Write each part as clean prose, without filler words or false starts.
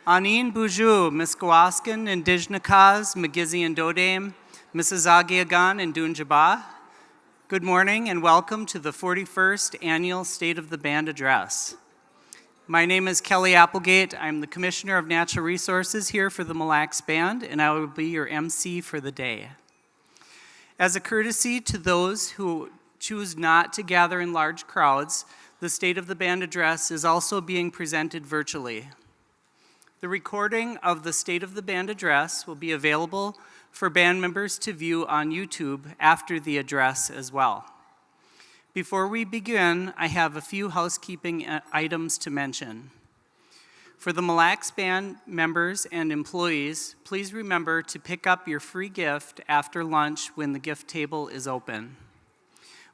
Anin Buju, Miskawaskan, Indijnakas, Magizi and Dodame, Mississauga and Dunjaba. Good morning and welcome to the 41st Annual State of the Band Address. My name is Kelly Applegate. I'm the Commissioner of Natural Resources here for the Mille Lacs Band, and I will be your MC for the day. As a courtesy to those who choose not to gather in large crowds, the State of the Band Address is also being presented virtually. The recording of the State of the Band Address will be available for band members to view on YouTube after the address as well. Before we begin, I have a few housekeeping items to mention. For the Mille Lacs Band members and employees, please remember to pick up your free gift after lunch when the gift table is open.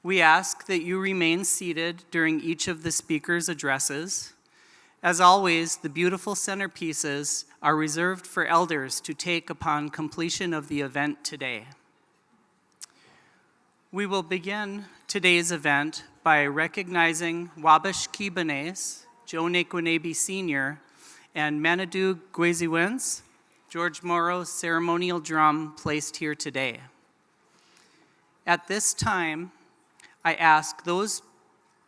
We ask that you remain seated during each of the speakers' addresses. As always, the beautiful centerpieces are reserved for elders to take upon completion of the event today. We will begin today's event by recognizing Wabash Kibanes, Joe Nekwanebi Sr., and Manadu Gweziwins, George Morrow's ceremonial drum placed here today. At this time, I ask those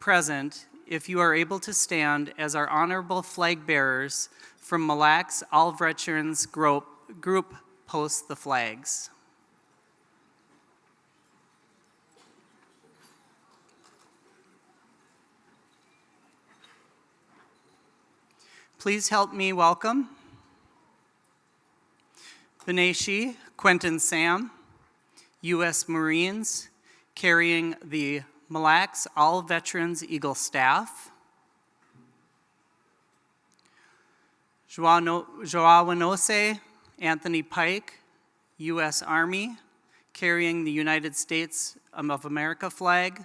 present if you are able to stand as our honorable flag bearers from Mille Lacs All Veterans Group post the flags. Please help me welcome Beneshi, Quentin Sam, U.S. Marines, carrying the Mille Lacs All Veterans Eagle Staff. Joawanose Anthony Pike, U.S. Army, carrying the United States of America flag.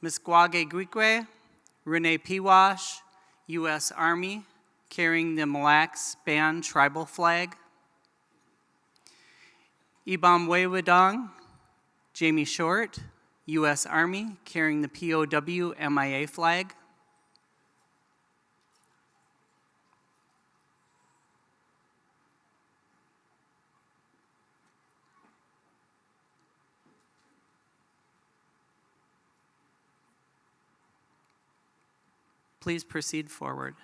Miskwage Gwikwe, Rene Piwash, U.S. Army, carrying the Mille Lacs Band tribal flag. Ibamwe Wedong, Jamie Short, U.S. Army, carrying the POW MIA flag. Please proceed forward.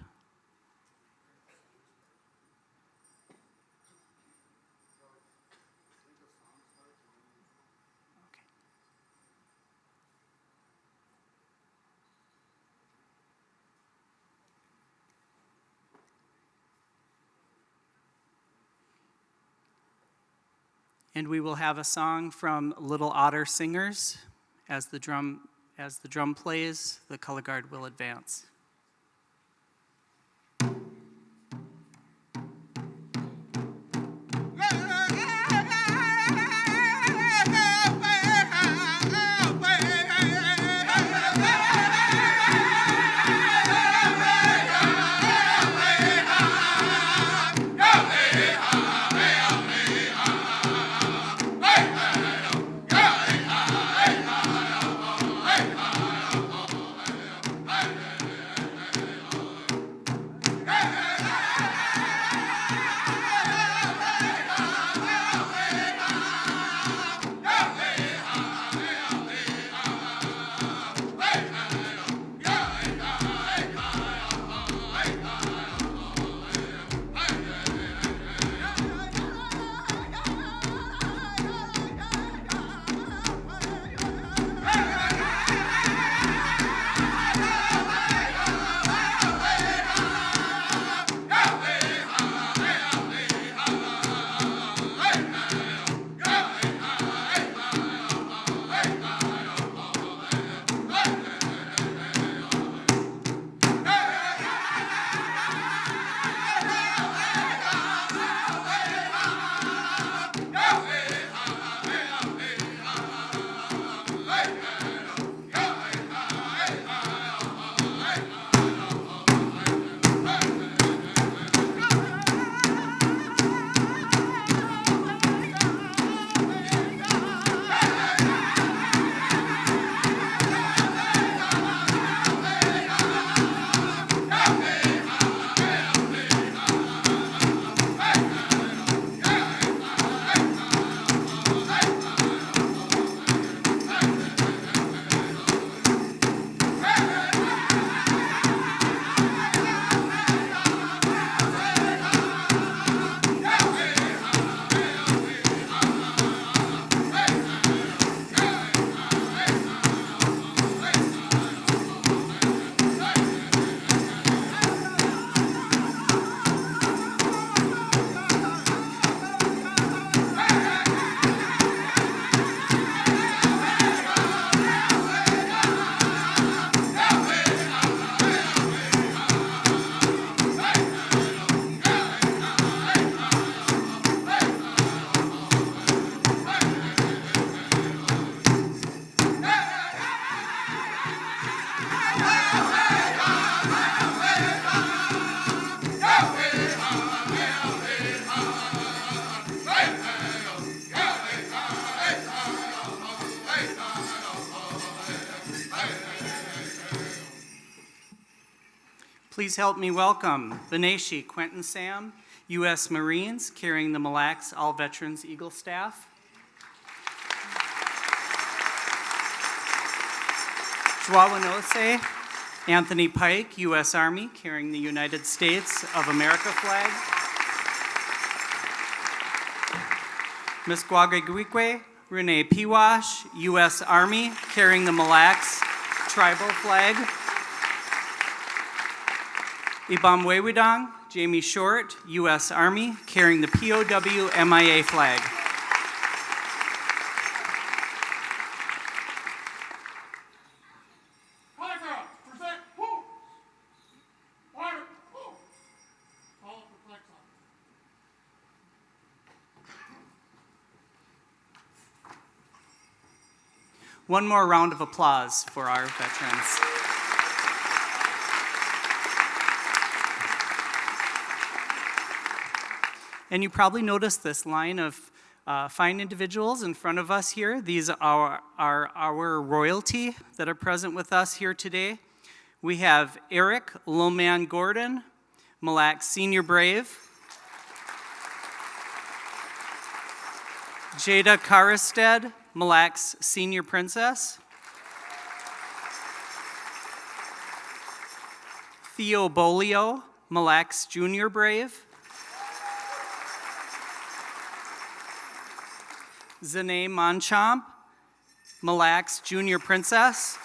And we will have a song from Little Otter Singers. As the drum plays, the color guard will advance. Please help me welcome Beneshi Quentin Sam, U.S. Marines, carrying the Mille Lacs All Veterans Eagle Staff. Joawanose Anthony Pike, U.S. Army, carrying the United States of America flag. Misquagagwikwe Rene Piwash, U.S. Army, carrying the Mille Lacs tribal flag. Ibamwewidang Jamie Short, U.S. Army, carrying the POW MIA flag. One more round of applause for our veterans. And you probably noticed this line of fine individuals in front of us here. These are our royalty that are present with us here today. We have Eric Loman Gordon, Mille Lacs Senior Brave. Jada Karisted, Mille Lacs Senior Princess. Theo Bolio, Mille Lacs Junior Brave. Zane Monchomp, Mille Lacs Junior Princess.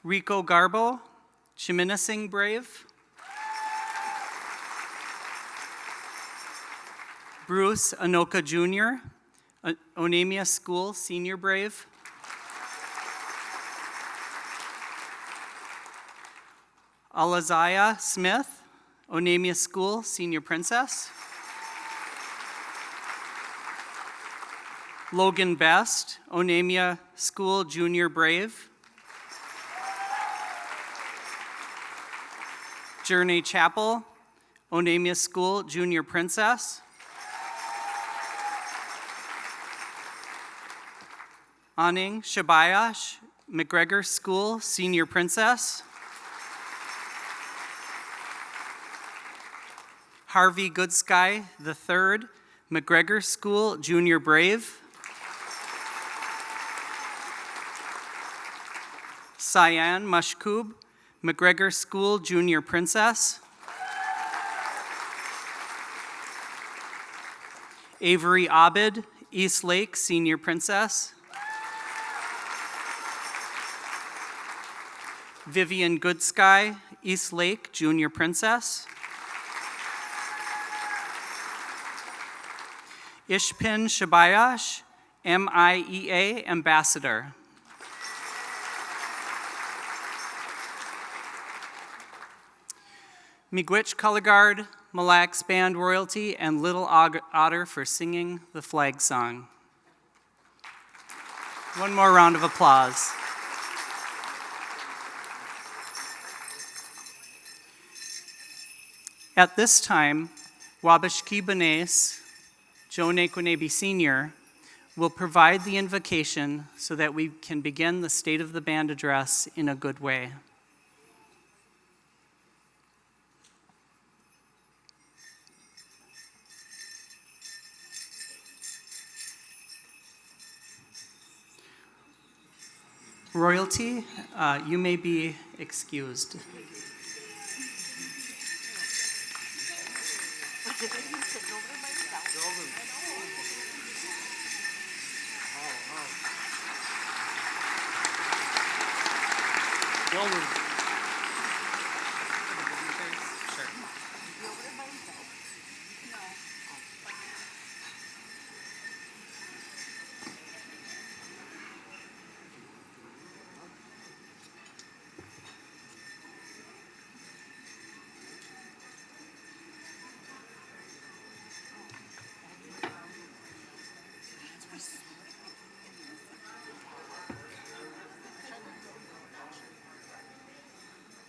Rico Garbo, Chiminising Brave. Bruce Anoka Jr., Onamia School Senior Brave. Alazaya Smith, Onamia School Senior Princess. Logan Best, Onamia School Junior Brave. Journey Chapel, Onamia School Junior Princess. Aning Shabayash, McGregor School Senior Princess. Harvey Goodsky III, McGregor School Junior Brave. Cyan Mushkoob, McGregor School Junior Princess. Avery Abid, East Lake Senior Princess. Vivian Goodsky, East Lake Junior Princess. Ishpin Shabayash, MIEA Ambassador. Miigwech Color Guard, Mille Lacs Band Royalty, and Little Otter for singing the flag song. One more round of applause. At this time, Wabashki Benes, Joe Nekwenebi Sr., will provide the invocation so that we can begin the State of the Band address in a good way. Royalty, you may be excused.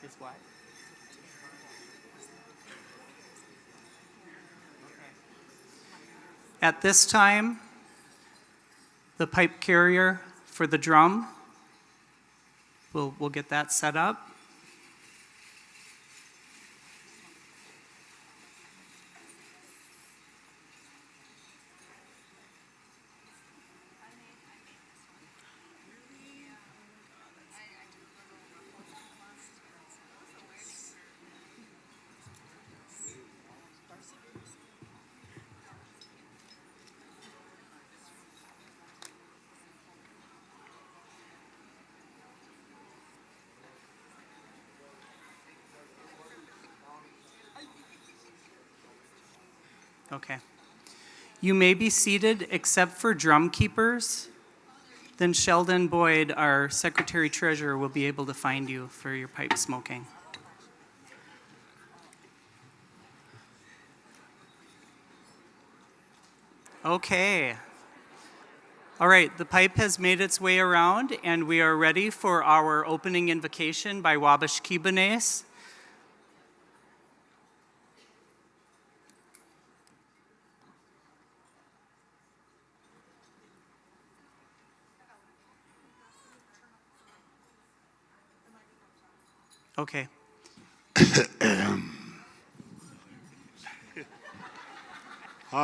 Is what? At this time, the pipe carrier for the drum We'll get that set up. Okay. You may be seated except for drum keepers. Then Sheldon Boyd, our Secretary Treasurer, will be able to find you for your pipe smoking. Okay. All right, the pipe has made its way around, and we are ready for our opening invocation by Wabash Kibonace. Okay.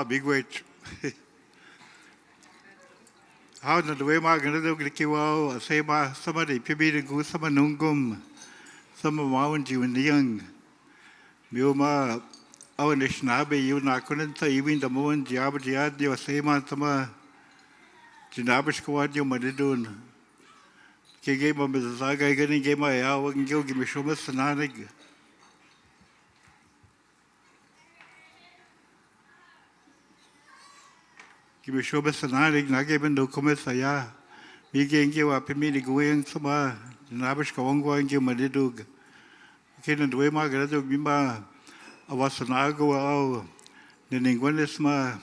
Big weight. How na the way ma gonna do the kiwa say ma somebody pibi the goose sama nungum sama mawan jiwan young mioma awan the shnabe you na couldn't say even the moon jab jad you say ma sama jinabish kwad you madidun ke game of the saga getting game my hour and give me show us sananig give me show us sananig na given no comment saya mi gen give up me the going sama jinabish kawangwa and give madidug kena the way ma gonna do bimba awasanago au nenengwanesma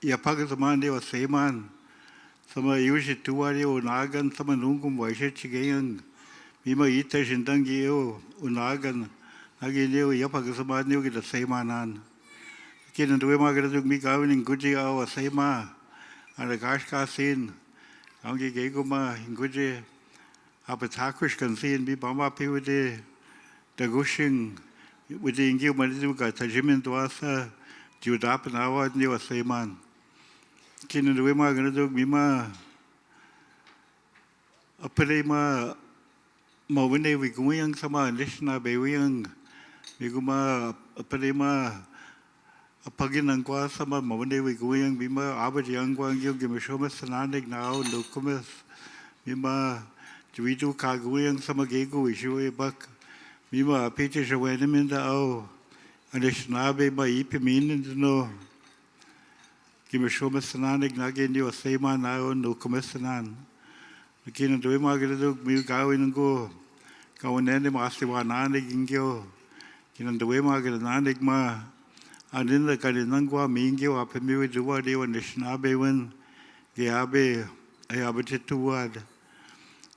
ya paga zaman de waseman sama yushi tuwari o nagan sama nungum waishe chigeyan bima ita shindangi o unagan agi leo ya paga zaman de gida semanan kena the way ma gonna do mi gawin in guji au wasema ana gash ka sin angi gego ma in guji apatakush kan sin bi bama piwde the gushing with the Ingi Malizuka, Tajimin Dwasa, Judap and Awa, and Newa Seman. Kin and the Wima Ganadu Mima a Pelema Mawine Wiguyang Sama, Lishna Bewing, Miguma a Pelema a Pagin and Guasama, Mawine Wiguyang, Mima, Abad Yangwang, Gimishoma Sananik now, Lokumis, Mima, Juidu Kaguyang, Sama Gego, Ishu Buck. Mima Peter Shawanim the O and the Shnabe by Ipimin and no Gimishoma Sananik Nagin, you say man now, no commissionan. The king of the Wimagadu, Milgawin and go. Go and end him asking one Nanik in Gil. King of the Wimagad Nanigma and in the Kadinangua Mingio up in me with the word and the Shnabe win. Giabe, I have it to word.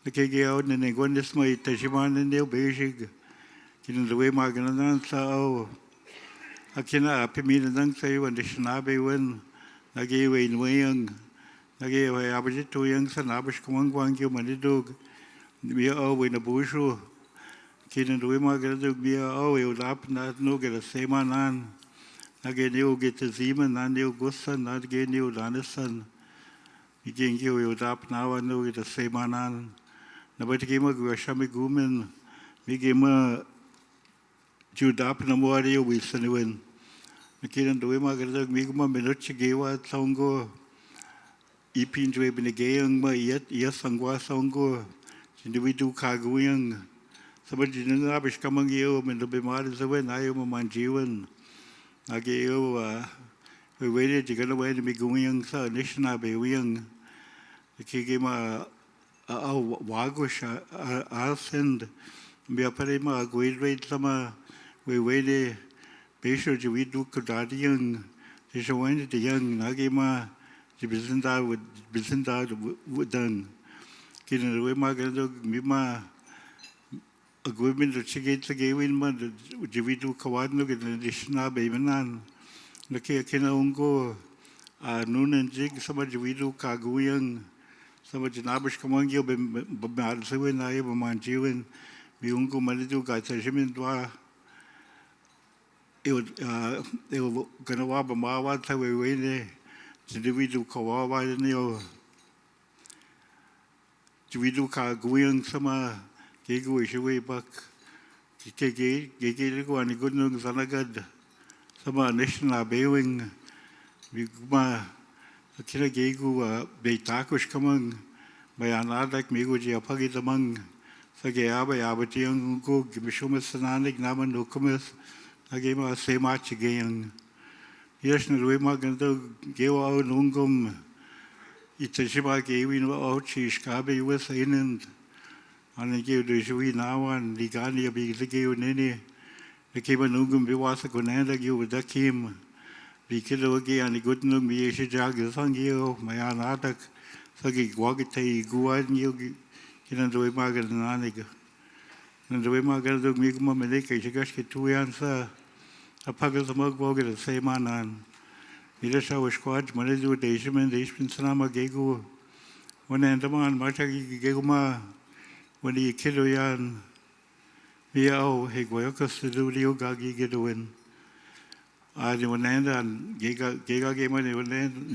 The Kigi out and they go in this way, Tashiman and the Beijing. In the way my grandson saw a kina up me the dunk say when the shnabe win, I gave away in Wayang, I gave away average 2 young son, Abish Kwangwang, you money dog. We are all in a bushu. Kin and the way my grandson be all you up not no get a same man. Again, you get the Zeman and you Gusson, not again you Lanison. You can give you up now and no get the same man. Nobody came a Guashami Guman, we gave a Judap na moari o Wilson. Nakiran do ma gada migma minuchi gewa songo ipin jwe binigayang ma yet sangwa songo individu kaguyang sabadi na abish kamang yo men do bimari zawen ayo manjiwan ageo we waited to get away to be going sa nishna be wing the kigema wagush I'll send me a parima guide sama we waited, Bishop, we do Kudadian, the Shawan, the young Nagima, the Bizinda would done. Getting the way Margaret Mima, a good minute to Chigate gave in one, the we do Kawadno, and the Shna Babynan, the Kina Ungo, noon and jig, somebody we do Kaguyang, Sama jinabish kamangyo bimad siwin na iyo bamanjiwin biungo malidu gaitajimin dwa iyo ganawa bamawa tawewene jidividu kawawa niyo jividu ka guyang sama gego ishiwe bak gege ligo ani gunung sanagad sama national bewing bigma kira gegu beitakush kamang bayanadak migo ji apagi tamang sage aba yabatiang go gibishumas sananik naman nukumas agema sema chigayang yes na ruima ganto gewa au nungum itashiba gewi no au chishkabe was inend ane geu de shui nawan ligani abi ligeu nene keba nungum biwasa kunanda geu dakim Bikilo gi ani gudnung mi eshi jagi sangio mayanatak sagi gwagitay guwan yo kinandoy magal nanig nandoy magal dog mi kuma meleka shigash ki tuyan sa apagal sa magwagil sa imanan mila sa washkwaj malidu deishimen sanama gegu wana endaman machagi gegu ma wani kilo yan miao hegwayokas studio gagi geduin ni wanenda gega gema ni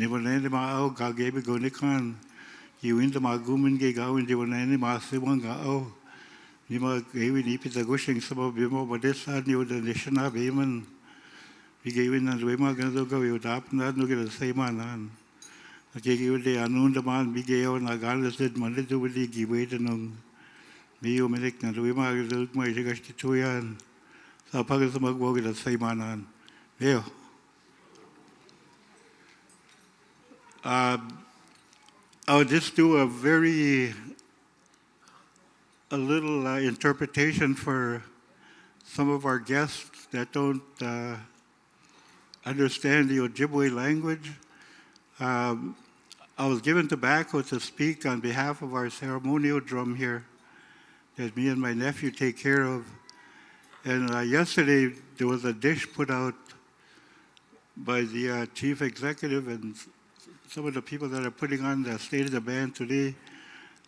wanenda ma au ga gebe go nikan yuinda ma gumin gega windi wanenda ma siwanga au ni ma gewi ni pita gushing sabo bimo badesa ni uda nishana beman vi gewi na wema ganzo go yudap na no gela sema nan gege ude anunda man vi geo na gala sid malidu wili giwe de nung miyo melik na wema ganzo ma jigash kituyan sa pagal sa magwagila sema nan Yeah. I'll just do a little interpretation for some of our guests that don't understand the Ojibwe language. I was given tobacco to speak on behalf of our ceremonial drum here that me and my nephew take care of. And yesterday there was a dish put out by the chief executive and some of the people that are putting on the State of the Band today.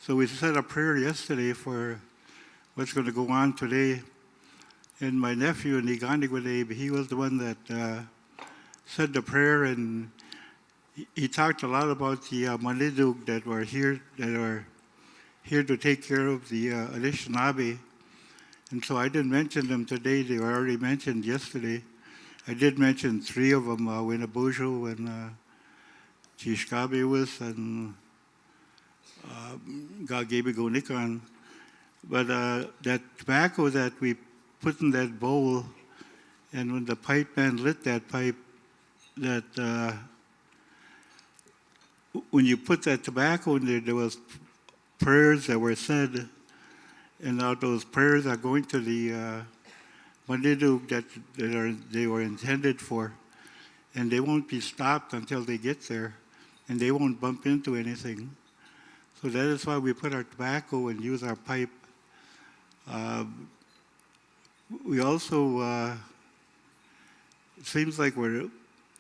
So we said a prayer yesterday for what's going to go on today. And my nephew, Nigandigwade, he was the one that said the prayer, and he talked a lot about the Manidug that are here to take care of the Anishinaabe. And so I didn't mention them today. They were already mentioned yesterday. I did mention three of them, Winnebujo and Chishkabe and Gagebe. But that tobacco that we put in that bowl, and when the pipe man lit that pipe, that when you put that tobacco in there was prayers that were said, and now those prayers are going to the Manidug that they were intended for, and they won't be stopped until they get there, and they won't bump into anything. So that is why we put our tobacco and use our pipe. We also, it seems like we're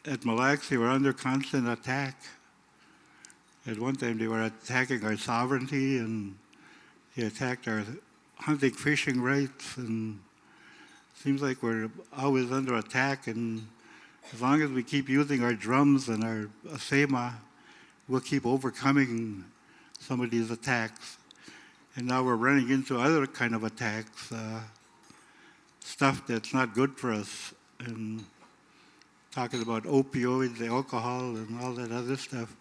at Mille Lacs, we're under constant attack. At one time they were attacking our sovereignty, and they attacked our hunting, fishing rights, and seems like we're always under attack, and as long as we keep using our drums and our asema, we'll keep overcoming some of these attacks. And now we're running into other kind of attacks, stuff that's not good for us, and talking about opioids, the alcohol, and all that other stuff.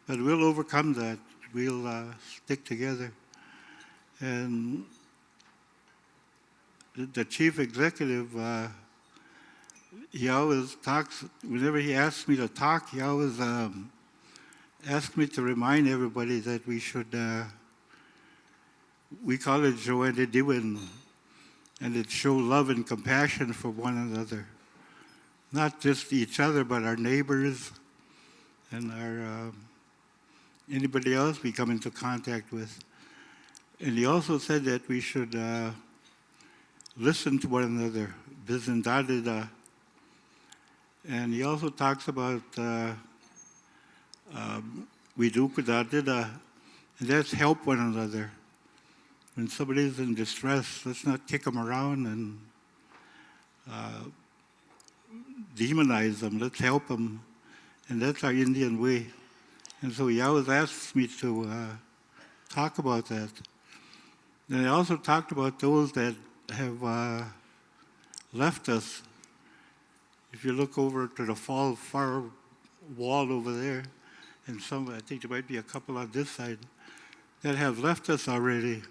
But we'll overcome that. We'll stick together. And the chief executive, he always talks, whenever he asks me to talk, he always asks me to remind everybody that we should, we call it Joanne Diwin, and it show love and compassion for one another. Not just each other, but our neighbors and our anybody else we come into contact with. And he also said that we should listen to one another, bizindadida. And he also talks about widukudadida, And let's help one another. When somebody's in distress, let's not kick them around and demonize them. Let's help them. And that's our Indian way. And so he always asks me to talk about that. And I also talked about those that have left us. If you look over to the far wall over there, and I think there might be a couple on this side, that have left us already.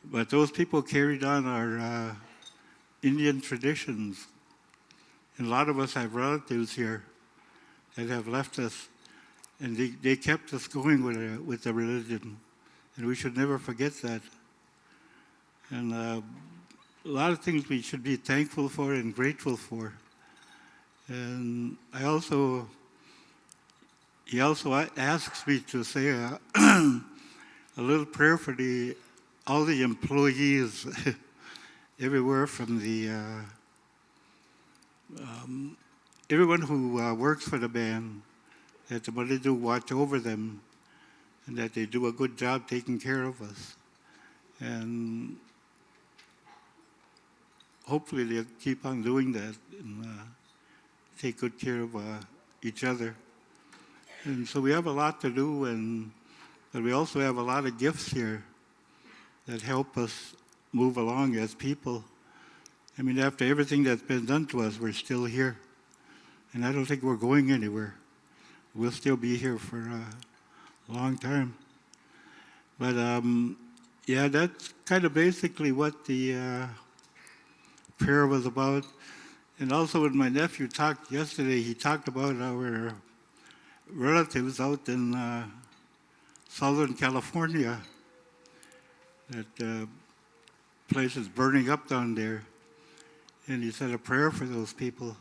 But those people carried on our Indian traditions. And a lot of us have relatives here that have left us, and they kept us going with the religion. And we should never forget that. And a lot of things we should be thankful for and grateful for. And he also asks me to say a little prayer for all the employees everywhere, from everyone who works for the band, that somebody do watch over them, and that they do a good job taking care of us. And hopefully they'll keep on doing that and take good care of each other. And so we have a lot to do, but we also have a lot of gifts here that help us move along as people. I mean, after everything that's been done to us, we're still here. And I don't think we're going anywhere. We'll still be here for a long time. But yeah, that's kind of basically what the prayer was about. And also when my nephew talked yesterday, he talked about our relatives out in Southern California. That place is burning up down there. And he said a prayer for those people.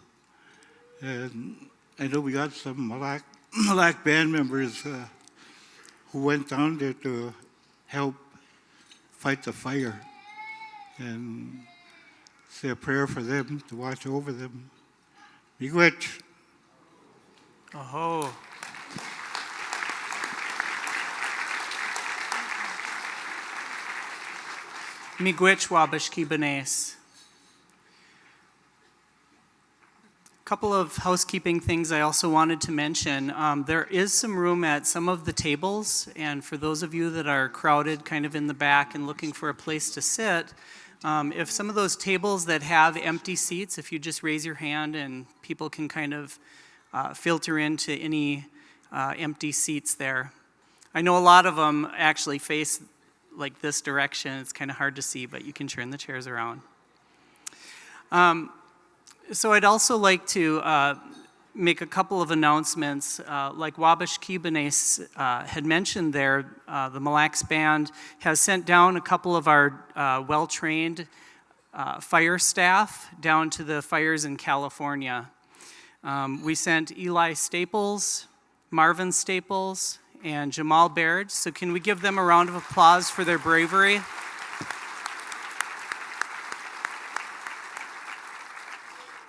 And I know we got some Malak band members who went down there to help fight the fire. And say a prayer for them, to watch over them. Miigwech. Oh. Miigwech Wabashki Benes. A couple of housekeeping things I also wanted to mention. There is some room at some of the tables, and for those of you that are crowded kind of in the back and looking for a place to sit, if some of those tables that have empty seats, if you just raise your hand and people can kind of filter into any empty seats there. I know a lot of them actually face like this direction. It's kind of hard to see, but you can turn the chairs around. So I'd also like to make a couple of announcements. Like Wabash Kibanes had mentioned there, the Mille Band has sent down a couple of our well-trained fire staff down to the fires in California. We sent Eli Staples, Marvin Staples, and Jamal Baird. So can we give them a round of applause for their bravery?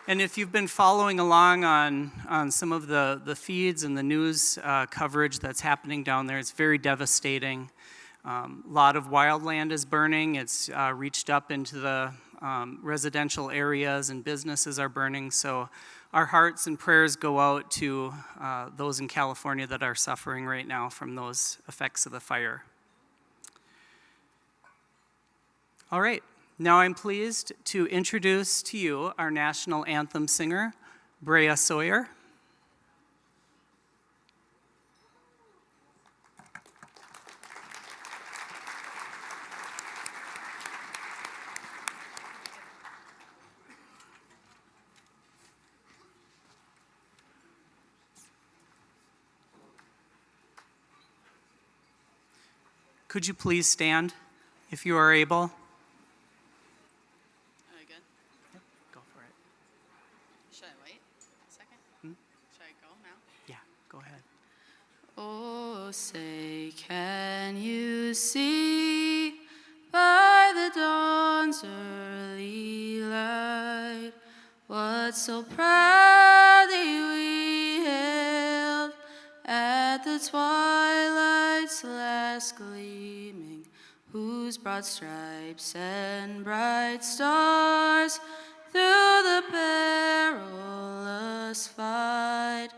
And if you've been following along on some of the feeds and the news coverage that's happening down there, it's very devastating. A lot of wildland is burning. It's reached up into the residential areas, and businesses are burning. So our hearts and prayers go out to those in California that are suffering right now from those effects of the fire. All right. Now I'm pleased to introduce to you our national anthem singer, Brea Sawyer. Could you please stand if you are able? Oh, say, can you see by the dawn's early light what so proudly we hailed at the twilight's last grass gleaming, whose broad stripes and bright stars through the perilous fight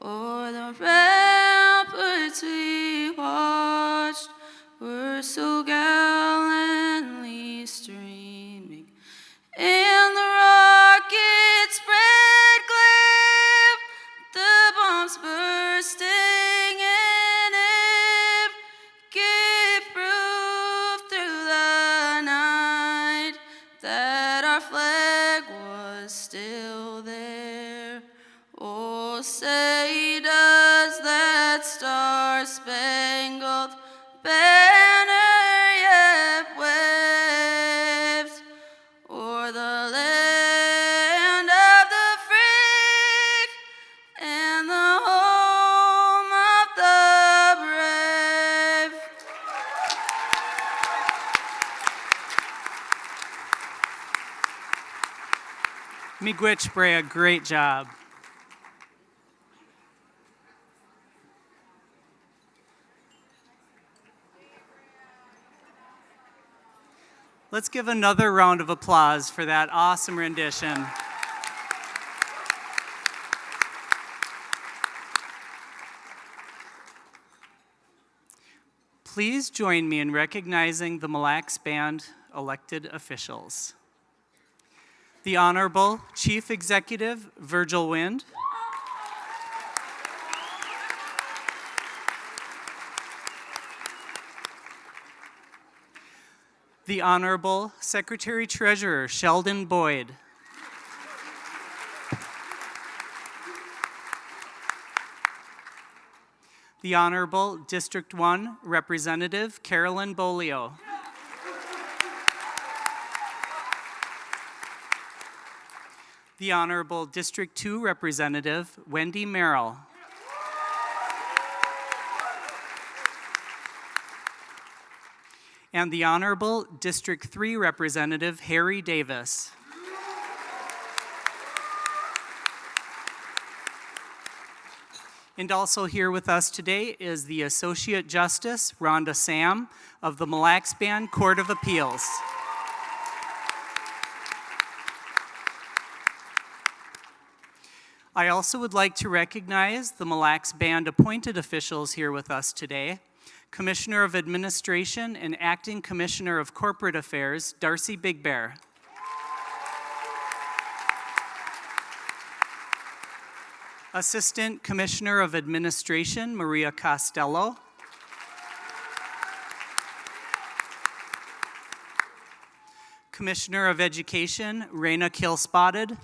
o'er the ramparts we watched were so gallantly streaming. In the rocket's spread glare, the bombs bursting in air gave proof through the night that our flag was still there. Oh, say does that star-spangled banner yet wave o'er the land of the free and the home of the brave? Miigwech Brea, great job. Let's give another round of applause for that awesome rendition. Please join me in recognizing the Mille Lacs Band elected officials. The Honorable Chief Executive Virgil Wind. The Honorable Secretary-Treasurer Sheldon Boyd. The Honorable District 1 Representative Carolyn Bolio. The Honorable District 2 Representative Wendy Merrill. And the Honorable District 3 Representative Harry Davis. And also here with us today is the Associate Justice Rhonda Sam of the Mille Lacs Band Court of Appeals. I also would like to recognize the Mille Lacs Band appointed officials here with us today. Commissioner of Administration and Acting Commissioner of Corporate Affairs, Darcy Big Bear. Assistant Commissioner of Administration, Maria Costello. Commissioner of Education, Raina Kilspotted.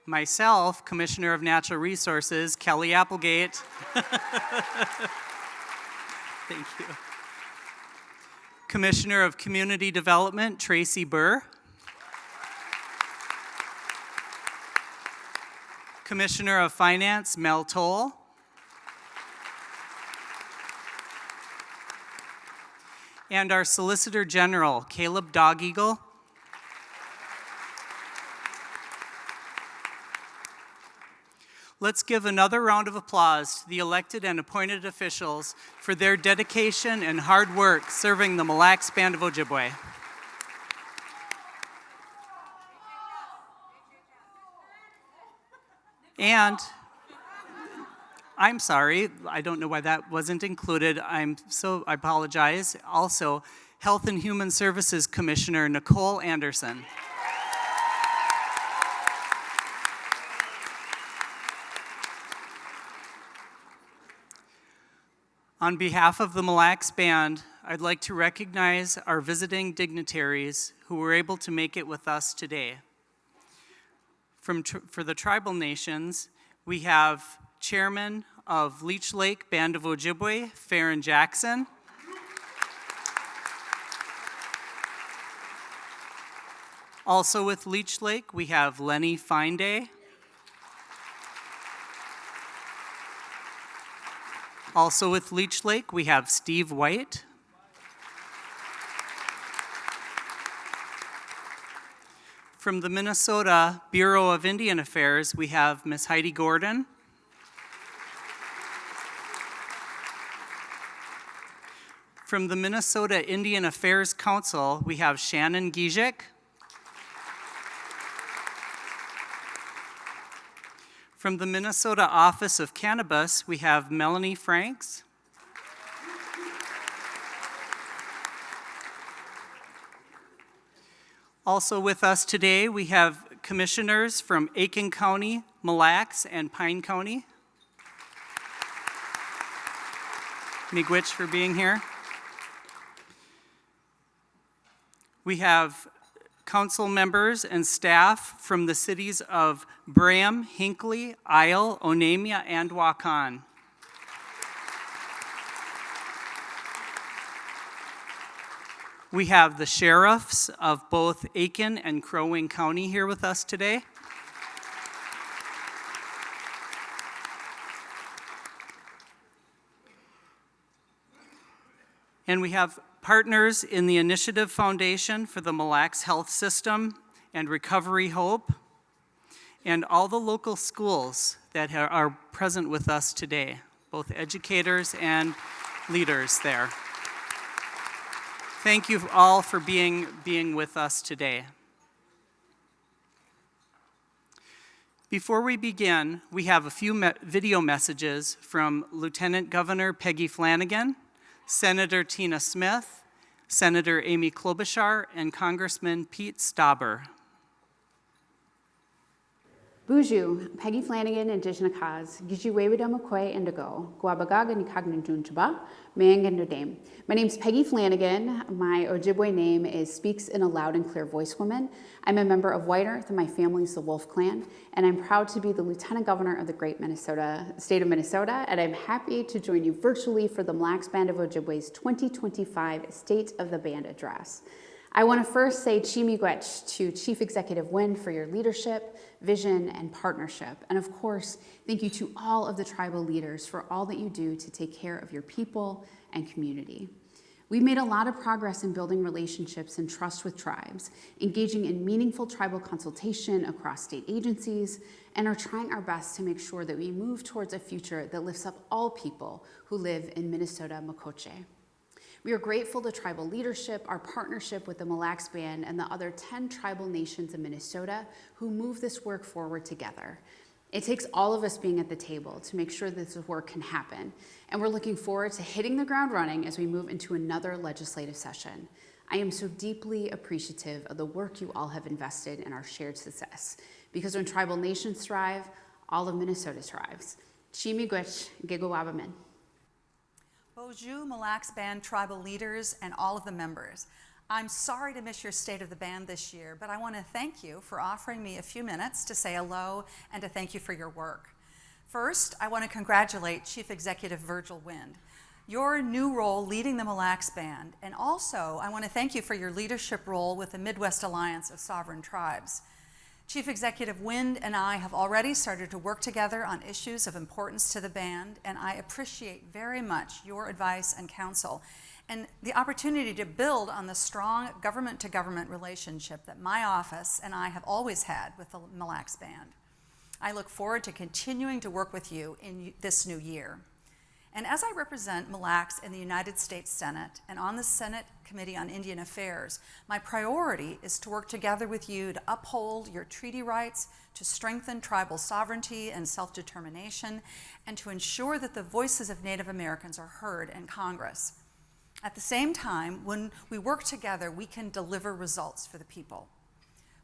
Myself, Commissioner of Natural Resources, Kelly Applegate. Thank you. Commissioner of Community Development, Tracy Burr. Commissioner of Finance, Mel Toll. And our Solicitor General, Caleb Dogeagle. Let's give another round of applause to the elected and appointed officials for their dedication and hard work serving the Mille Lacs Band of Ojibwe. And I'm sorry, I don't know why that wasn't included. I apologize. Also, Health and Human Services Commissioner Nicole Anderson. On behalf of the Mille Lacs Band, I'd like to recognize our visiting dignitaries who were able to make it with us today. For the tribal nations, we have Chairman of Leech Lake Band of Ojibwe, Farron Jackson. Also with Leech Lake, we have Lenny Fineday. Also with Leech Lake, we have Steve White. From the Minnesota Bureau of Indian Affairs, we have Ms. Heidi Gordon. From the Minnesota Indian Affairs Council, we have Shannon Gijek. From the Minnesota Office of Cannabis, we have Melanie Franks. Also with us today, we have commissioners from Aiken County, Mille Lacs, and Pine County. Miigwech for being here. We have council members and staff from the cities of Graham, Hinckley, Isle, Onamia, and Waukon. We have the sheriffs of both Aiken and Crow Wing County here with us today. And we have partners in the Initiative Foundation for the Mille Lacs Health System and Recovery Hope, and all the local schools that are present with us today, both educators and leaders there. Thank you all for being with us today. Before we begin, we have a few video messages from Lieutenant Governor Peggy Flanagan, Senator Tina Smith, Senator Amy Klobuchar, and Congressman Pete Stauber. Buju, Peggy Flanagan, Indigenous Cause, Gijiwewidamukwe Indigo, Guabagaga Nikagnan Junchaba, Mayangandodame. My name's Peggy Flanagan. My Ojibwe name is Speaks in a Loud and Clear Voice Woman. I'm a member of White Earth and my family's the Wolf Clan, and I'm proud to be the Lieutenant Governor of the great state of Minnesota, and I'm happy to join you virtually for the Mille Lacs Band of Ojibwe's 2025 State of the Band Address. I want to first say Miigwech to Chief Executive Wind for your leadership, vision, and partnership. And of course, thank you to all of the tribal leaders for all that you do to take care of your people and community. We've made a lot of progress in building relationships and trust with tribes, engaging in meaningful tribal consultation across state agencies, and are trying our best to make sure that we move towards a future that lifts up all people who live in Minnesota Makoche. We are grateful to tribal leadership, our partnership with the Mille Lacs Band, and the other 10 tribal nations in Minnesota who move this work forward together. It takes all of us being at the table to make sure this work can happen, and we're looking forward to hitting the ground running as we move into another legislative session. I am so deeply appreciative of the work you all have invested in our shared success, because when tribal nations thrive, all of Minnesota thrives. Miigwech, Gegowabamin. Boju, Mille Lacs Band tribal leaders, and all of the members. I'm sorry to miss your State of the Band this year, but I want to thank you for offering me a few minutes to say hello and to thank you for your work. First, I want to congratulate Chief Executive Virgil Wind, your new role leading the Mille Lacs Band, and also I want to thank you for your leadership role with the Midwest Alliance of Sovereign Tribes. Chief Executive Wind and I have already started to work together on issues of importance to the band, and I appreciate very much your advice and counsel and the opportunity to build on the strong government-to-government relationship that my office and I have always had with the Mille Lacs Band. I look forward to continuing to work with you in this new year. And as I represent Mille Lacs in the United States Senate and on the Senate Committee on Indian Affairs, my priority is to work together with you to uphold your treaty rights, to strengthen tribal sovereignty and self-determination, and to ensure that the voices of Native Americans are heard in Congress. At the same time, when we work together, we can deliver results for the people.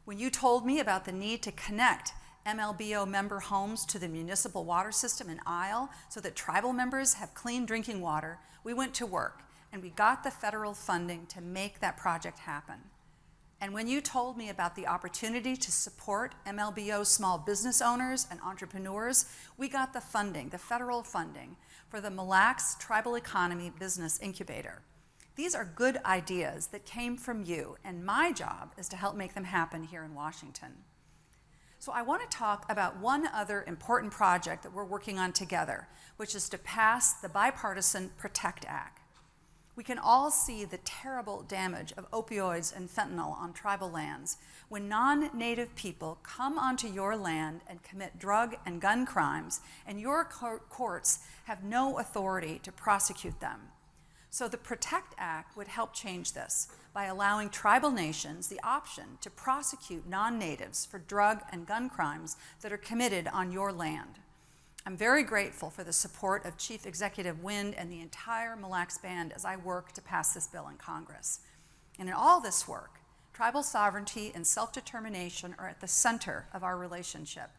When you told me about the need to connect MLBO member homes to the municipal water system in Isle so that tribal members have clean drinking water, we went to work and we got the federal funding to make that project happen. And when you told me about the opportunity to support MLBO small business owners and entrepreneurs, we got the funding, the federal funding, for the Mille Lacs Tribal Economy Business Incubator. These are good ideas that came from you, and my job is to help make them happen here in Washington. So I want to talk about one other important project that we're working on together, which is to pass the bipartisan PROTECT Act. We can all see the terrible damage of opioids and fentanyl on tribal lands when non-native people come onto your land and commit drug and gun crimes, and your courts have no authority to prosecute them. So the PROTECT Act would help change this by allowing tribal nations the option to prosecute non-natives for drug and gun crimes that are committed on your land. I'm very grateful for the support of Chief Executive Wind and the entire Mille Lacs Band as I work to pass this bill in Congress. And in all this work, tribal sovereignty and self-determination are at the center of our relationship.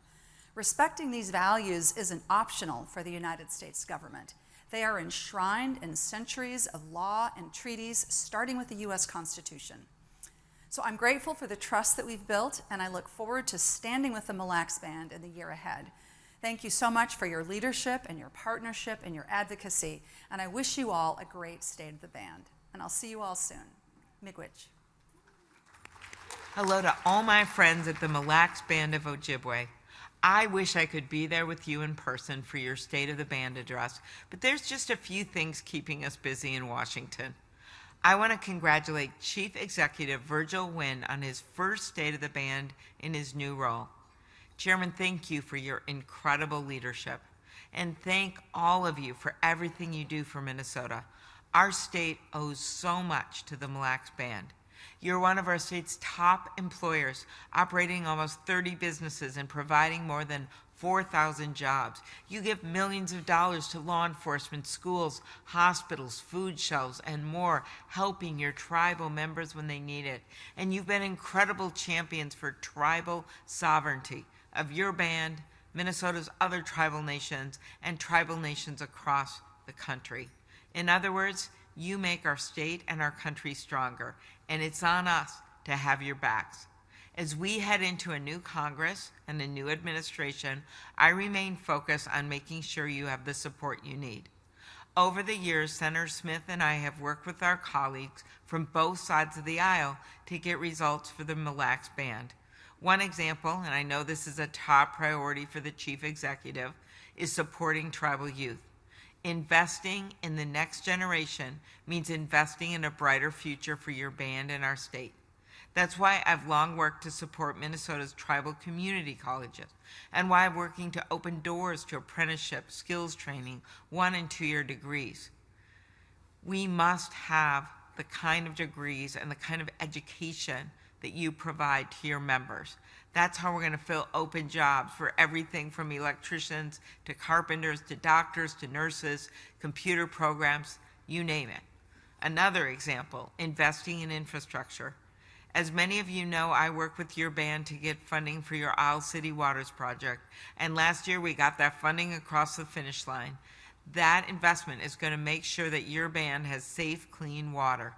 Respecting these values isn't optional for the United States government. They are enshrined in centuries of law and treaties, starting with the US Constitution. So I'm grateful for the trust that we've built, and I look forward to standing with the Mille Lacs Band in the year ahead. Thank you so much for your leadership and your partnership and your advocacy, and I wish you all a great State of the Band. And I'll see you all soon. Miigwech. Hello to all my friends at the Mille Lacs Band of Ojibwe. I wish I could be there with you in person for your State of the Band address, but there's just a few things keeping us busy in Washington. I want to congratulate Chief Executive Virgil Wynn on his first State of the Band in his new role. Chairman, thank you for your incredible leadership, and thank all of you for everything you do for Minnesota. Our state owes so much to the Mille Lacs Band. You're one of our state's top employers, operating almost 30 businesses and providing more than 4,000 jobs. You give millions of dollars to law enforcement, schools, hospitals, food shelves, and more, helping your tribal members when they need it. And you've been incredible champions for tribal sovereignty of your band, Minnesota's other tribal nations, and tribal nations across the country. In other words, you make our state and our country stronger, and it's on us to have your backs. As we head into a new Congress and a new administration, I remain focused on making sure you have the support you need. Over the years, Senator Smith and I have worked with our colleagues from both sides of the aisle to get results for the Mille Lacs Band. One example, and I know this is a top priority for the Chief Executive, is supporting tribal youth. Investing in the next generation means investing in a brighter future for your band and our state. That's why I've long worked to support Minnesota's tribal community colleges, and why I'm working to open doors to apprenticeship, skills training, 1- and 2-year degrees. We must have the kind of degrees and the kind of education that you provide to your members. That's how we're going to fill open jobs for everything from electricians to carpenters to doctors to nurses, computer programs, you name it. Another example, investing in infrastructure. As many of you know, I work with your band to get funding for your Isle City Waters project, and last year we got that funding across the finish line. That investment is going to make sure that your band has safe, clean water.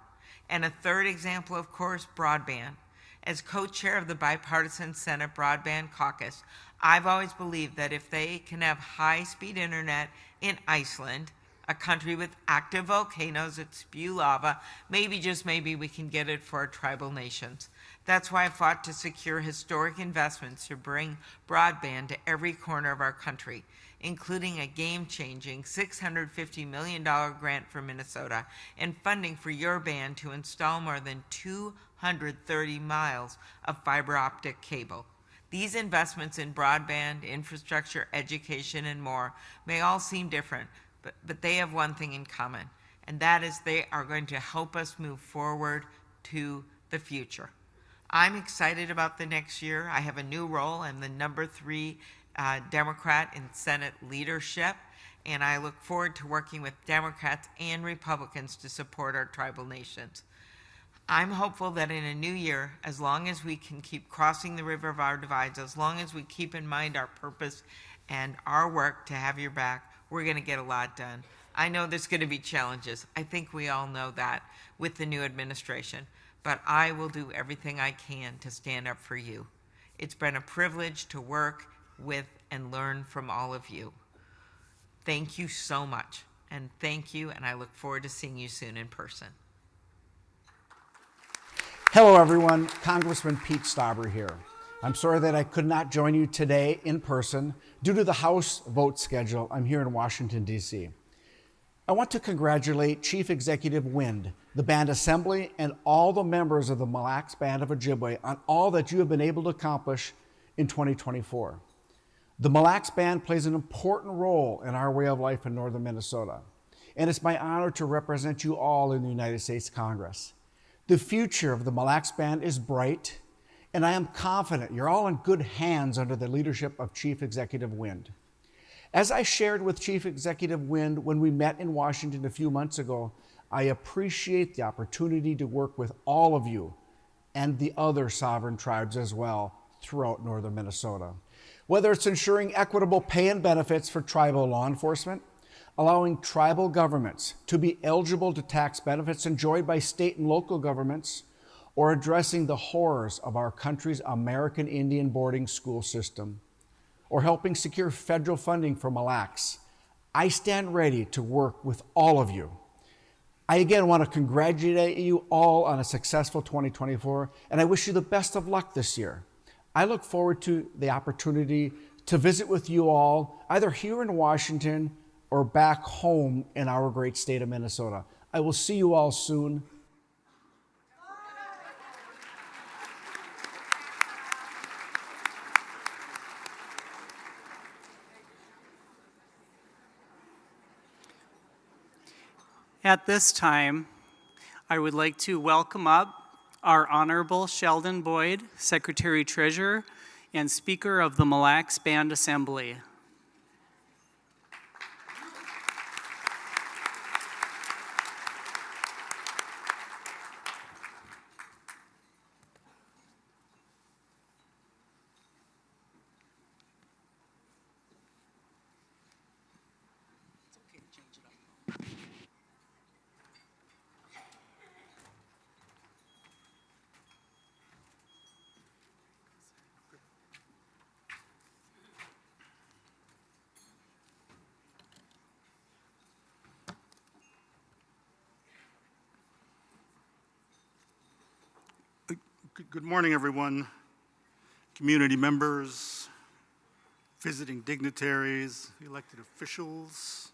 And a third example, of course, broadband. As co-chair of the Bipartisan Senate Broadband Caucus, I've always believed that if they can have high-speed internet in Iceland, a country with active volcanoes that spew lava, maybe, just maybe, we can get it for our tribal nations. That's why I fought to secure historic investments to bring broadband to every corner of our country, including a game-changing $650 million grant for Minnesota and funding for your band to install more than 230 miles of fiber optic cable. These investments in broadband, infrastructure, education, and more may all seem different, but they have one thing in common, and that is they are going to help us move forward to the future. I'm excited about the next year. I have a new role. I'm the number 3 Democrat in Senate leadership, and I look forward to working with Democrats and Republicans to support our tribal nations. I'm hopeful that in a new year, as long as we can keep crossing the river of our divides, as long as we keep in mind our purpose and our work to have your back, we're going to get a lot done. I know there's going to be challenges. I think we all know that with the new administration, but I will do everything I can to stand up for you. It's been a privilege to work with and learn from all of you. Thank you so much, and thank you, and I look forward to seeing you soon in person. Hello everyone, Congressman Pete Stauber here. I'm sorry that I could not join you today in person due to the House vote schedule. I'm here in Washington, D.C. I want to congratulate Chief Executive Wind, the Band Assembly, and all the members of the Mille Lacs Band of Ojibwe on all that you have been able to accomplish in 2024. The Mille Lacs Band plays an important role in our way of life in northern Minnesota. and it's my honor to represent you all in the United States Congress. The future of the Mille Lacs Band is bright, and I am confident you're all in good hands under the leadership of Chief Executive Wind. As I shared with Chief Executive Wind when we met in Washington a few months ago, I appreciate the opportunity to work with all of you and the other sovereign tribes as well throughout northern Minnesota. Whether it's ensuring equitable pay and benefits for tribal law enforcement, allowing tribal governments to be eligible to tax benefits enjoyed by state and local governments, or addressing the horrors of our country's American Indian boarding school system, or helping secure federal funding for Mille Lacs, I stand ready to work with all of you. I again want to congratulate you all on a successful 2024, and I wish you the best of luck this year. I look forward to the opportunity to visit with you all, either here in Washington or back home in our great state of Minnesota. I will see you all soon. At this time, I would like to welcome up our Honorable Sheldon Boyd, Secretary-Treasurer and Speaker of the Mille Lacs Band Assembly. Good morning, everyone. Community members, visiting dignitaries, elected officials,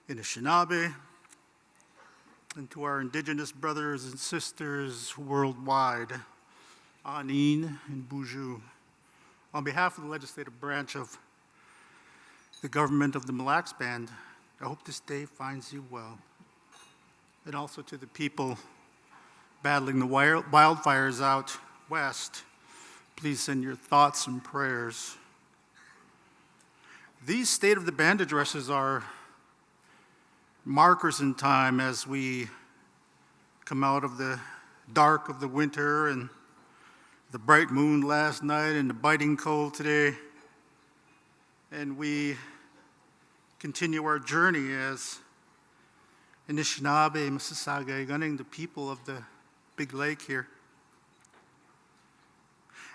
Anishinaabe, and to our Indigenous brothers and sisters worldwide, Anin and Buju. On behalf of the legislative branch of the government of the Mille Lacs Band, I hope this day finds you well. And also to the people battling the wildfires out west, please send your thoughts and prayers. These State of the Band addresses are markers in time as we come out of the dark of the winter and the bright moon last night and the biting cold today, and we continue our journey as Anishinaabe, Mississauga, Gunning, the people of the Big Lake here.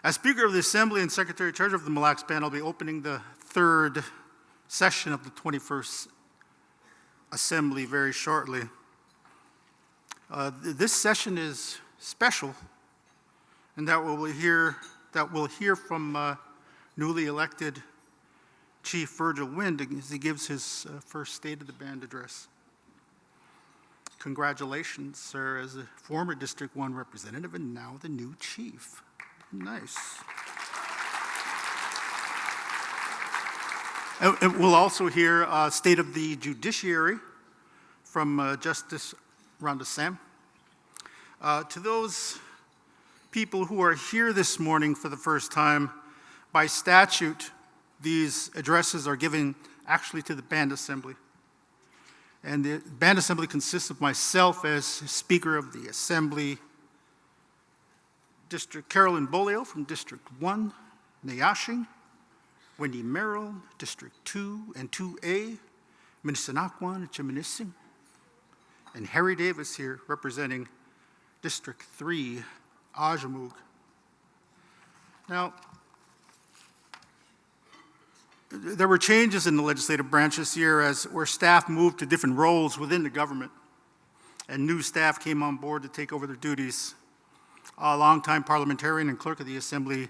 As Speaker of the Assembly and Secretary-Treasurer of the Mille Lacs Band, I'll be opening the third session of the 21st Assembly very shortly. This session is special, and that we'll hear from newly elected Chief Virgil Wind as he gives his first State of the Band address. Congratulations, sir, as a former District 1 representative and now the new chief. Nice. And we'll also hear State of the Judiciary from Justice Rhonda Sam. To those people who are here this morning for the first time, by statute, these addresses are given actually to the Band Assembly. And the Band Assembly consists of myself as Speaker of the Assembly, District Carolyn Bolio from District 1, Nayashing, Wendy Merrill, District 2 and 2A, Minnesinaquan and Chiminising, and Harry Davis here representing District 3, Ajamoog. Now, there were changes in the legislative branch this year where staff moved to different roles within the government, and new staff came on board to take over their duties. A longtime parliamentarian and clerk of the Assembly,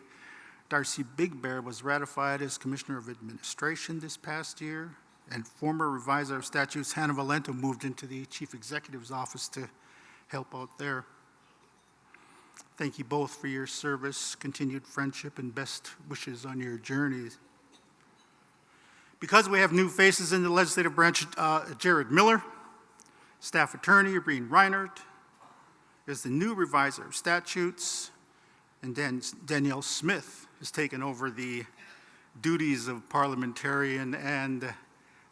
Darcy Big Bear, was ratified as Commissioner of Administration this past year, and former reviser of statutes Hannah Valento moved into the Chief Executive's office to help out there. Thank you both for your service, continued friendship, and best wishes on your journeys. Because we have new faces in the legislative branch, Jared Miller Staff Attorney Breen Reinert is the new reviser of statutes, and Danielle Smith has taken over the duties of parliamentarian and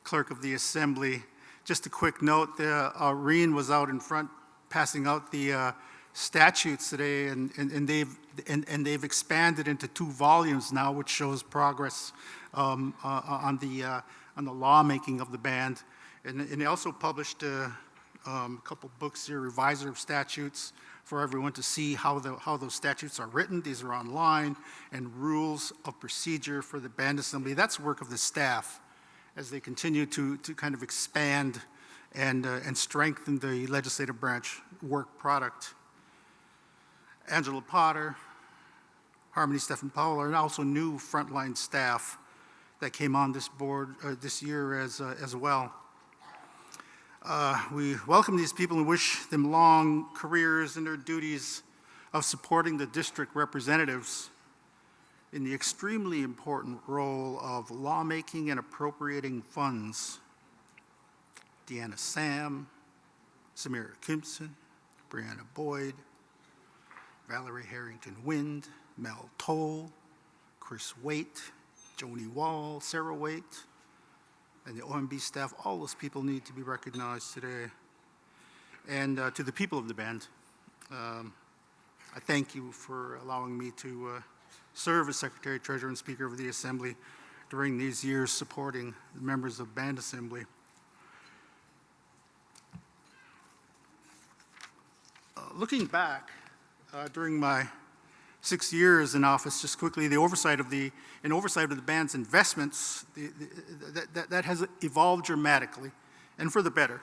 clerk of the assembly. Just a quick note, Reen was out in front passing out the statutes today, and they've expanded into 2 volumes now, which shows progress on the lawmaking of the band. And they also published a couple books here, Reviser of Statutes, for everyone to see how those statutes are written. These are online, and Rules of Procedure for the Band Assembly. That's work of the staff as they continue to kind of expand and strengthen the legislative branch work product. Angela Potter, Harmony Stephen Powell are also new frontline staff that came on this board this year as well. We welcome these people and wish them long careers in their duties of supporting the district representatives in the extremely important role of lawmaking and appropriating funds. Deanna Sam, Samira Kimpson, Brianna Boyd, Valerie Harrington Wind, Mel Toll, Chris Waite, Joni Wall, Sarah Waite, and the OMB staff. All those people need to be recognized today. And to the people of the band, I thank you for allowing me to serve as Secretary, Treasurer, and Speaker of the Assembly during these years supporting the members of Band Assembly. Looking back during my 6 years in office, just quickly, the oversight of the band's investments, that has evolved dramatically, and for the better.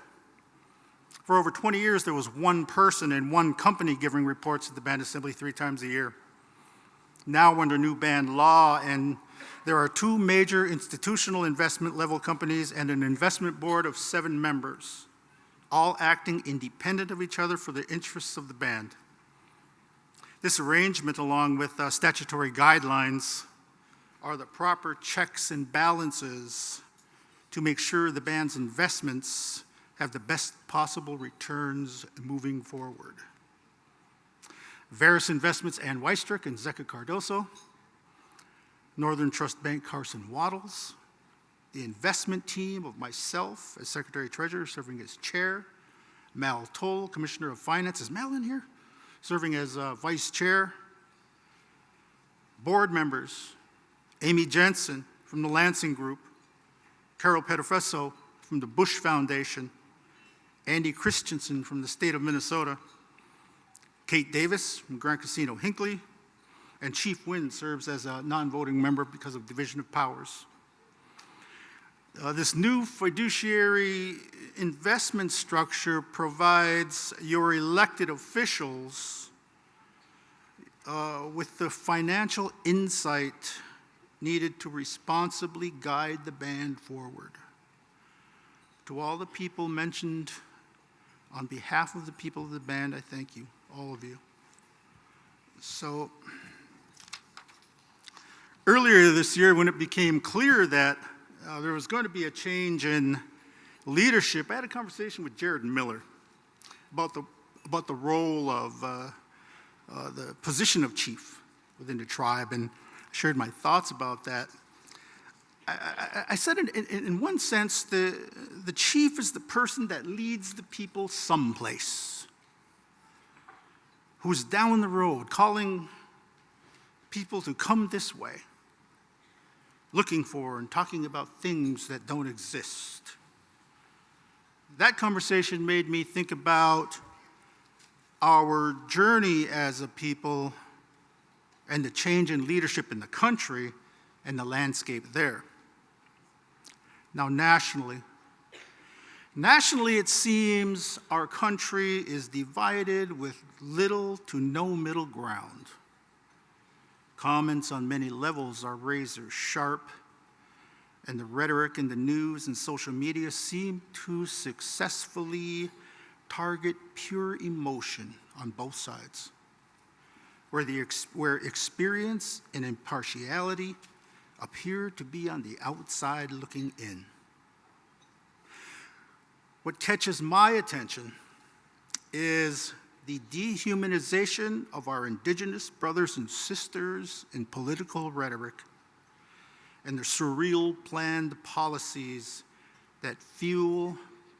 For over 20 years, there was one person and one company giving reports to the Band Assembly 3 times a year. Now, under new band law, and there are 2 major institutional investment level companies and an investment board of 7 members, all acting independent of each other for the interests of the band. This arrangement, along with statutory guidelines, are the proper checks and balances to make sure the band's investments have the best possible returns moving forward. Varus Investments, Ann Weistrick and Zecca Cardoso, Northern Trust Bank, Carson Waddles, the investment team of myself as Secretary-Treasurer, serving as Chair, Mal Toll, Commissioner of Finance. Is Mal in here? Serving as Vice Chair. Board members, Amy Jensen from the Lansing Group, Carol Pettifresso from the Bush Foundation, Andy Christensen from the state of Minnesota, Kate Davis from Grand Casino Hinckley, and Chief Wynn serves as a non-voting member because of division of powers. This new fiduciary investment structure provides your elected officials with the financial insight needed to responsibly guide the band forward. To all the people mentioned, on behalf of the people of the band, I thank you, all of you. So, earlier this year, when it became clear that there was going to be a change in leadership, I had a conversation with Jared Miller about the role of the position of chief within the tribe, and shared my thoughts about that. I said in one sense, the chief is the person that leads the people someplace, who's down the road calling people to come this way, looking for and talking about things that don't exist. That conversation made me think about our journey as a people and the change in leadership in the country and the landscape there. Now, nationally, it seems our country is divided with little to no middle ground. Comments on many levels are razor sharp, and the rhetoric in the news and social media seem to successfully target pure emotion on both sides, where experience and impartiality appear to be on the outside looking in. what catches my attention is the dehumanization of our indigenous brothers and sisters in political rhetoric and the surreal planned policies that fuel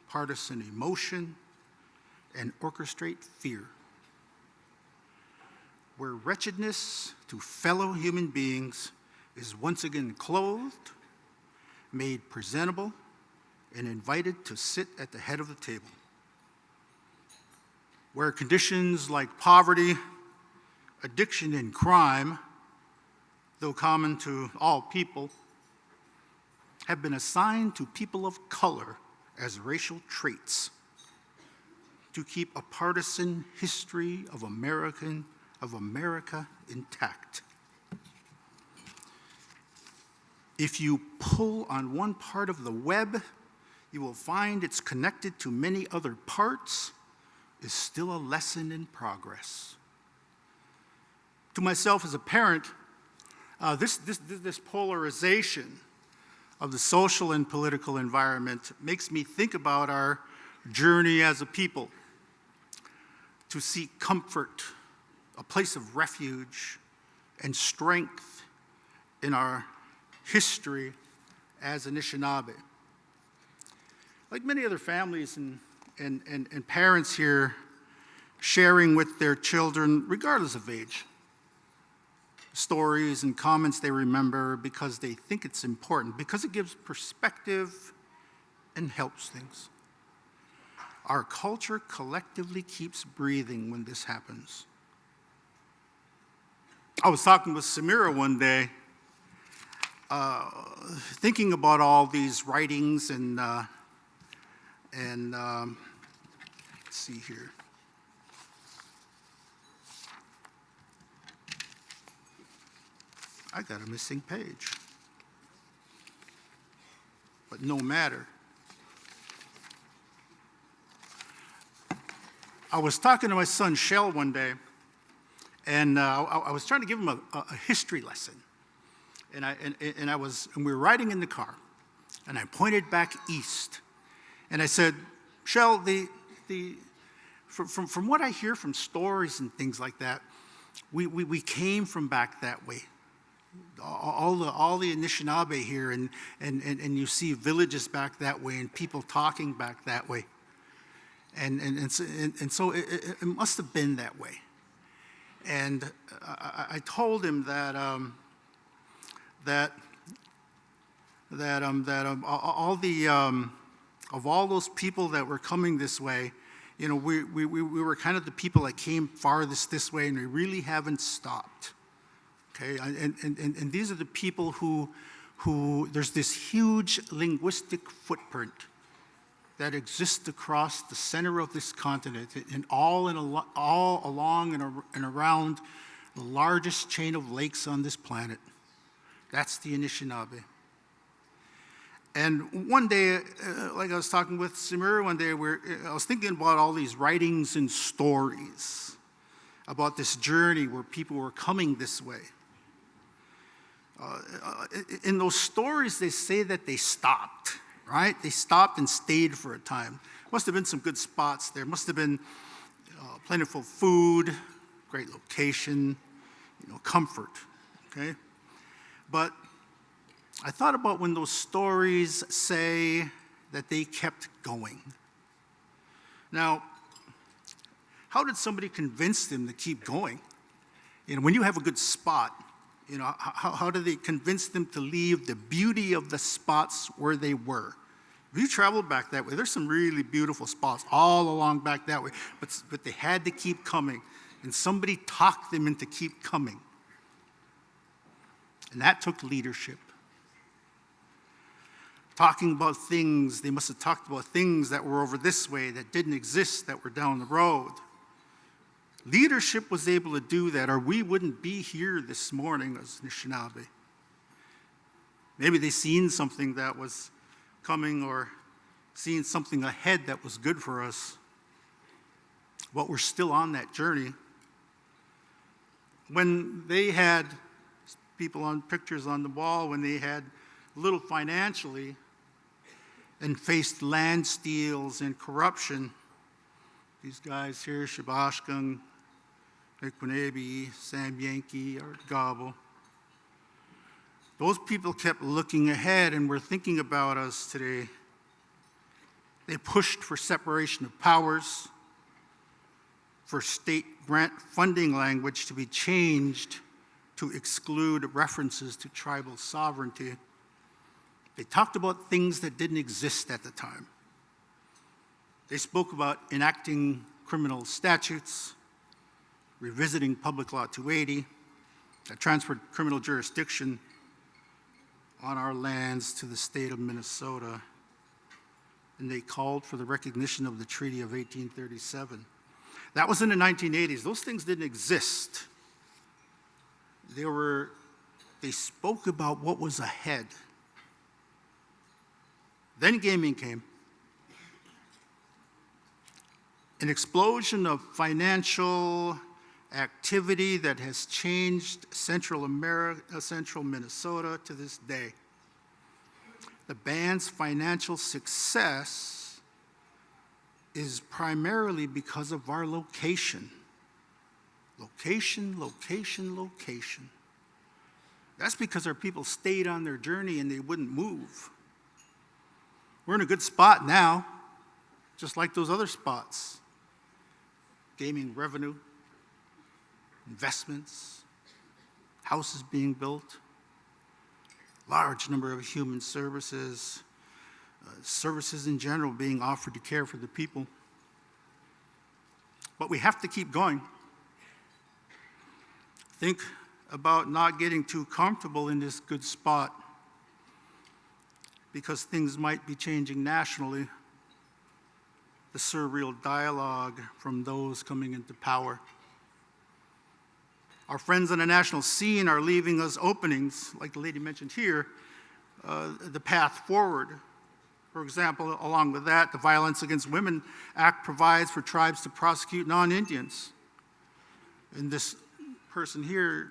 partisan emotion and orchestrate fear, where wretchedness to fellow human beings is once again clothed, made presentable, and invited to sit at the head of the table, where conditions like poverty, addiction, and crime, though common to all people, have been assigned to people of color as racial traits to keep a partisan history of America intact. If you pull on one part of the web, you will find it's connected to many other parts, is still a lesson in progress. To myself as a parent, this polarization of the social and political environment makes me think about our journey as a people to seek comfort, a place of refuge, and strength in our history as Anishinaabe. Like many other families and parents here, sharing with their children, regardless of age, stories and comments they remember because they think it's important, because it gives perspective and helps things. Our culture collectively keeps breathing when this happens. I was talking with Samira one day, thinking about all these writings and let's see here. I got a missing page, but no matter. I was talking to my son Shell one day, and I was trying to give him a history lesson, and we were riding in the car, and I pointed back east, and I said, Shell, from what I hear from stories and things like that, we came from back that way. All the Anishinaabe here, and you see villages back that way, and people talking back that way. And so it must have been that way. And I told him that all the of all those people that were coming this way, you know, we were kind of the people that came farthest this way, and we really haven't stopped. Okay, and these are the people who there's this huge linguistic footprint that exists across the center of this continent and all along and around the largest chain of lakes on this planet. That's the Anishinaabe. And one day, like I was talking with Samir one day, I was thinking about all these writings and stories about this journey where people were coming this way. In those stories, they say that they stopped, right? They stopped and stayed for a time. Must have been some good spots there. Must have been plentiful food, great location, comfort, okay? But I thought about when those stories say that they kept going. Now, how did somebody convince them to keep going? When you have a good spot, how do they convince them to leave the beauty of the spots where they were? If you traveled back that way, there's some really beautiful spots all along back that way, but they had to keep coming, and somebody talked them into keep coming. And that took leadership. Talking about things, they must have talked about things that were over this way, that didn't exist, that were down the road. Leadership was able to do that, or we wouldn't be here this morning as Anishinaabe. Maybe they seen something that was coming or seen something ahead that was good for us, but we're still on that journey. When they had people on pictures on the wall, when they had little financially, and faced land steals and corruption. These guys here, Shabashkang, Ekwanebi, Sam Yankee, Art Gobble. Those people kept looking ahead and were thinking about us today. They pushed for separation of powers, for state grant funding language to be changed to exclude references to tribal sovereignty. They talked about things that didn't exist at the time. They spoke about enacting criminal statutes, revisiting Public Law 280, that transferred criminal jurisdiction on our lands to the state of Minnesota, and they called for the recognition of the Treaty of 1837. That was in the 1980s. Those things didn't exist. They spoke about what was ahead. Then gaming came. An explosion of financial activity that has changed Central America, Central Minnesota to this day. The band's financial success is primarily because of our location. Location, location, location. That's because our people stayed on their journey and they wouldn't move. We're in a good spot now, just like those other spots. Gaming revenue, investments, houses being built, large number of human services, services in general being offered to care for the people. But we have to keep going. Think about not getting too comfortable in this good spot, because things might be changing nationally. The surreal dialogue from those coming into power. Our friends on the national scene are leaving us openings, like the lady mentioned here, the path forward. For example, along with that, the Violence Against Women Act provides for tribes to prosecute non-Indians. And this person here,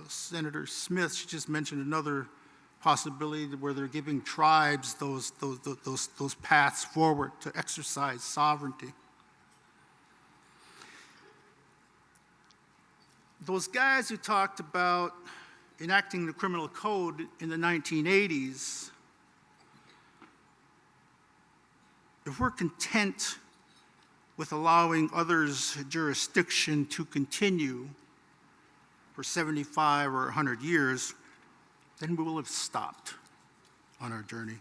Senator Smith, she just mentioned another possibility where they're giving tribes those paths forward to exercise sovereignty. Those guys who talked about enacting the criminal code in the 1980s, if we're content with allowing others jurisdiction to continue for 75 or 100 years, then we will have stopped on our journey.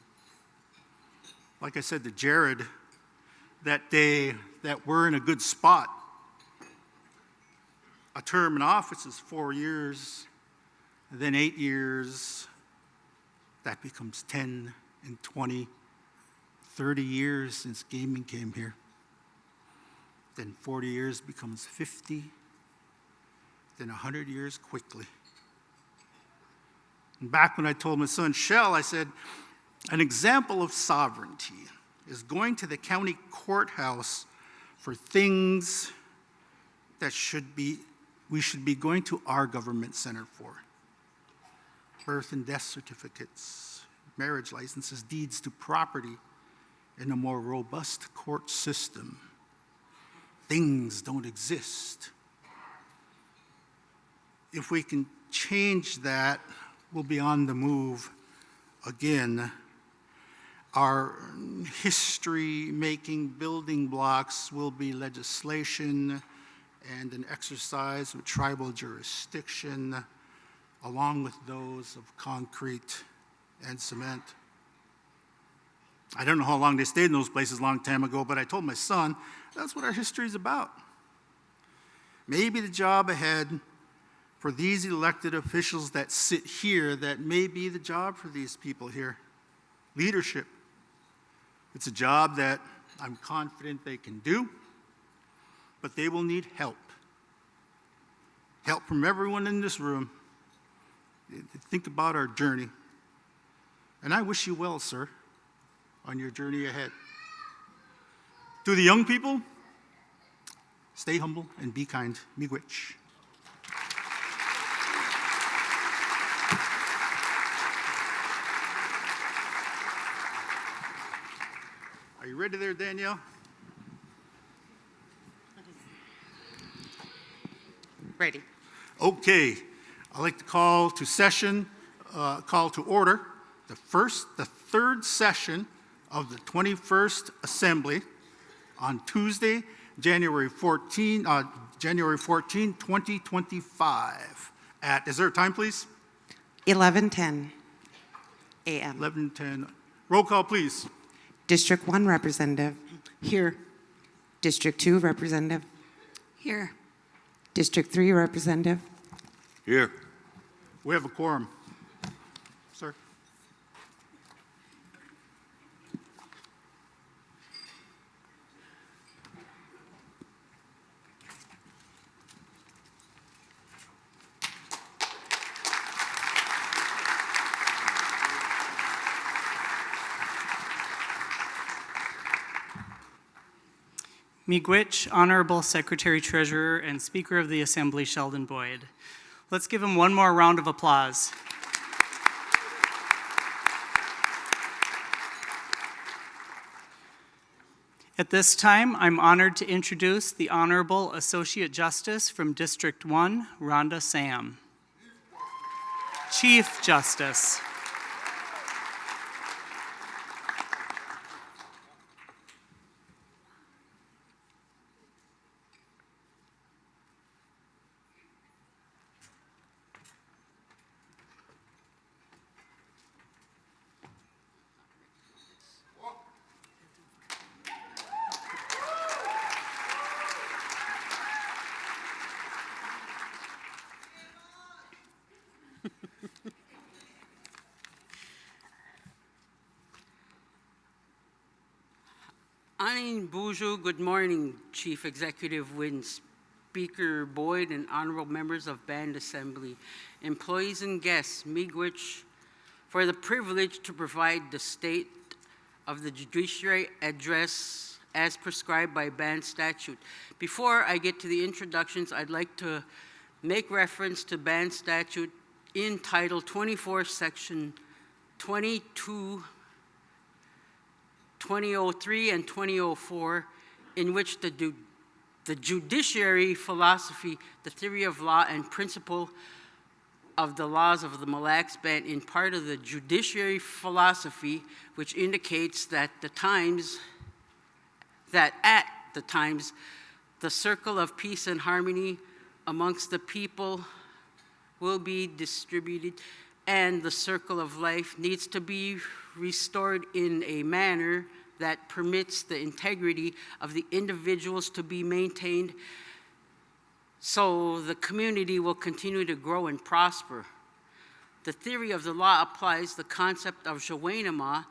Like I said to Jared that day, that we're in a good spot. A term in office is 4 years, then 8 years. That becomes 10 and 20, 30 years since gaming came here. Then 40 years becomes 50, then 100 years quickly. And back when I told my son Shell, I said, an example of sovereignty is going to the county courthouse for things that we should be going to our government center for. Birth and death certificates, marriage licenses, deeds to property in a more robust court system. Things don't exist. If we can change that, we'll be on the move again. Our history-making building blocks will be legislation and an exercise of tribal jurisdiction, along with those of concrete and cement. I don't know how long they stayed in those places a long time ago, but I told my son, that's what our history is about. Maybe the job ahead for these elected officials that sit here, that may be the job for these people here. Leadership. It's a job that I'm confident they can do, but they will need help. Help from everyone in this room. Think about our journey. And I wish you well, sir, on your journey ahead. To the young people, stay humble and be kind. Miigwech. Are you ready there, Danielle? Ready. Okay. I'd like to call to order the third session of the 21st Assembly on Tuesday, January 14, 2025 at, is there a time, please? 11:10 a.m. 11:10. Roll call, please. District 1 representative. Here. District 2 representative. Here. District 3 representative. Here. We have a quorum. Sir? Miigwech, Honorable Secretary Treasurer and Speaker of the Assembly Sheldon Boyd. Let's give him one more round of applause. At this time, I'm honored to introduce the Honorable Associate Justice from District 1, Rhonda Sam. Chief Justice. Anin Buju, good morning, Chief Executive Wynn, Speaker Boyd, and honorable members of Band Assembly, employees and guests, Miigwech, for the privilege to provide the State of the Judiciary address as prescribed by Band statute. Before I get to the introductions, I'd like to make reference to Band statute in Title 24, Section 22, 2003 and 2004, in which the judiciary philosophy, the theory of law and principle of the laws of the Mille Band in part of the judiciary philosophy, which indicates that at the times, the circle of peace and harmony amongst the people will be distributed, and the circle of life needs to be restored in a manner that permits the integrity of the individuals to be maintained so the community will continue to grow and prosper. The theory of the law applies the concept of Shawinama,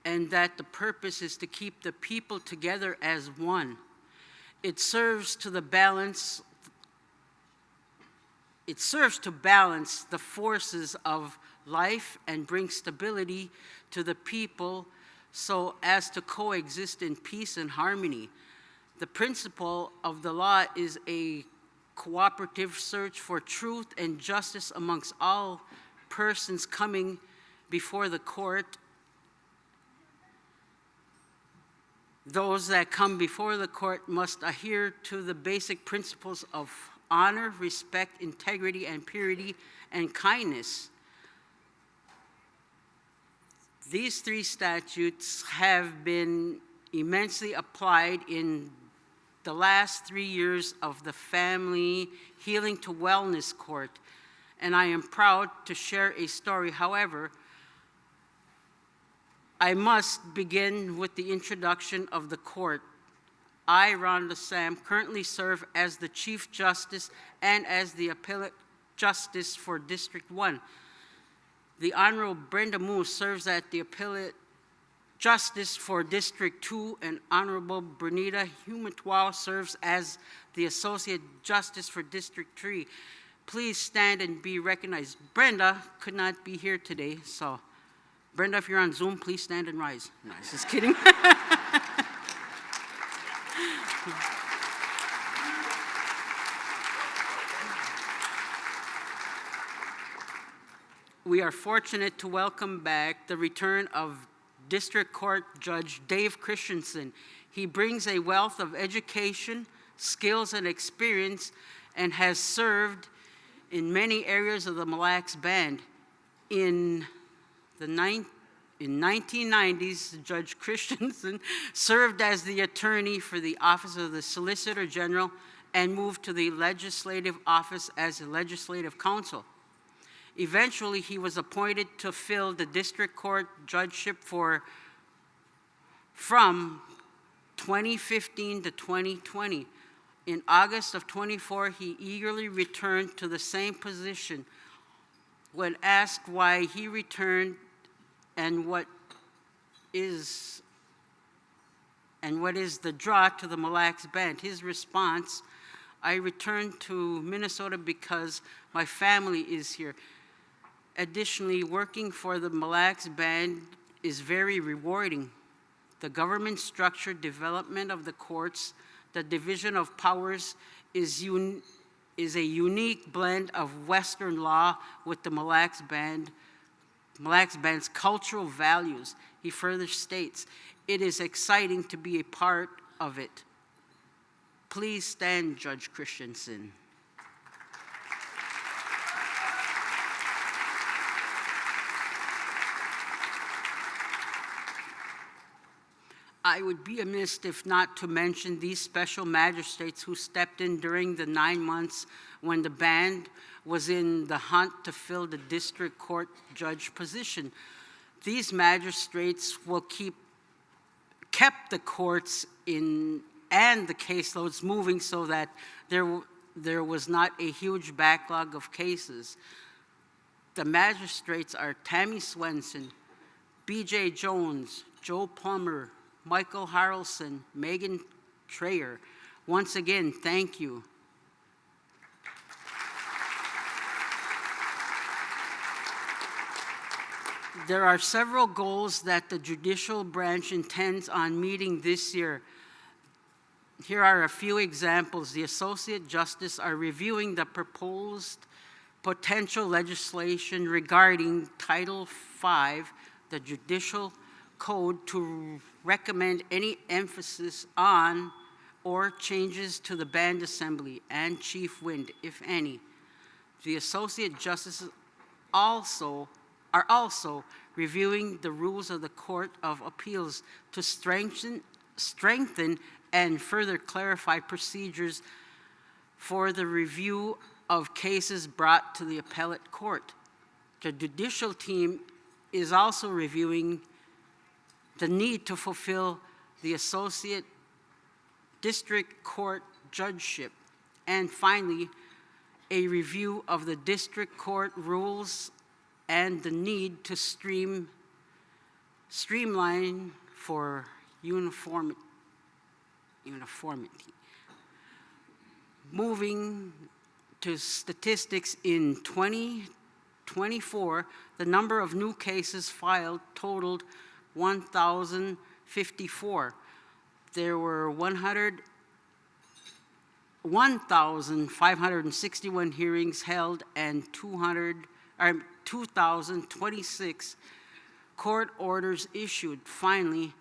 and that the purpose is to keep the people together as one. It serves to balance the forces of life and bring stability to the people so as to coexist in peace and harmony. The principle of the law is a cooperative search for truth and justice amongst all persons coming before the court. Those that come before the court must adhere to the basic principles of honor, respect, integrity, and purity, and kindness. These three statutes have been immensely applied in the last 3 years of the Family Healing to Wellness Court, and I am proud to share a story. However, I must begin with the introduction of the court. I, Rhonda Sam, currently serve as the Chief Justice and as the Appellate Justice for District 1. The Honorable Brenda Moose serves as the Appellate Justice for District 2, and Honorable Bernita Humatwao serves as the Associate Justice for District 3. Please stand and be recognized. Brenda could not be here today, so Brenda, if you're on Zoom, please stand and rise. No, just kidding. We are fortunate to welcome back the return of District Court Judge Dave Christensen. He brings a wealth of education, skills, and experience and has served in many areas of the Mille Lacs Band. In 1990s, Judge Christensen served as the attorney for the Office of the Solicitor General and moved to the legislative office as a legislative counsel. Eventually, he was appointed to fill the district court judgeship from 2015 to 2020. In August of 24, he eagerly returned to the same position. When asked why he returned and what is the draw to the Mille Lacs Band, his response, "I returned to Minnesota because my family is here. Additionally, working for the Mille Lacs Band is very rewarding. The government structure, development of the courts, the division of powers is a unique blend of Western law with the Mille Lacs Band's cultural values." He further states, "It is exciting to be a part of it." Please stand, Judge Christensen. I would be amiss if not to mention these special magistrates who stepped in during the 9 months when the band was in the hunt to fill the district court judge position. These magistrates will kept the courts in and the caseloads moving so that there was not a huge backlog of cases. The magistrates are Tammy Swenson, B.J. Jones, Joe Plummer, Michael Harrelson, Megan Trayer. Once again, thank you. There are several goals that the judicial branch intends on meeting this year. Here are a few examples. The Associate Justice are reviewing the proposed potential legislation regarding Title V, the Judicial Code, to recommend any emphasis on or changes to the band assembly and chief wind, if any. The Associate Justices are also reviewing the rules of the Court of Appeals to strengthen and further clarify procedures for the review of cases brought to the appellate court. The judicial team is also reviewing the need to fulfill the associate district court judgeship, and finally, a review of the district court rules and the need to streamline for uniformity. Moving to statistics, in 2024, the number of new cases filed totaled 1,054. There were 1,561 hearings held and 2,026 court orders issued. Finally,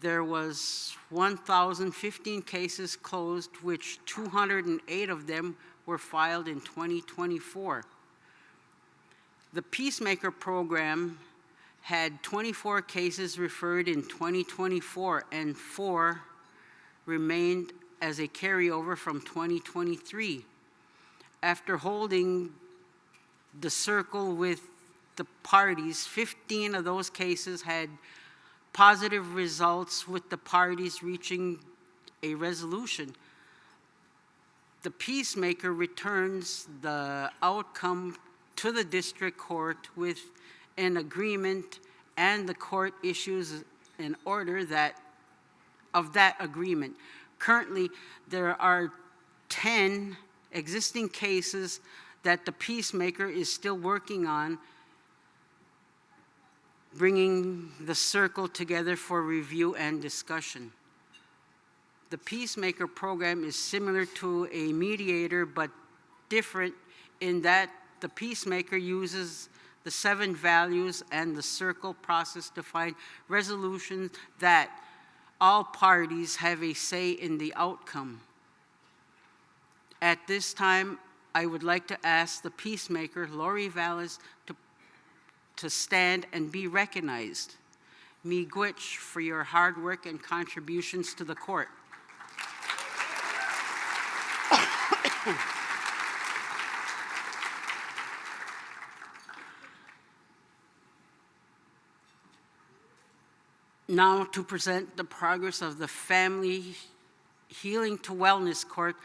there was 1,015 cases closed, which 208 of them were filed in 2024. The Peacemaker program had 24 cases referred in 2024, and 4 remained as a carryover from 2023. After holding the circle with the parties, 15 of those cases had positive results, with the parties reaching a resolution. The Peacemaker returns the outcome to the district court with an agreement, and the court issues an order of that agreement. Currently, there are 10 existing cases that the Peacemaker is still working on, bringing the circle together for review and discussion. The Peacemaker program is similar to a mediator, but different in that the Peacemaker uses the 7 values, and the circle process to find resolutions that all parties have a say in the outcome. At this time, I would like to ask the peacemaker, Lori Valles, to stand and be recognized. Miigwech for your hard work and contributions to the court. Now to present the progress of the Family Healing to Wellness Court.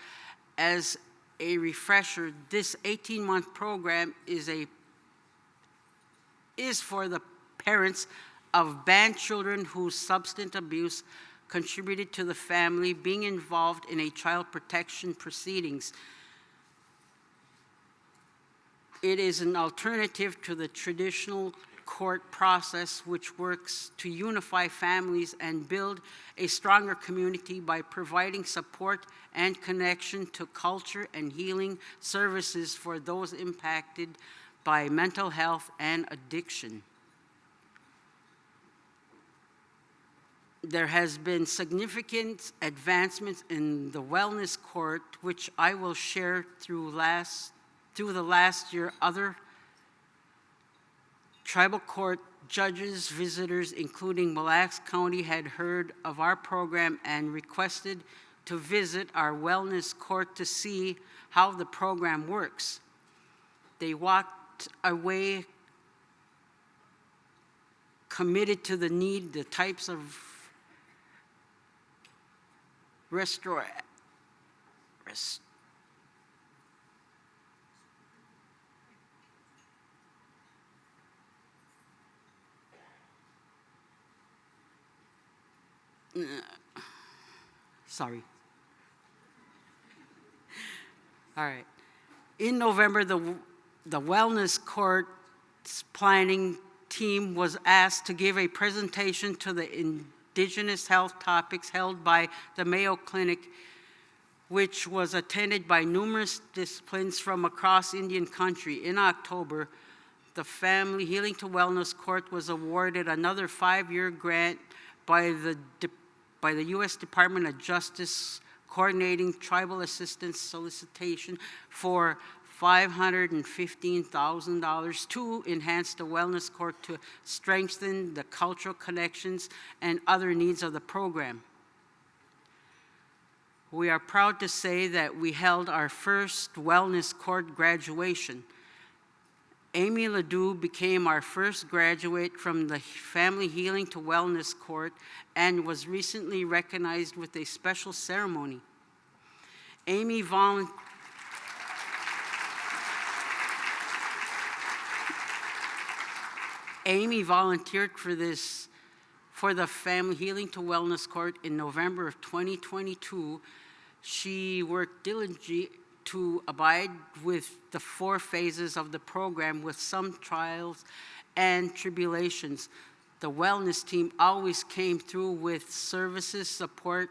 As a refresher, this 18-month program is for the parents of banned children whose substance abuse contributed to the family being involved in a child protection proceedings. It is an alternative to the traditional court process, which works to unify families and build a stronger community by providing support and connection to culture and healing services for those impacted by mental health and addiction. There has been significant advancements in the wellness court, which I will share through the last year. Other tribal court judges, visitors, including Mille Lacs County, had heard of our program and requested to visit our wellness court to see how the program works. They walked away committed to the need, the types of sorry. All right. In November, the Wellness Court's planning team was asked to give a presentation to the Indigenous health topics held by the Mayo Clinic, which was attended by numerous disciplines from across Indian country. In October, the Family Healing to Wellness Court was awarded another 5-year grant by the U.S. Department of Justice, coordinating tribal assistance solicitation for $515,000 to enhance the wellness court to strengthen the cultural connections and other needs of the program. We are proud to say that we held our first wellness court graduation. Amy Ledoux became our first graduate from the Family Healing to Wellness Court and was recently recognized with a special ceremony. Amy volunteered for the Family Healing to Wellness Court in November of 2022. She worked diligently to abide with the 4 phases of the program with some trials and tribulations. The wellness team always came through with services, support,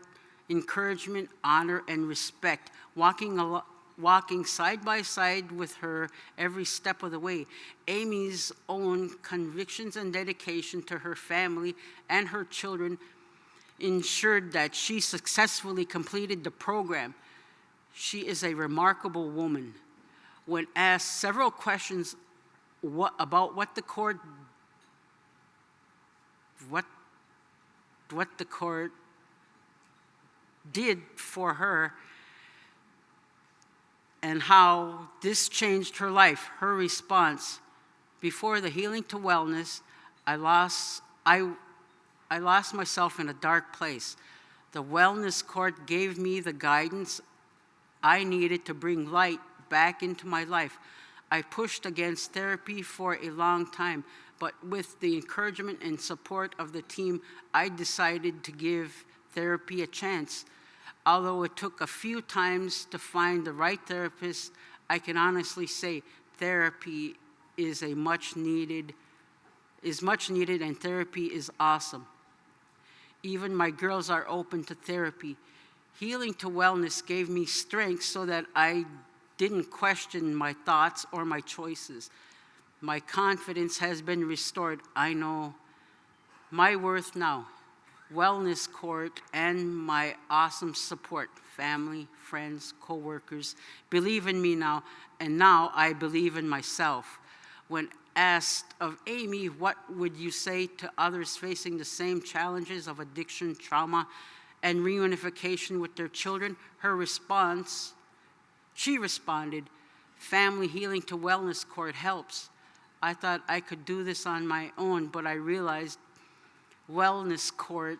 encouragement, honor, and respect, walking side by side with her every step of the way. Amy's own convictions and dedication to her family and her children ensured that she successfully completed the program. She is a remarkable woman. When asked several questions about what the court did for her and how this changed her life, her response: before the Healing to Wellness, I lost myself in a dark place. The wellness court gave me the guidance I needed to bring light back into my life. I pushed against therapy for a long time, but with the encouragement and support of the team, I decided to give therapy a chance. Although it took a few times to find the right therapist, I can honestly say therapy is much needed, and therapy is awesome. Even my girls are open to therapy. Healing to Wellness gave me strength so that I didn't question my thoughts or my choices. My confidence has been restored. I know my worth now. Wellness Court and my awesome support, family, friends, co-workers, believe in me now, and now I believe in myself. When asked of Amy, what would you say to others facing the same challenges of addiction, trauma, and reunification with their children, she responded, family healing to wellness court helps. I thought I could do this on my own, but I realized wellness court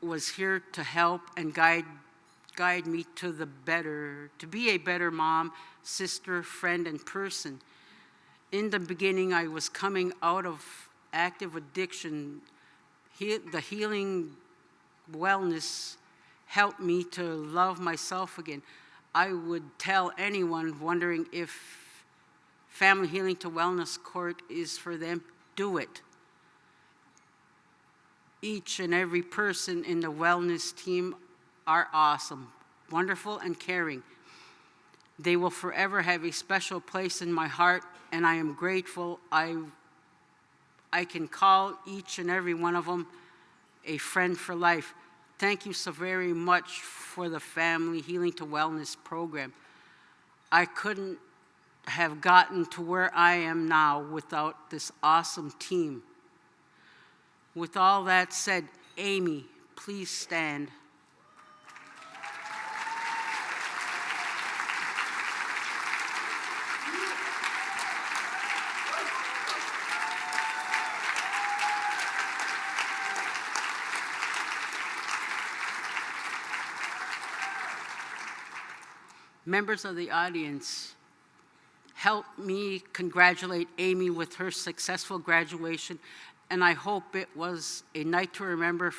was here to help and guide me to be a better mom, sister, friend, and person. In the beginning, I was coming out of active addiction. The healing wellness helped me to love myself again. I would tell anyone wondering if Family Healing to Wellness Court is for them, do it. Each and every person in the wellness team are awesome, wonderful, and caring. They will forever have a special place in my heart, and I am grateful I can call each and every one of them a friend for life. Thank you so very much for the Family Healing to Wellness program. I couldn't have gotten to where I am now without this awesome team. With all that said, Amy, please stand. Members of the audience, help me congratulate Amy with her successful graduation, and I hope it was a night to remember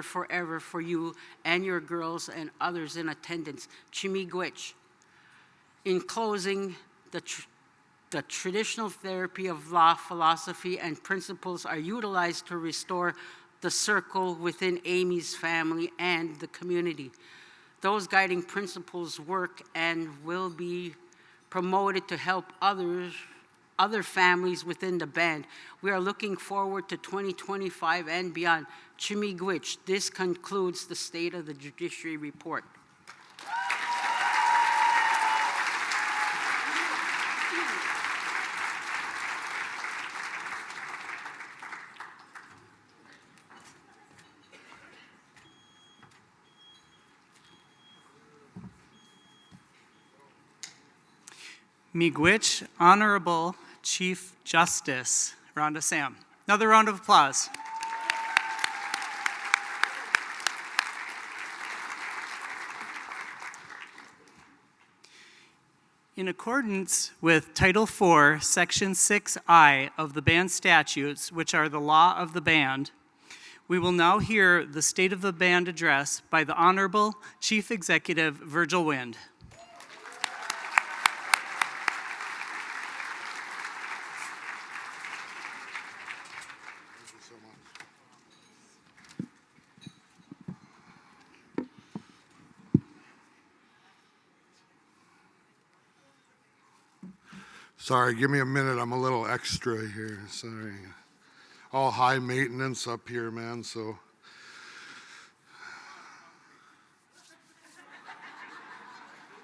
forever for you and your girls and others in attendance. Chimigwich. In closing, the traditional therapy of law, philosophy, and principles are utilized to restore the circle within Amy's family and the community. Those guiding principles work and will be promoted to help other families within the band. We are looking forward to 2025 and beyond. Chimigwich, this concludes the State of the Judiciary report. Miigwech, Honorable Chief Justice Rhonda Sam. Another round of applause. In accordance with Title IV, Section 6I of the band statutes, which are the law of the band, we will now hear the State of the Band address by the Honorable Chief Executive Virgil Wind. Sorry, give me a minute. I'm a little extra here. Sorry. All high maintenance up here, man, so.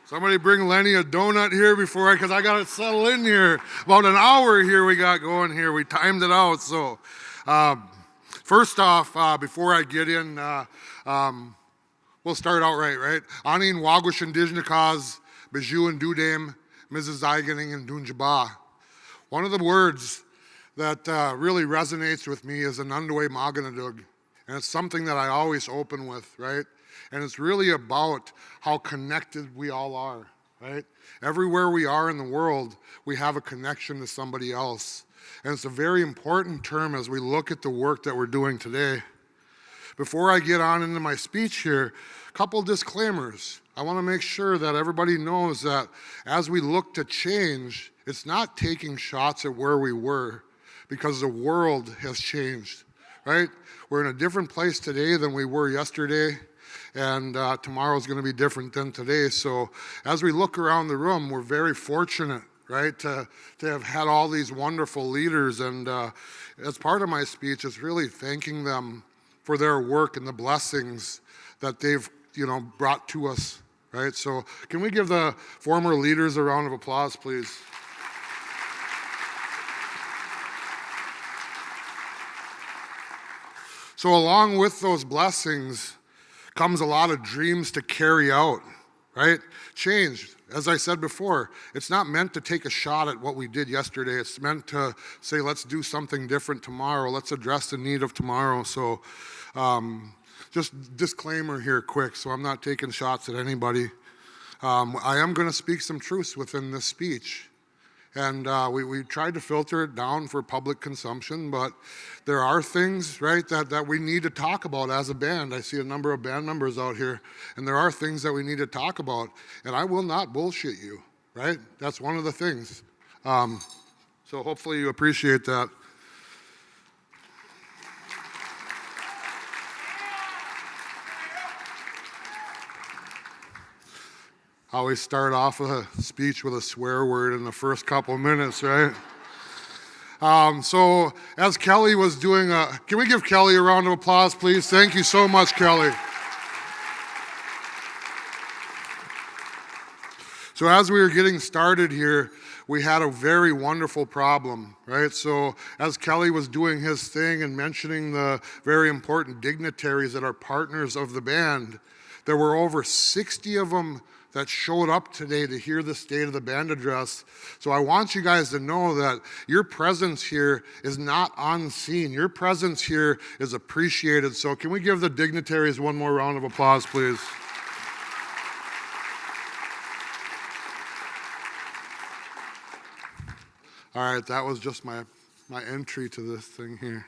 Somebody bring Lenny a donut here because I got to settle in here. About an hour here we got going here. We timed it out, so. First off, before I get in, we'll start out right? Anin Wagush Indigenous Cause, Biju and Dudam, Mrs. Ziganing and Dunjaba. One of the words that really resonates with me is Anundwe Maganadug. And it's something that I always open with, right? And it's really about how connected we all are, right? Everywhere we are in the world, we have a connection to somebody else. And it's a very important term as we look at the work that we're doing today. Before I get on into my speech here, a couple disclaimers. I want to make sure that everybody knows that as we look to change, it's not taking shots at where we were because the world has changed, right? We're in a different place today than we were yesterday, and tomorrow's going to be different than today. So as we look around the room, we're very fortunate, right? To have had all these wonderful leaders. And as part of my speech, it's really thanking them for their work and the blessings that they've, brought to us, right? So can we give the former leaders a round of applause, please? So along with those blessings comes a lot of dreams to carry out, right? Change, as I said before, it's not meant to take a shot at what we did yesterday. It's meant to say, let's do something different tomorrow. Let's address the need of tomorrow. So just disclaimer here quick, so I'm not taking shots at anybody. I am going to speak some truths within this speech. And we tried to filter it down for public consumption, but there are things, right, that we need to talk about as a band. I see a number of band members out here, and there are things that we need to talk about. And I will not bullshit you, right? That's one of the things. So hopefully you appreciate that. I always start off a speech with a swear word in the first couple minutes, right? So as Kelly was doing can we give Kelly a round of applause, please? Thank you so much, Kelly. So as we were getting started here, we had a very wonderful problem, right? So as Kelly was doing his thing and mentioning the very important dignitaries that are partners of the band, there were over 60 of them that showed up today to hear the State of the Band address. So I want you guys to know that your presence here is not unseen. Your presence here is appreciated. So can we give the dignitaries one more round of applause, please? All right, that was just my entry to this thing here.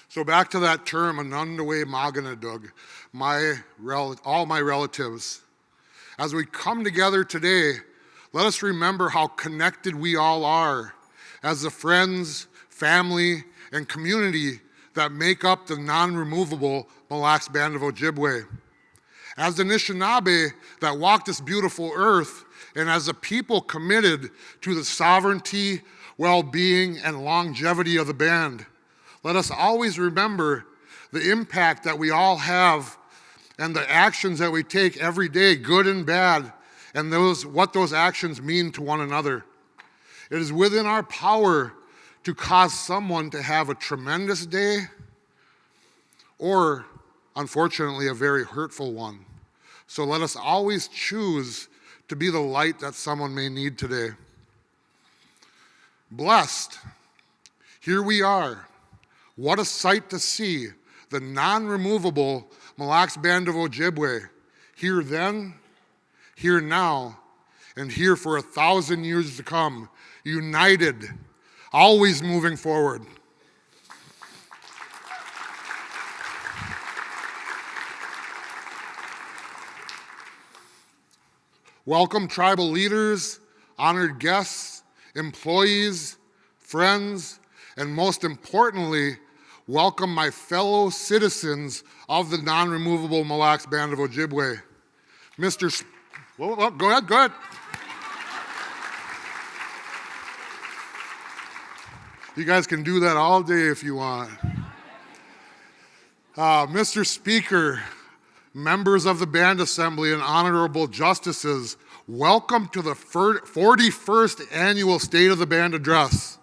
So back to that term, Anundawe Maganadug, all my relatives. As we come together today, let us remember how connected we all are as the friends, family, and community that make up the non-removable Mille Lacs Band of Ojibwe. As the Anishinaabe that walk this beautiful earth, and as a people committed to the sovereignty, well-being, and longevity of the band, let us always remember the impact that we all have and the actions that we take every day, good and bad, and what those actions mean to one another. It is within our power to cause someone to have a tremendous day or, unfortunately, a very hurtful one. So let us always choose to be the light that someone may need today. Blessed, here we are. What a sight to see, the non-removable Mille Lacs Band of Ojibwe, here then, here now, and here for 1,000 years to come, united, always moving forward. Welcome tribal leaders, honored guests, employees, friends, and most importantly, welcome my fellow citizens of the non-removable Mille Lacs Band of Ojibwe. Go ahead. You guys can do that all day if you want. Mr. Speaker, members of the Band Assembly, and honorable justices, welcome to the 41st Annual State of the Band Address.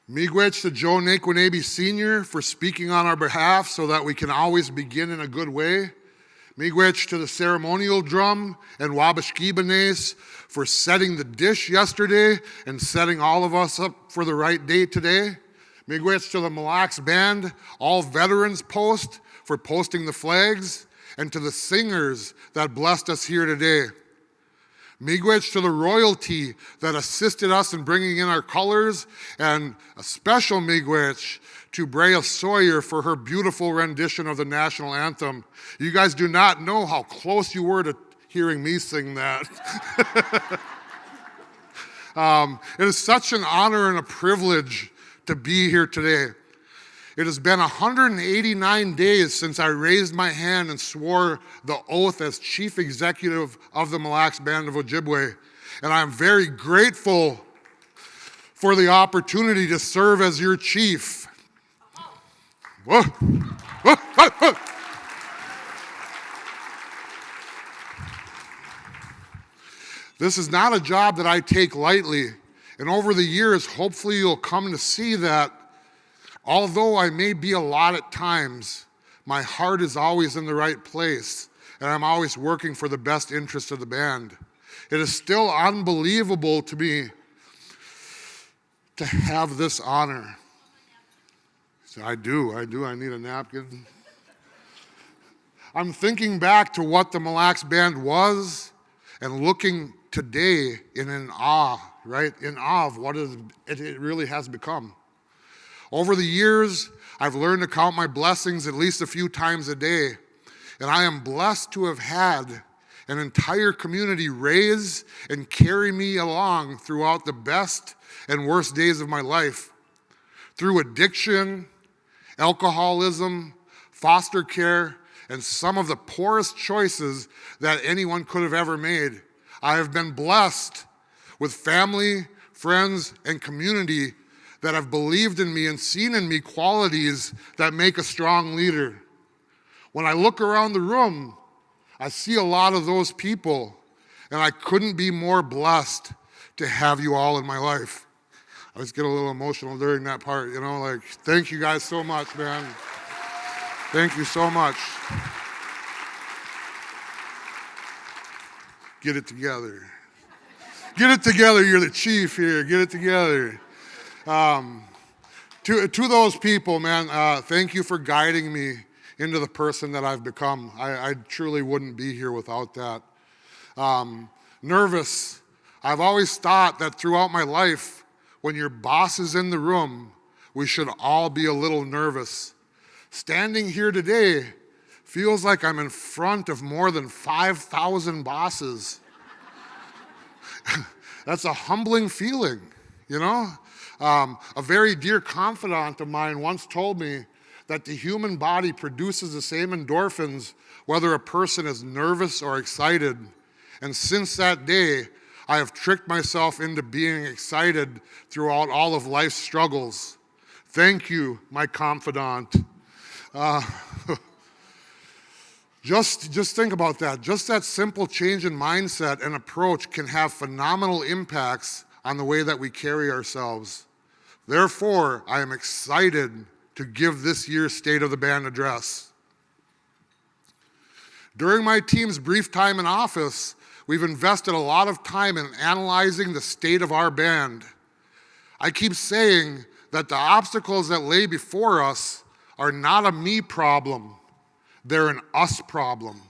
Miigwech to Joe Naquinabe Sr. for speaking on our behalf so that we can always begin in a good way. Miigwech to the ceremonial drum and Wabashkibanes for setting the dish yesterday and setting all of us up for the right date today. Miigwech to the Mille Lacs Band, all veterans post for posting the flags, and to the singers that blessed us here today. Miigwech to the royalty that assisted us in bringing in our colors, and a special miigwech to Brea Sawyer for her beautiful rendition of the national anthem. You guys do not know how close you were to hearing me sing that. It is such an honor and a privilege to be here today. It has been 189 days since I raised my hand and swore the oath as Chief Executive of the Mille Band of Ojibwe, and I'm very grateful for the opportunity to serve as your chief. Whoa. Whoa. Whoa. Whoa. This is not a job that I take lightly, and over the years, hopefully you'll come to see that although I may be a lot at times, my heart is always in the right place, and I'm always working for the best interest of the band. It is still unbelievable to me to have this honor. So I do, I need a napkin. I'm thinking back to what the Mille Band was and looking today in awe, right? In awe of what it really has become. Over the years, I've learned to count my blessings at least a few times a day, and I am blessed to have had an entire community raise and carry me along throughout the best and worst days of my life. Through addiction, alcoholism, foster care, and some of the poorest choices that anyone could have ever made, I have been blessed with family, friends, and community that have believed in me and seen in me qualities that make a strong leader. When I look around the room, I see a lot of those people, and I couldn't be more blessed to have you all in my life. I always get a little emotional during that part, like, thank you guys so much, man. Thank you so much. Get it together. Get it together, you're the chief here, get it together. To those people, man, thank you for guiding me into the person that I've become. I truly wouldn't be here without that. Nervous. I've always thought that throughout my life, when your boss is in the room, we should all be a little nervous. Standing here today feels like I'm in front of more than 5,000 bosses. That's a humbling feeling, A very dear confidant of mine once told me that the human body produces the same endorphins whether a person is nervous or excited. And since that day, I have tricked myself into being excited throughout all of life's struggles. Thank you, my confidant. Just think about that. Just that simple change in mindset and approach can have phenomenal impacts on the way that we carry ourselves. Therefore, I am excited to give this year's State of the Band address. During my team's brief time in office, we've invested a lot of time in analyzing the state of our band. I keep saying that the obstacles that lay before us are not a me problem, they're an us problem.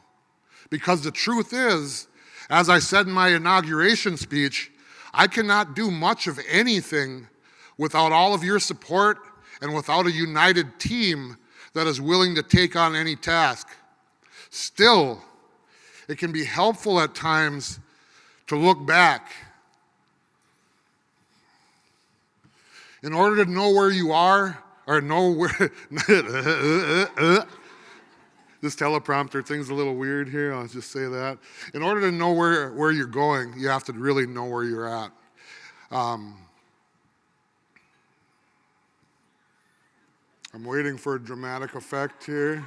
Because the truth is, as I said in my inauguration speech, I cannot do much of anything without all of your support and without a united team that is willing to take on any task. Still, it can be helpful at times to look back. In order to know where you are, or know where, this teleprompter thing's a little weird here, I'll just say that. In order to know where you're going, you have to really know where you're at. I'm waiting for a dramatic effect here.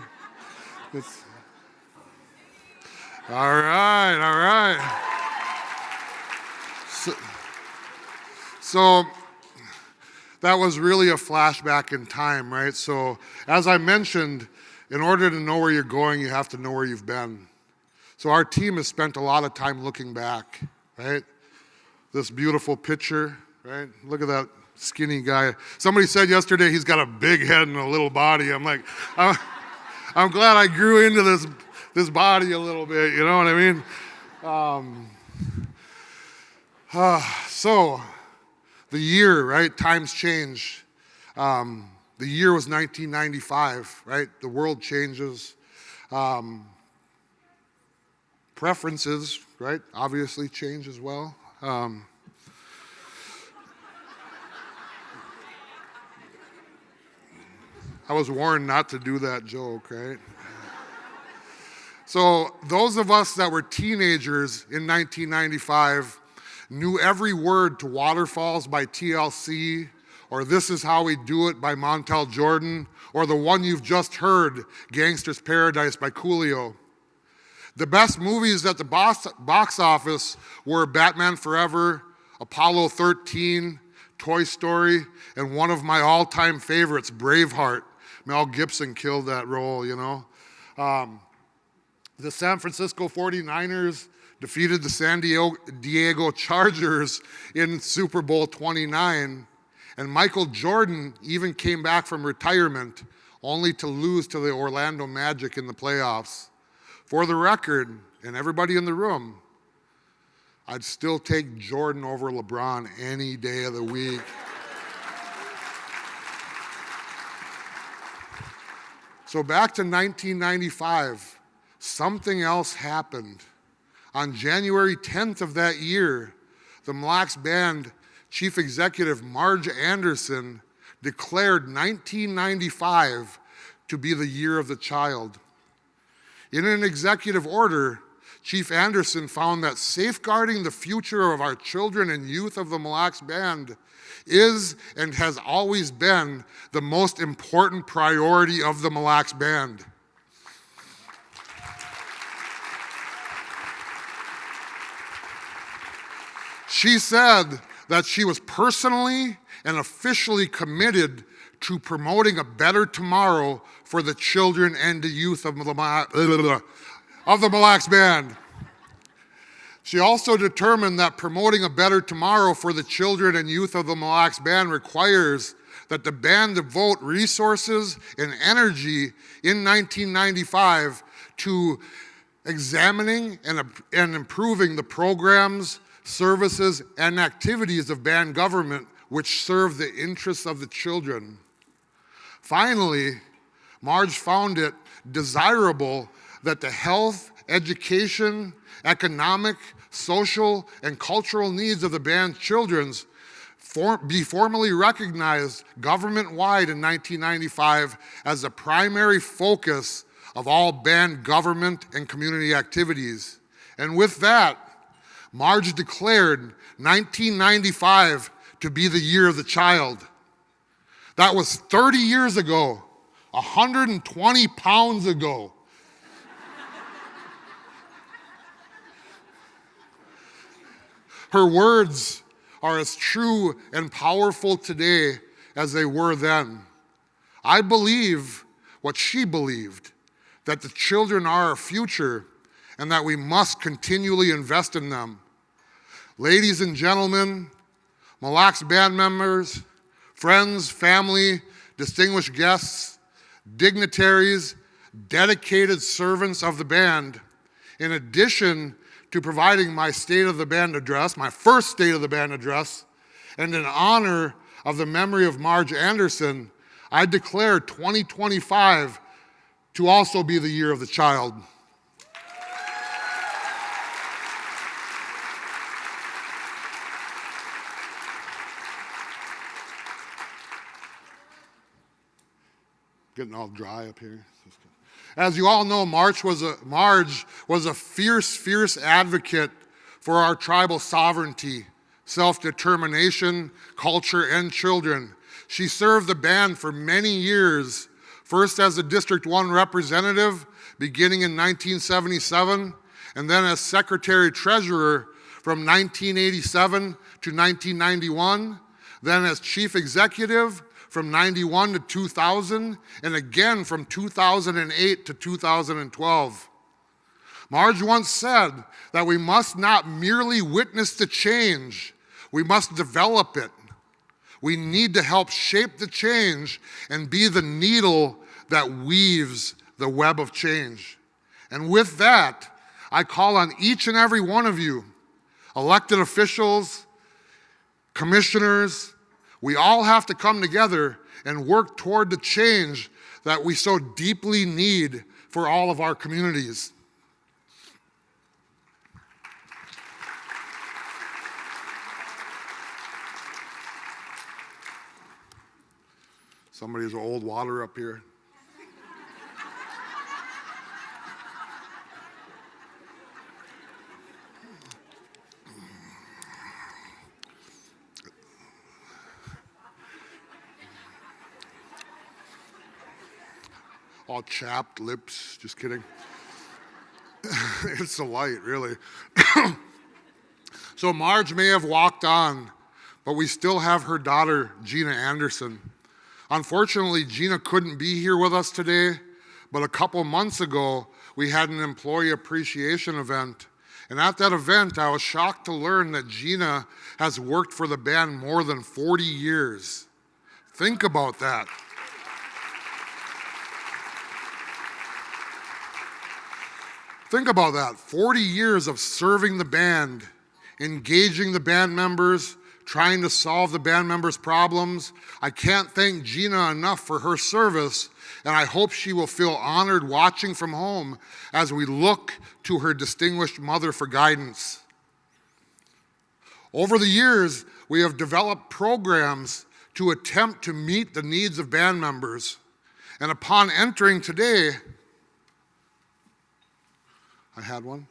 All right. So that was really a flashback in time, right? So as I mentioned, in order to know where you're going, you have to know where you've been. So our team has spent a lot of time looking back, right? This beautiful picture, right? Look at that skinny guy. Somebody said yesterday he's got a big head and a little body. I'm like, I'm glad I grew into this body a little bit, you know what I mean? So the year, right? Times change. The year was 1995, right? The world changes. Preferences, right? Obviously change as well. I was warned not to do that joke, right? So those of us that were teenagers in 1995 knew every word to Waterfalls by TLC, or This Is How We Do It by Montel Jordan, or the one you've just heard, Gangster's Paradise by Coolio. The best movies at the box office were Batman Forever, Apollo 13, Toy Story, and one of my all-time favorites, Braveheart. Mel Gibson killed that role, you know. The San Francisco 49ers defeated the San Diego Chargers in Super Bowl 29, and Michael Jordan even came back from retirement only to lose to the Orlando Magic in the playoffs. For the record, and everybody in the room, I'd still take Jordan over LeBron any day of the week. So back to 1995, something else happened. On January 10th of that year, the Mille Lacs Band Chief Executive Marge Anderson declared 1995 to be the year of the child. In an executive order, Chief Anderson found that safeguarding the future of our children and youth of the Mille Lacs Band is and has always been the most important priority of the Mille Lacs Band. She said that she was personally and officially committed to promoting a better tomorrow for the children and the youth of the Mille Lacs Band. She also determined that promoting a better tomorrow for the children and youth of the Mille Lacs Band requires that the band devote resources and energy in 1995 to examining and improving the programs, services, and activities of band government which serve the interests of the children. Finally, Marge found it desirable that the health, education, economic, social, and cultural needs of the band's children be formally recognized government-wide in 1995 as the primary focus of all band government and community activities. And with that, Marge declared 1995 to be the year of the child. That was 30 years ago, 120 pounds ago. Her words are as true and powerful today as they were then. I believe what she believed, that the children are our future and that we must continually invest in them. Ladies and gentlemen, Mille Lacs Band members, friends, family, distinguished guests, dignitaries, dedicated servants of the band, in addition to providing my State of the Band address, my first State of the Band address, and in honor of the memory of Marge Anderson, I declare 2025 to also be the year of the child. Getting all dry up here. As you all know, Marge was a fierce advocate for our tribal sovereignty, self-determination, culture, and children. She served the band for many years, first as a District 1 representative, beginning in 1977, and then as Secretary-Treasurer from 1987 to 1991, then as Chief Executive from 91 to 2000, and again from 2008 to 2012. Marge once said that we must not merely witness the change, we must develop it. We need to help shape the change and be the needle that weaves the web of change. And with that, I call on each and every one of you, elected officials, commissioners, we all have to come together and work toward the change that we so deeply need for all of our communities. Somebody's old water up here. All chapped lips, just kidding. It's the light, really. So Marge may have walked on, but we still have her daughter, Gina Anderson. Unfortunately, Gina couldn't be here with us today, but a couple months ago, we had an employee appreciation event. And at that event, I was shocked to learn that Gina has worked for the band more than 40 years. Think about that. Think about that, 40 years of serving the band, engaging the band members, trying to solve the band members' problems. I can't thank Gina enough for her service, and I hope she will feel honored watching from home as we look to her distinguished mother for guidance. Over the years, we have developed programs to attempt to meet the needs of band members, and upon entering today, I had one.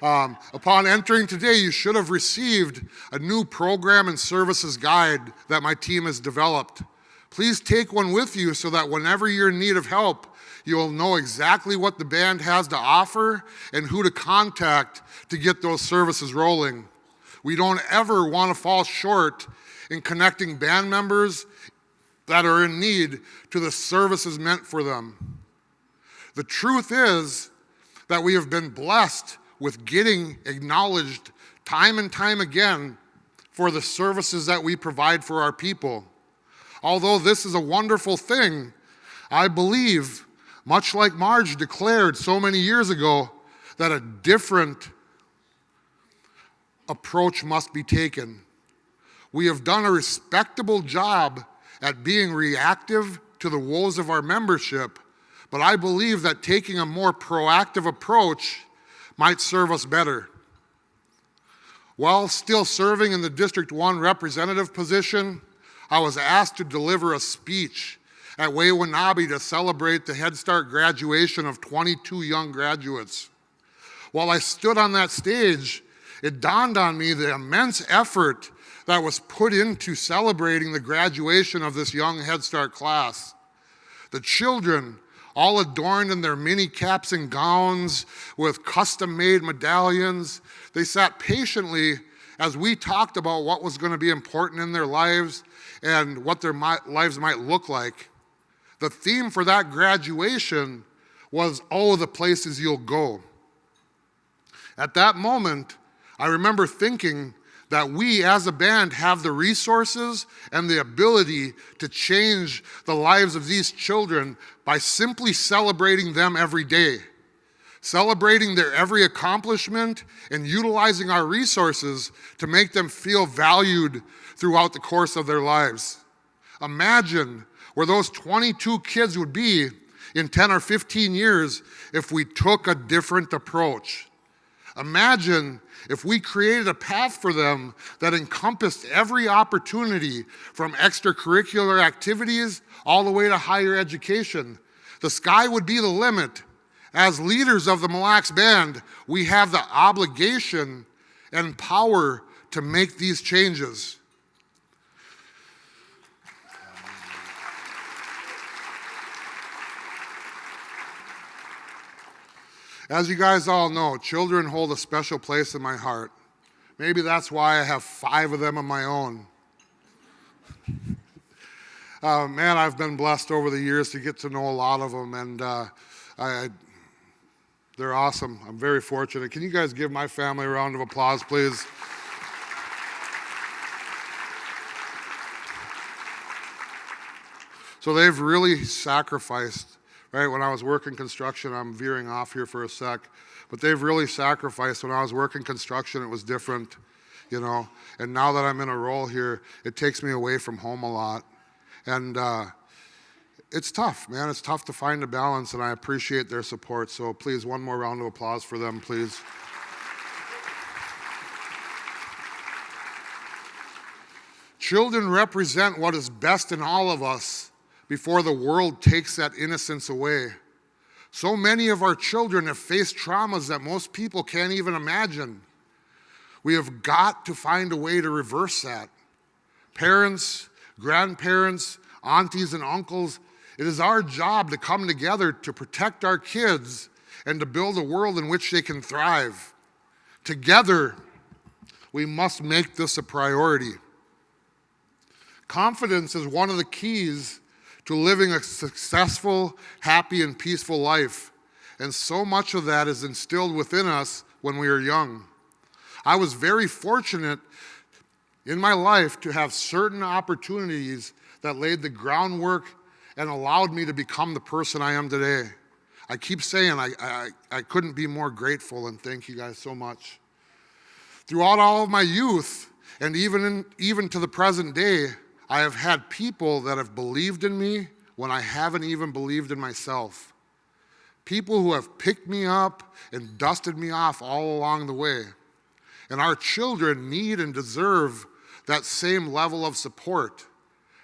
Upon entering today, you should have received a new program and services guide that my team has developed. Please take one with you so that whenever you're in need of help, you'll know exactly what the band has to offer and who to contact to get those services rolling. We don't ever want to fall short in connecting band members that are in need to the services meant for them. The truth is that we have been blessed with getting acknowledged time and time again for the services that we provide for our people. Although this is a wonderful thing, I believe, much like Marge declared so many years ago, that a different approach must be taken. We have done a respectable job at being reactive to the woes of our membership, but I believe that taking a more proactive approach might serve us better. While still serving in the District 1 representative position, I was asked to deliver a speech at Wewanabe to celebrate the Head Start graduation of 22 young graduates. While I stood on that stage, it dawned on me the immense effort that was put into celebrating the graduation of this young Head Start class. The children, all adorned in their mini caps and gowns with custom-made medallions, they sat patiently as we talked about what was going to be important in their lives and what their lives might look like. The theme for that graduation was, "Oh, the places you'll go." At that moment, I remember thinking that we as a band have the resources and the ability to change the lives of these children by simply celebrating them every day, celebrating their every accomplishment and utilizing our resources to make them feel valued throughout the course of their lives. Imagine where those 22 kids would be in 10 or 15 years if we took a different approach. Imagine if we created a path for them that encompassed every opportunity from extracurricular activities all the way to higher education. The sky would be the limit. As leaders of the Mille Lacs Band, we have the obligation and power to make these changes. As you guys all know, children hold a special place in my heart. Maybe that's why I have 5 of them of my own. Man, I've been blessed over the years to get to know a lot of them, and they're awesome. I'm very fortunate. Can you guys give my family a round of applause, please? So they've really sacrificed. Right, when I was working construction, I'm veering off here for a sec, but they've really sacrificed. When I was working construction, it was different, you know, and now that I'm in a role here, it takes me away from home a lot. And it's tough, man. It's tough to find a balance, and I appreciate their support. So please, one more round of applause for them, please. Children represent what is best in all of us, before the world takes that innocence away. So many of our children have faced traumas that most people can't even imagine. We have got to find a way to reverse that. Parents, grandparents, aunties, and uncles, it is our job to come together to protect our kids and to build a world in which they can thrive. Together, we must make this a priority. Confidence is one of the keys to living a successful, happy, and peaceful life. And so much of that is instilled within us when we are young. I was very fortunate in my life to have certain opportunities that laid the groundwork and allowed me to become the person I am today. I keep saying I couldn't be more grateful, and thank you guys so much. Throughout all of my youth, and even to the present day, I have had people that have believed in me when I haven't even believed in myself. People who have picked me up and dusted me off all along the way. And our children need and deserve that same level of support.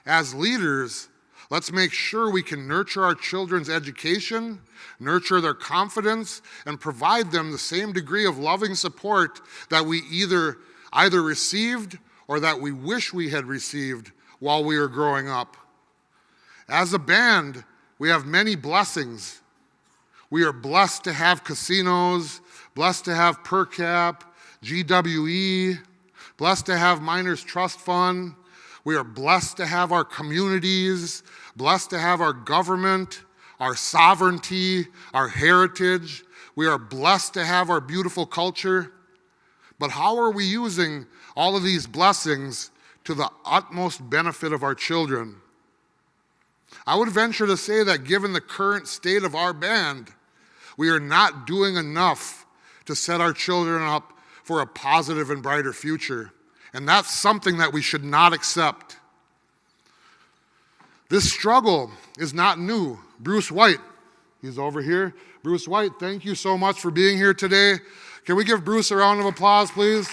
As leaders, let's make sure we can nurture our children's education, nurture their confidence, and provide them the same degree of loving support that we either received or that we wish we had received while we were growing up. As a band, we have many blessings. We are blessed to have casinos, blessed to have per cap, GWE, blessed to have Miners Trust Fund. We are blessed to have our communities, blessed to have our government, our sovereignty, our heritage. We are blessed to have our beautiful culture. But how are we using all of these blessings to the utmost benefit of our children? I would venture to say that given the current state of our band, we are not doing enough to set our children up for a positive and brighter future. And that's something that we should not accept. This struggle is not new. Bruce White, he's over here. Bruce White, thank you so much for being here today. Can we give Bruce a round of applause, please?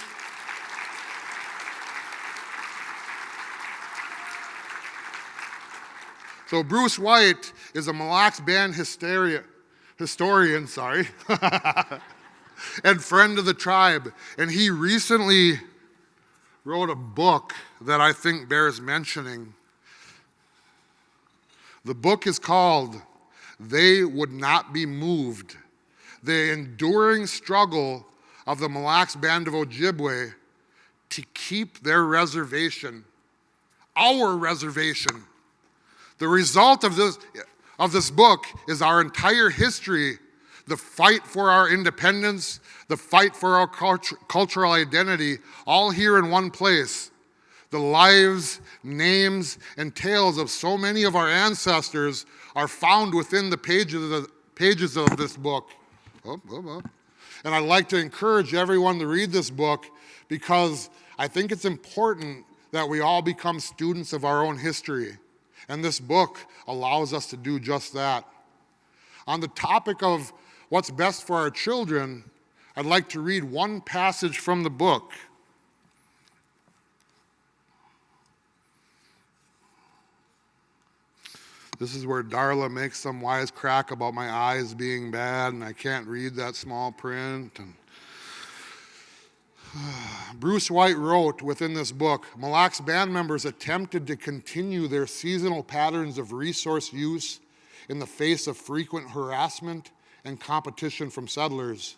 So Bruce White is a Mille Lacs band historian, and friend of the tribe. And he recently wrote a book that I think bears mentioning. The book is called They Would Not Be Moved: The Enduring Struggle of the Mille Lacs Band of Ojibwe to Keep Their Reservation, our reservation. The result of this book is our entire history, the fight for our independence, the fight for our cultural identity, all here in one place. The lives, names, and tales of so many of our ancestors are found within the pages of this book. And I'd like to encourage everyone to read this book because I think it's important that we all become students of our own history. And this book allows us to do just that. On the topic of what's best for our children, I'd like to read one passage from the book. This is where Darla makes some wise crack about my eyes being bad and I can't read that small print. And Bruce White wrote within this book, Mille Lacs band members attempted to continue their seasonal patterns of resource use in the face of frequent harassment and competition from settlers.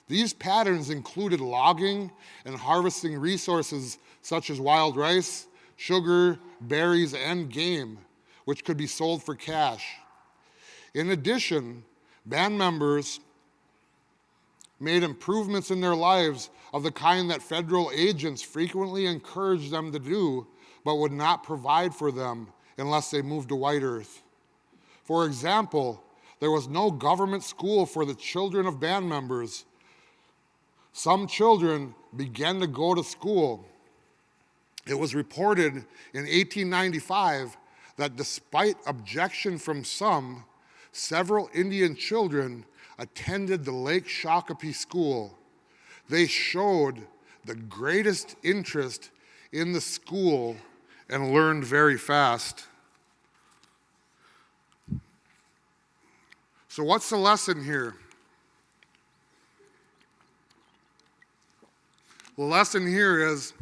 These patterns included logging and harvesting resources such as wild rice, sugar, berries, and game, which could be sold for cash. In addition, band members made improvements in their lives of the kind that federal agents frequently encouraged them to do, but would not provide for them unless they moved to White Earth. For example, there was no government school for the children of band members. Some children began to go to school. It was reported in 1895 that despite objection from some, several Indian children attended the Lake Shakopee School. They showed the greatest interest in the school and learned very fast. So what's the lesson here? The lesson here is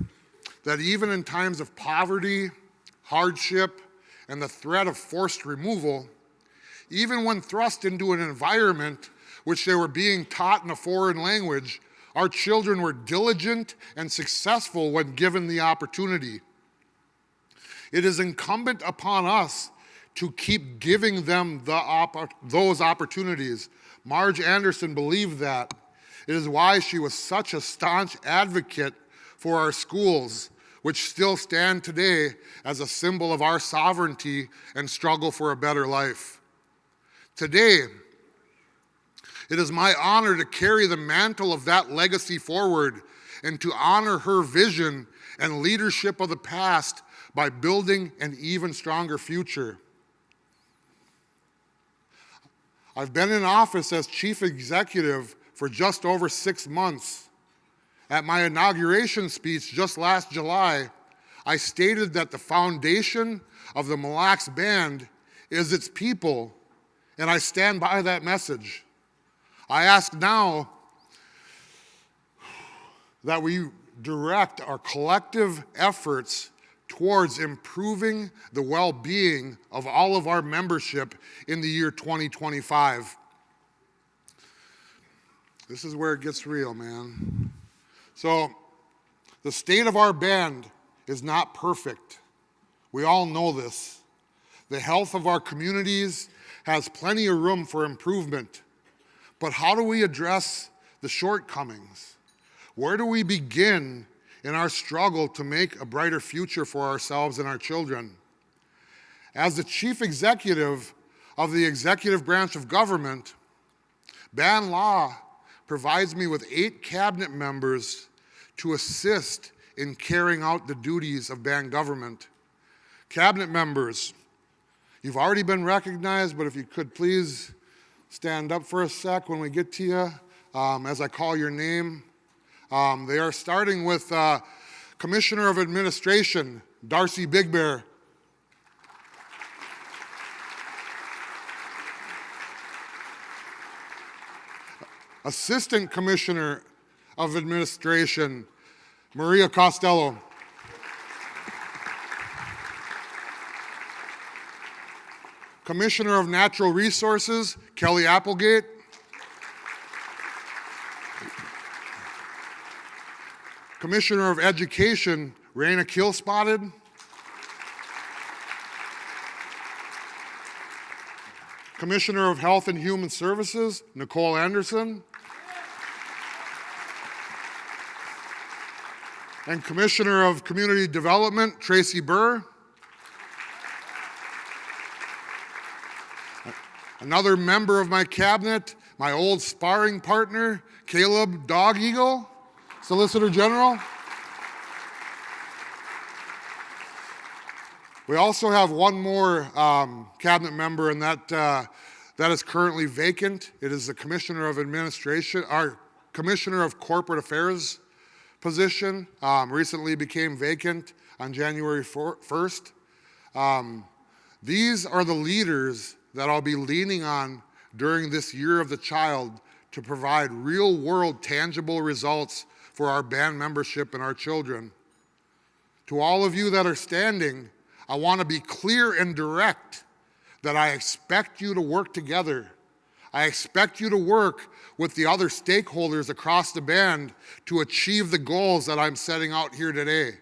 that even in times of poverty, hardship, and the threat of forced removal, even when thrust into an environment which they were being taught in a foreign language, our children were diligent and successful when given the opportunity. It is incumbent upon us to keep giving them those opportunities. Marge Anderson believed that. It is why she was such a staunch advocate for our schools, which still stand today as a symbol of our sovereignty and struggle for a better life. Today, it is my honor to carry the mantle of that legacy forward and to honor her vision and leadership of the past by building an even stronger future. I've been in office as chief executive for just over 6 months. At my inauguration speech just last July, I stated that the foundation of the Mille Lacs Band is its people, and I stand by that message. I ask now that we direct our collective efforts towards improving the well-being of all of our membership in the year 2025. This is where it gets real, man. So, the state of our band is not perfect. We all know this. The health of our communities has plenty of room for improvement. But how do we address the shortcomings? Where do we begin in our struggle to make a brighter future for ourselves and our children? As the chief executive of the executive branch of government, band law provides me with 8 cabinet members to assist in carrying out the duties of band government. Cabinet members, you've already been recognized, but if you could please stand up for a sec when we get to you as I call your name. They are starting with Commissioner of Administration, Darcy Big Bear. Assistant Commissioner of Administration, Maria Costello. Commissioner of Natural Resources, Kelly Applegate. Commissioner of Education, Raina Keelspotted. Commissioner of Health and Human Services, Nicole Anderson. And Commissioner of Community Development, Tracy Burr. Another member of my cabinet, my old sparring partner, Caleb Dog Eagle, Solicitor General. We also have one more cabinet member, and that is currently vacant. It is the Commissioner of Administration, our Commissioner of Corporate Affairs position, recently became vacant on January 1st. These are the leaders that I'll be leaning on during this year of the child to provide real-world tangible results for our band membership and our children. To all of you that are standing, I want to be clear and direct that I expect you to work together. I expect you to work with the other stakeholders across the band to achieve the goals that I'm setting out here today.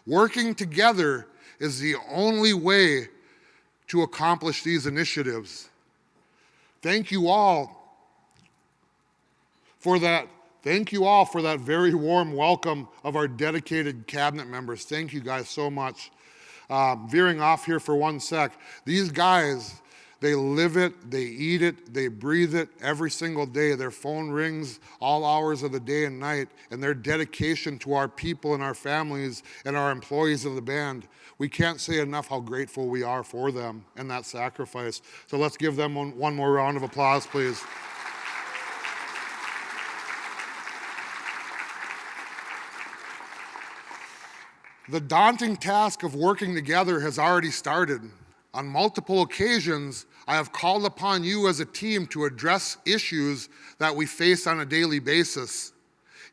Working together is the only way to accomplish these initiatives. Thank you all for that. Thank you all for that very warm welcome of our dedicated cabinet members. Thank you guys so much. Veering off here for one sec. These guys, they live it, they eat it, they breathe it every single day. Their phone rings all hours of the day and night, and their dedication to our people and our families and our employees of the band. We can't say enough how grateful we are for them and that sacrifice. So let's give them one more round of applause, please. The daunting task of working together has already started. On multiple occasions, I have called upon you as a team to address issues that we face on a daily basis.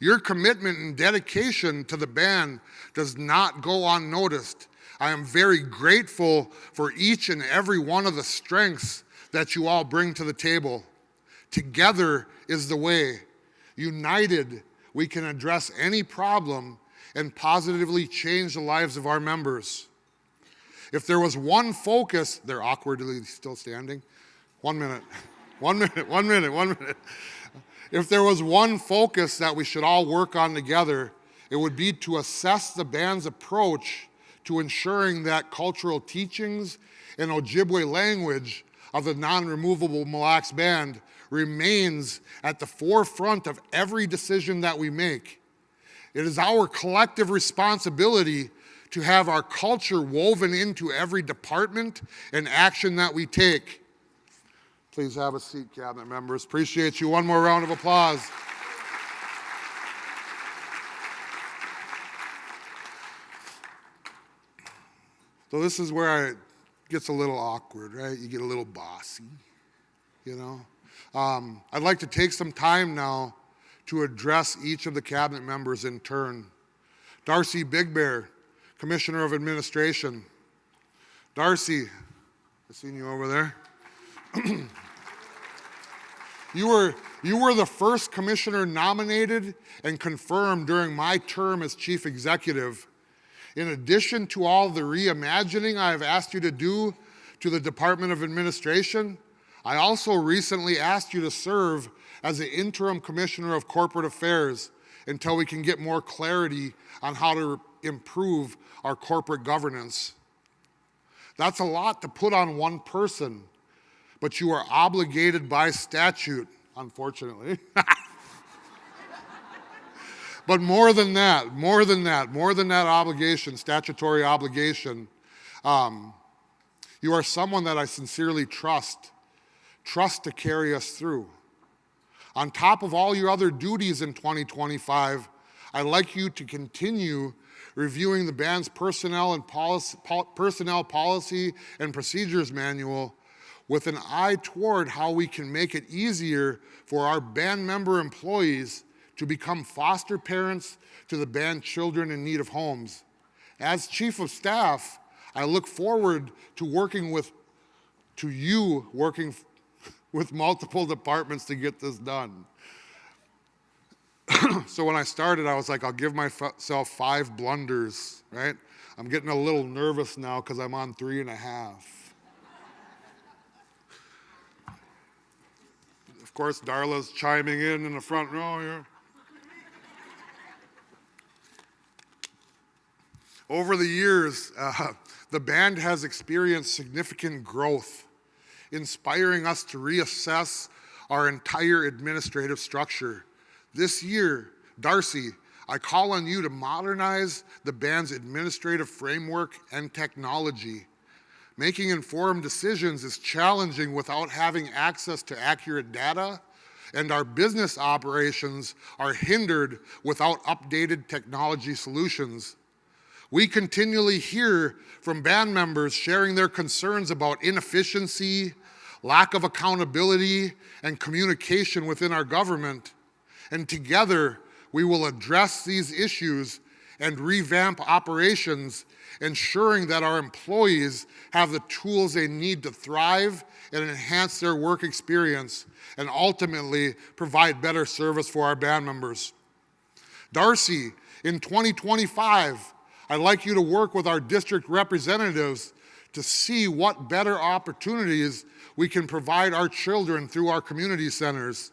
Your commitment and dedication to the band does not go unnoticed. I am very grateful for each and every one of the strengths that you all bring to the table. Together is the way. United, we can address any problem and positively change the lives of our members. If there was one focus, they're awkwardly still standing. 1 minute. 1 minute, 1 minute, 1 minute. If there was one focus that we should all work on together, it would be to assess the band's approach to ensuring that cultural teachings and Ojibwe language of the non-removable Mille Lacs Band remains at the forefront of every decision that we make. It is our collective responsibility to have our culture woven into every department and action that we take. Please have a seat, cabinet members. Appreciate you. One more round of applause. So this is where it gets a little awkward, right? You get a little bossy, you know? I'd like to take some time now to address each of the cabinet members in turn. Darcy Big Bear, Commissioner of Administration. Darcy, I seen you over there. You were the first commissioner nominated and confirmed during my term as chief executive. In addition to all the reimagining I have asked you to do to the Department of Administration, I also recently asked you to serve as the interim commissioner of corporate affairs until we can get more clarity on how to improve our corporate governance. That's a lot to put on one person, but you are obligated by statute, unfortunately. But more than that obligation, statutory obligation, you are someone that I sincerely trust to carry us through. On top of all your other duties in 2025, I'd like you to continue reviewing the band's personnel policy and procedures manual with an eye toward how we can make it easier for our band member employees to become foster parents to the band children in need of homes. As Chief of Staff, I look forward to working with multiple departments to get this done. So when I started, I was like, I'll give myself 5 blunders, right? I'm getting a little nervous now because I'm on 3.5. Of course, Darla's chiming in the front row here. Over the years, the band has experienced significant growth, inspiring us to reassess our entire administrative structure. This year, Darcy, I call on you to modernize the band's administrative framework and technology. Making informed decisions is challenging without having access to accurate data, and our business operations are hindered without updated technology solutions. We continually hear from band members sharing their concerns about inefficiency, lack of accountability, and communication within our government. And together, we will address these issues and revamp operations, ensuring that our employees have the tools they need to thrive and enhance their work experience, and ultimately provide better service for our band members. Darcy, in 2025, I'd like you to work with our district representatives to see what better opportunities we can provide our children through our community centers.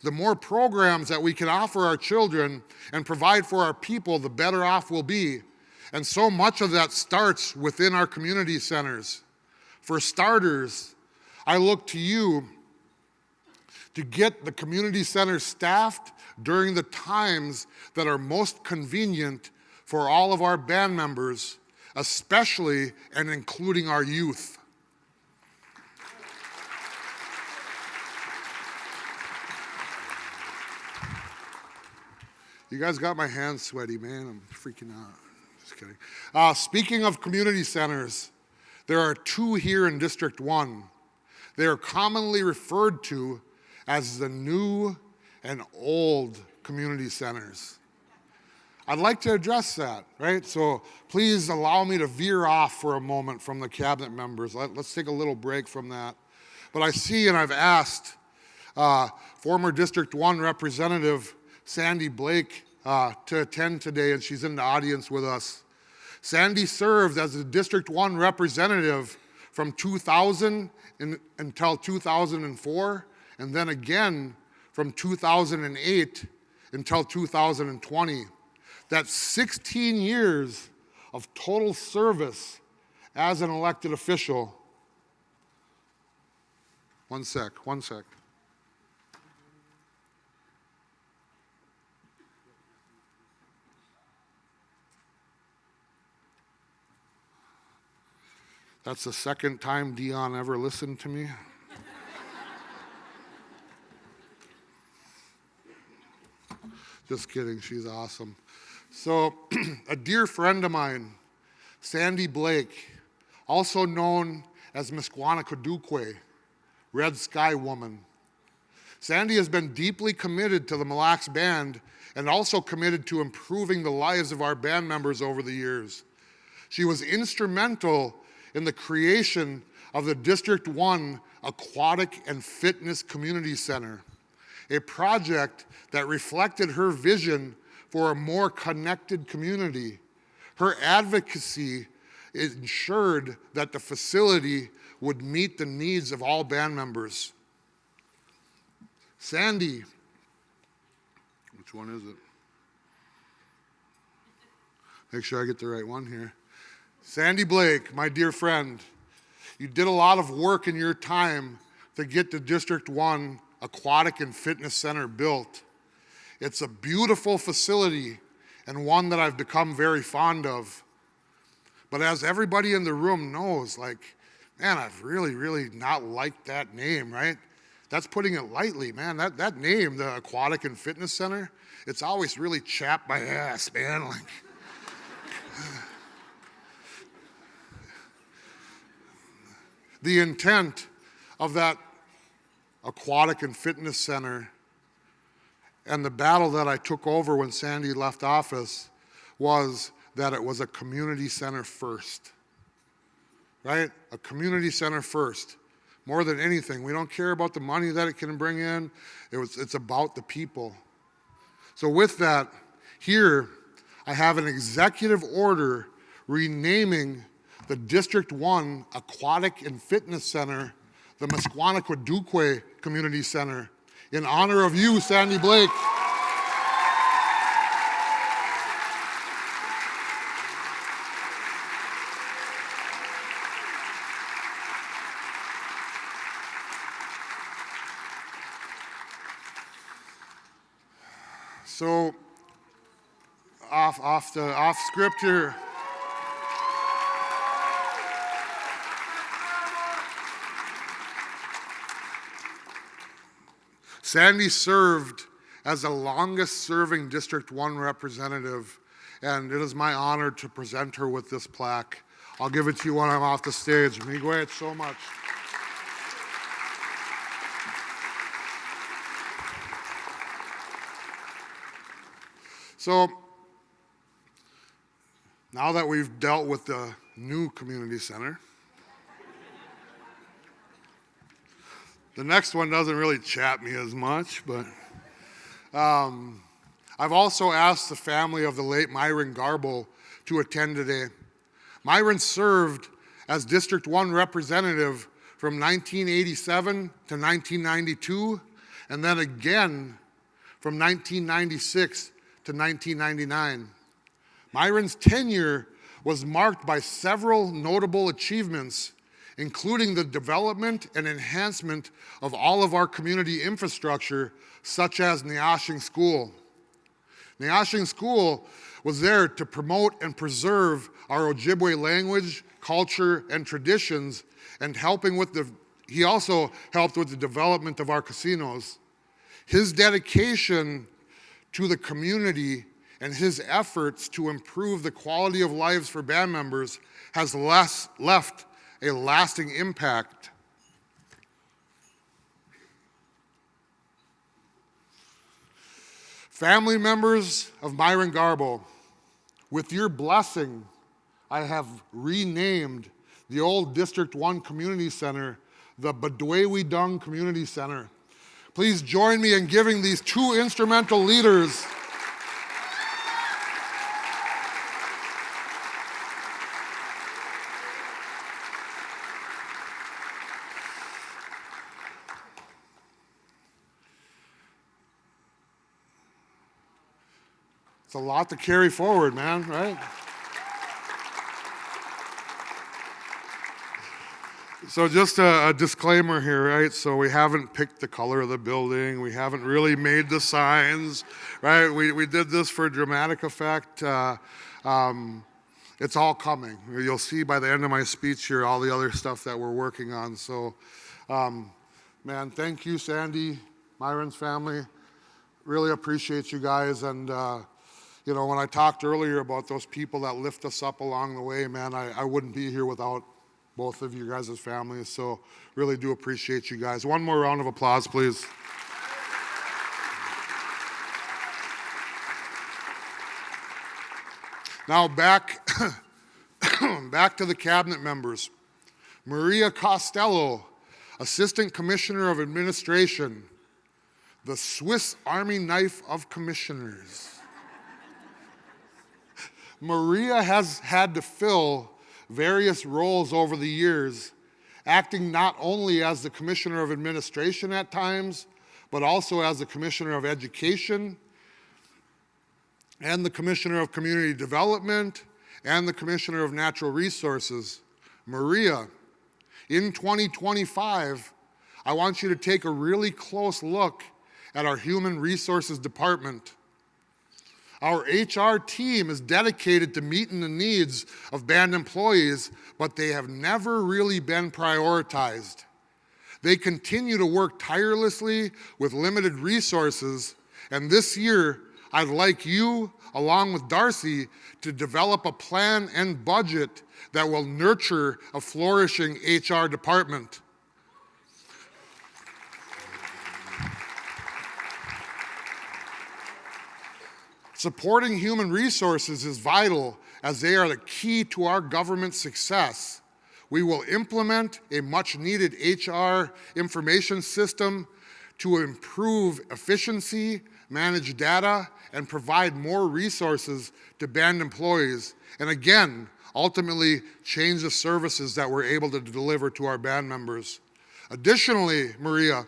The more programs that we can offer our children and provide for our people, the better off we'll be. And so much of that starts within our community centers. For starters, I look to you to get the community centers staffed during the times that are most convenient for all of our band members, especially and including our youth. You guys got my hands sweaty, man. I'm freaking out. Just kidding. Speaking of community centers, There are 2 here in District 1. They are commonly referred to as the new and old community centers. I'd like to address that, right? So please allow me to veer off for a moment from the cabinet members. Let's take a little break from that. But I see, and I've asked former District 1 Representative Sandy Blake to attend today, and she's in the audience with us. Sandy served as a District 1 representative from 2000 until 2004, and then again from 2008 until 2020. That's 16 years of total service as an elected official. One sec. That's the second time Dion ever listened to me. Just kidding, she's awesome. So, a dear friend of mine, Sandy Blake, also known as Misquanakadukwe, Red Sky Woman. Sandy has been deeply committed to the Mille Lacs Band and also committed to improving the lives of our band members over the years. She was instrumental in the creation of the District 1 Aquatic and Fitness Community Center, a project that reflected her vision for a more connected community. Her advocacy ensured that the facility would meet the needs of all band members. Sandy, which one is it? Make sure I get the right one here. Sandy Blake, my dear friend, you did a lot of work in your time to get the District 1 Aquatic and Fitness Center built. It's a beautiful facility and one that I've become very fond of. But as everybody in the room knows, man, I've really not liked that name, right? That's putting it lightly, man. That name, the Aquatic and Fitness Center, it's always really chapped my ass, man. The intent of that Aquatic and Fitness Center and the battle that I took over when Sandy left office was that it was a community center first, right? A community center first. More than anything, we don't care about the money that it can bring in. It's about the people. So with that, here I have an executive order renaming the District 1 Aquatic and Fitness Center the Misquanakadukwe Community Center in honor of you, Sandy Blake. So, off script here. Sandy served as the longest serving District 1 representative, and it is my honor to present her with this plaque. I'll give it to you when I'm off the stage. Miigwech so much. So, now that we've dealt with the new community center, the next one doesn't really chat me as much, but I've also asked the family of the late Myron Garbo to attend today. Myron served as District 1 representative from 1987 to 1992, and then again from 1996 to 1999. Myron's tenure was marked by several notable achievements, including the development and enhancement of all of our community infrastructure, such as Neashing School. Neashing School was there to promote and preserve our Ojibwe language, culture, and traditions, and he also helped with the development of our casinos. His dedication to the community and his efforts to improve the quality of lives for band members has left a lasting impact. Family members of Myron Garbo, with your blessing, I have renamed the old District 1 Community Center the Badwewi-Dung Community Center. Please join me in giving these two instrumental leaders It's a lot to carry forward, man, right? So just a disclaimer here, right? So we haven't picked the color of the building. We haven't really made the signs, right? We did this for dramatic effect. It's all coming. You'll see by the end of my speech here all the other stuff that we're working on. So, man, thank you, Sandy, Myron's family. Really appreciate you guys. And, you know, when I talked earlier about those people that lift us up along the way, man, I wouldn't be here without both of you guys' families. So really do appreciate you guys. One more round of applause, please. Now back to the cabinet members. Maria Costello, Assistant Commissioner of Administration, the Swiss Army knife of commissioners. Maria has had to fill various roles over the years, acting not only as the Commissioner of Administration at times, but also as the Commissioner of Education, and the Commissioner of Community Development, and the Commissioner of Natural Resources. Maria, in 2025, I want you to take a really close look at our Human Resources Department. Our HR team is dedicated to meeting the needs of band employees, but they have never really been prioritized. They continue to work tirelessly with limited resources, and this year, I'd like you, along with Darcy, to develop a plan and budget that will nurture a flourishing HR department. Supporting human resources is vital as they are the key to our government's success. We will implement a much-needed HR information system to improve efficiency, manage data, and provide more resources to band employees, and again, ultimately change the services that we're able to deliver to our band members. Additionally, Maria,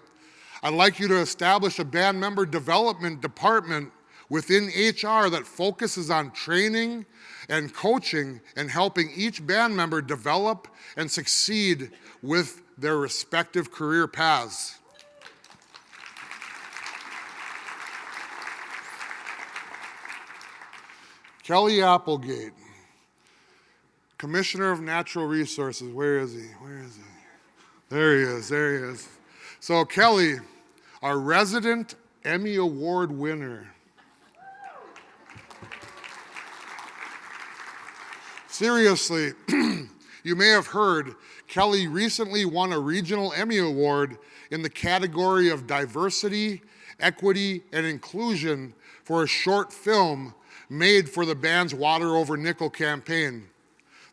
I'd like you to establish a band member development department within HR that focuses on training and coaching and helping each band member develop and succeed with their respective career paths. Kelly Applegate, Commissioner of Natural Resources. Where is he? Where is he? There he is, there he is. So Kelly, our resident Emmy Award winner. Seriously, you may have heard Kelly recently won a regional Emmy Award in the category of diversity, equity, and inclusion for a short film made for the band's Water Over Nickel campaign.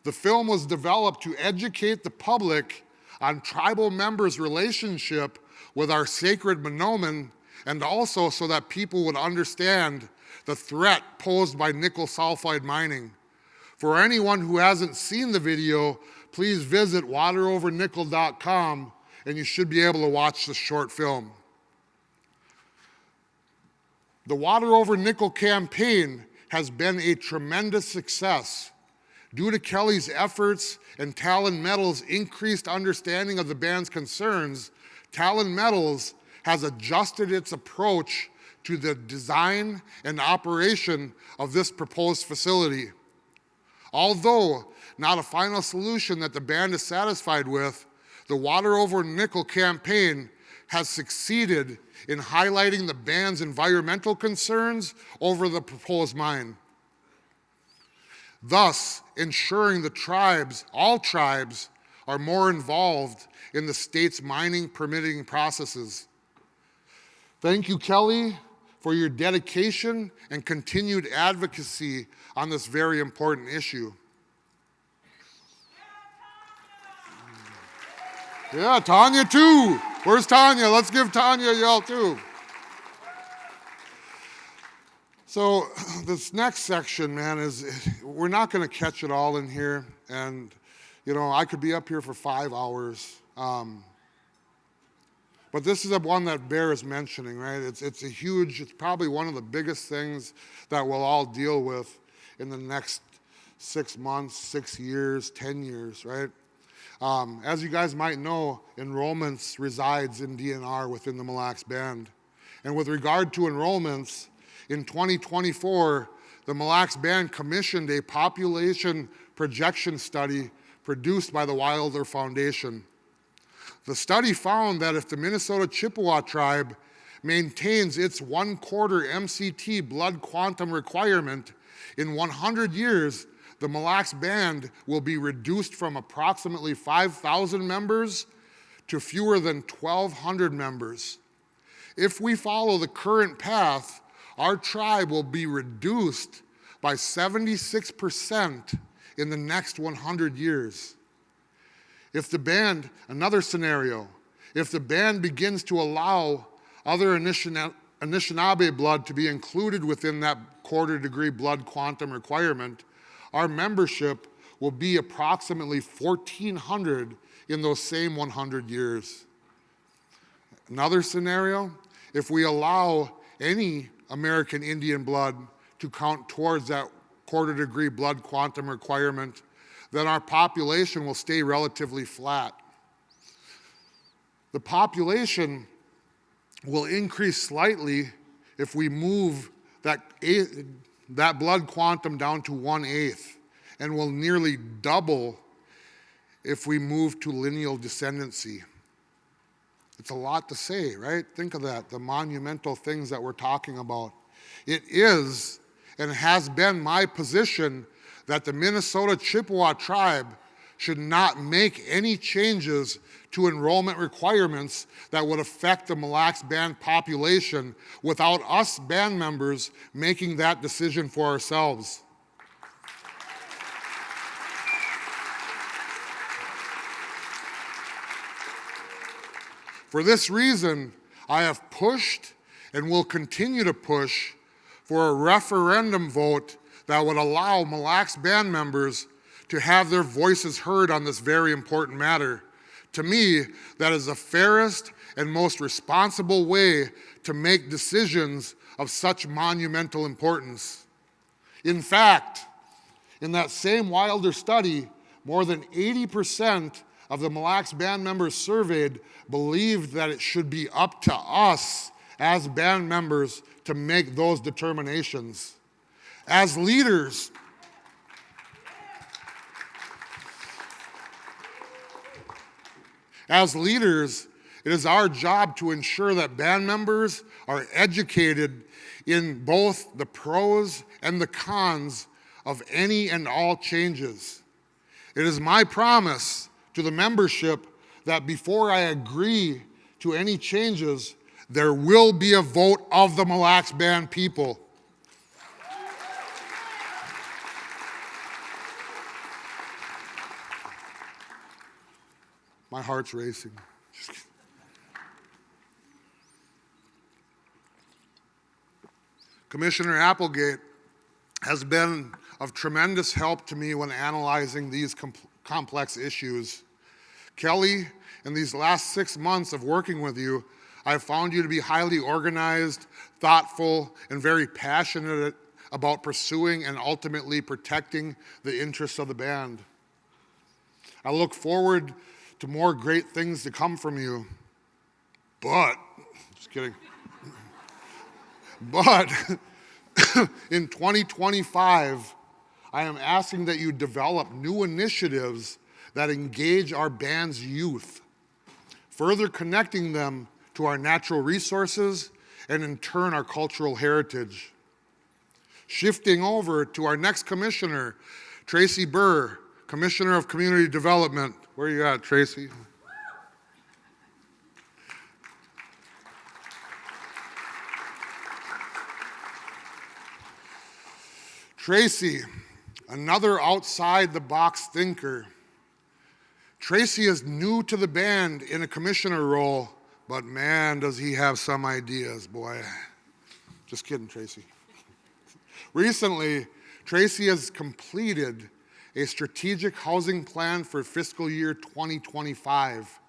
The film was developed to educate the public on tribal members' relationship with our sacred Monoman, and also so that people would understand the threat posed by nickel sulfide mining. For anyone who hasn't seen the video, please visit waterovernickel.com and you should be able to watch the short film. The Water Over Nickel campaign has been a tremendous success. Due to Kelly's efforts and Talon Metals' increased understanding of the band's concerns, Talon Metals has adjusted its approach to the design and operation of this proposed facility. Although not a final solution that the band is satisfied with, the Water Over Nickel campaign has succeeded in highlighting the band's environmental concerns over the proposed mine, thus ensuring the tribes, all tribes, are more involved in the state's mining permitting processes. Thank you, Kelly, for your dedication and continued advocacy on this very important issue. Yeah, Tanya too. Where's Tanya? Let's give Tanya a yell too. So this next section, man, we're not going to catch it all in here. And, you know, I could be up here for 5 hours. But this is one that bears mentioning, right? It's probably one of the biggest things that we'll all deal with in the next 6 months, 6 years, 10 years, right? As you guys might know, enrollments resides in DNR within the Mille Lacs Band. And with regard to enrollments, in 2024, the Mille Lacs Band commissioned a population projection study produced by the Wilder Foundation. The study found that if the Minnesota Chippewa tribe maintains its 1/4 MCT blood quantum requirement, in 100 years, the Mille Lacs Band will be reduced from approximately 5,000 members to fewer than 1,200 members. If we follow the current path, our tribe will be reduced by 76% in the next 100 years. If the band, another scenario, if the band begins to allow other Anishinaabe blood to be included within that 1/4 degree blood quantum requirement, our membership will be approximately 1,400 in those same 100 years. Another scenario, if we allow any American Indian blood to count towards that 1/4 degree blood quantum requirement, then our population will stay relatively flat. The population will increase slightly if we move that blood quantum down to 1/8, and will nearly double if we move to lineal descendancy. It's a lot to say, right? Think of that, the monumental things that we're talking about. It is and has been my position that the Minnesota Chippewa tribe should not make any changes to enrollment requirements that would affect the Mille Lacs Band population without us band members making that decision for ourselves. For this reason, I have pushed and will continue to push for a referendum vote that would allow Mille Lacs Band members to have their voices heard on this very important matter. To me, that is the fairest and most responsible way to make decisions of such monumental importance. In fact, in that same Wilder study, more than 80% of the Mille Lacs Band members surveyed believed that it should be up to us as band members to make those determinations. As leaders, it is our job to ensure that band members are educated in both the pros and the cons of any and all changes. It is my promise to the membership that before I agree to any changes, there will be a vote of the Mille Lacs Band people. My heart's racing. Commissioner Applegate has been of tremendous help to me when analyzing these complex issues. Kelly, in these last 6 months of working with you, I've found you to be highly organized, thoughtful, and very passionate about pursuing and ultimately protecting the interests of the band. I look forward to more great things to come from you. But, just kidding. But in 2025, I am asking that you develop new initiatives that engage our band's youth, further connecting them to our natural resources and in turn our cultural heritage. Shifting over to our next commissioner, Tracy Burr, Commissioner of Community Development. Where you at, Tracy? Tracy, another outside-the-box thinker. Tracy is new to the band in a commissioner role, but man, does he have some ideas, boy. Just kidding, Tracy. Recently, Tracy has completed a strategic housing plan for fiscal year 2025.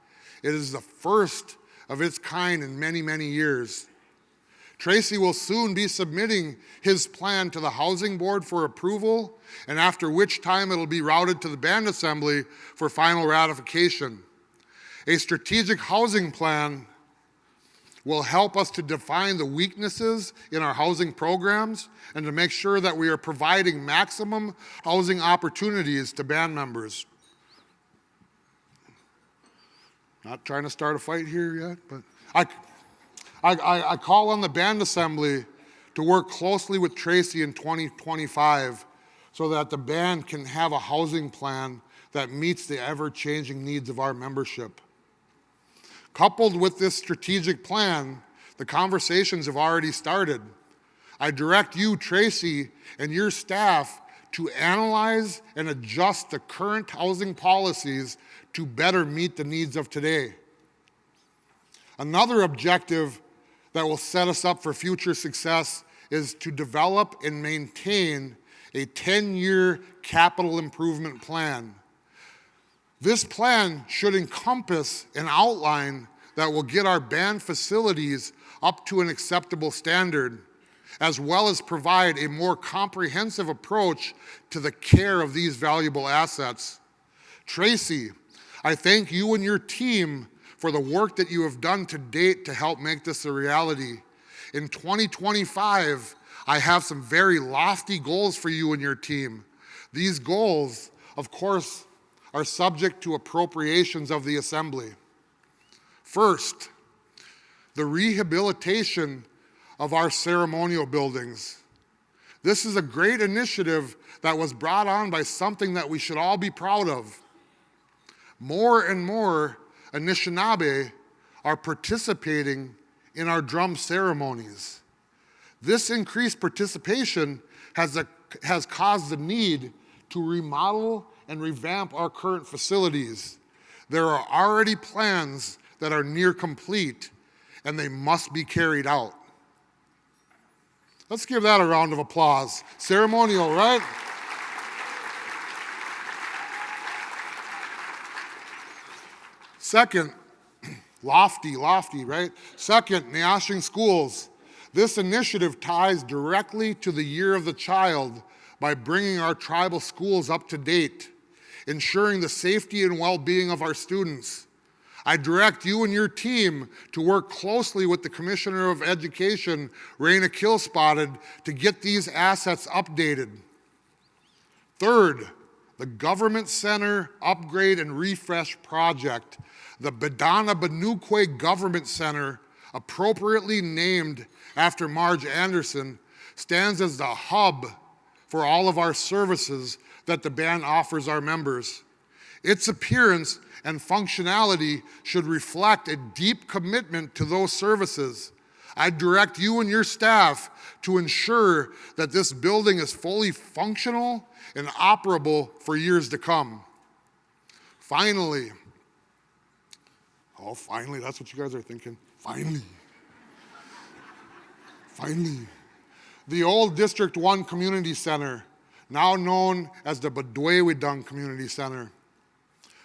It is the first of its kind in many, many years. Tracy will soon be submitting his plan to the Housing Board for approval, and after which time it'll be routed to the Band Assembly for final ratification. A strategic housing plan will help us to define the weaknesses in our housing programs and to make sure that we are providing maximum housing opportunities to band members. Not trying to start a fight here yet, but I call on the Band Assembly to work closely with Tracy in 2025 so that the band can have a housing plan that meets the ever-changing needs of our membership. Coupled with this strategic plan, the conversations have already started. I direct you, Tracy, and your staff to analyze and adjust the current housing policies to better meet the needs of today. Another objective that will set us up for future success is to develop and maintain a 10-year capital improvement plan. This plan should encompass an outline that will get our band facilities up to an acceptable standard, as well as provide a more comprehensive approach to the care of these valuable assets. Tracy, I thank you and your team for the work that you have done to date to help make this a reality. In 2025, I have some very lofty goals for you and your team. These goals, of course, are subject to appropriations of the Assembly. First, the rehabilitation of our ceremonial buildings. This is a great initiative that was brought on by something that we should all be proud of. More and more Anishinaabe are participating in our drum ceremonies. This increased participation has caused the need to remodel and revamp our current facilities. There are already plans that are near complete, and they must be carried out. Let's give that a round of applause. Ceremonial, right? Second, lofty, right? Second, Neashing schools. This initiative ties directly to the Year of the Child by bringing our tribal schools up to date, ensuring the safety and well-being of our students. I direct you and your team to work closely with the Commissioner of Education, Raina Killspotted, to get these assets updated. Third, the Government Center Upgrade and Refresh Project. The Bedana Benukwe Government Center, appropriately named after Marge Anderson, stands as the hub for all of our services that the band offers our members. Its appearance and functionality should reflect a deep commitment to those services. I direct you and your staff to ensure that this building is fully functional and operable for years to come. Finally, that's what you guys are thinking. Finally. The old District 1 Community Center, now known as the Badwewidung Community Center.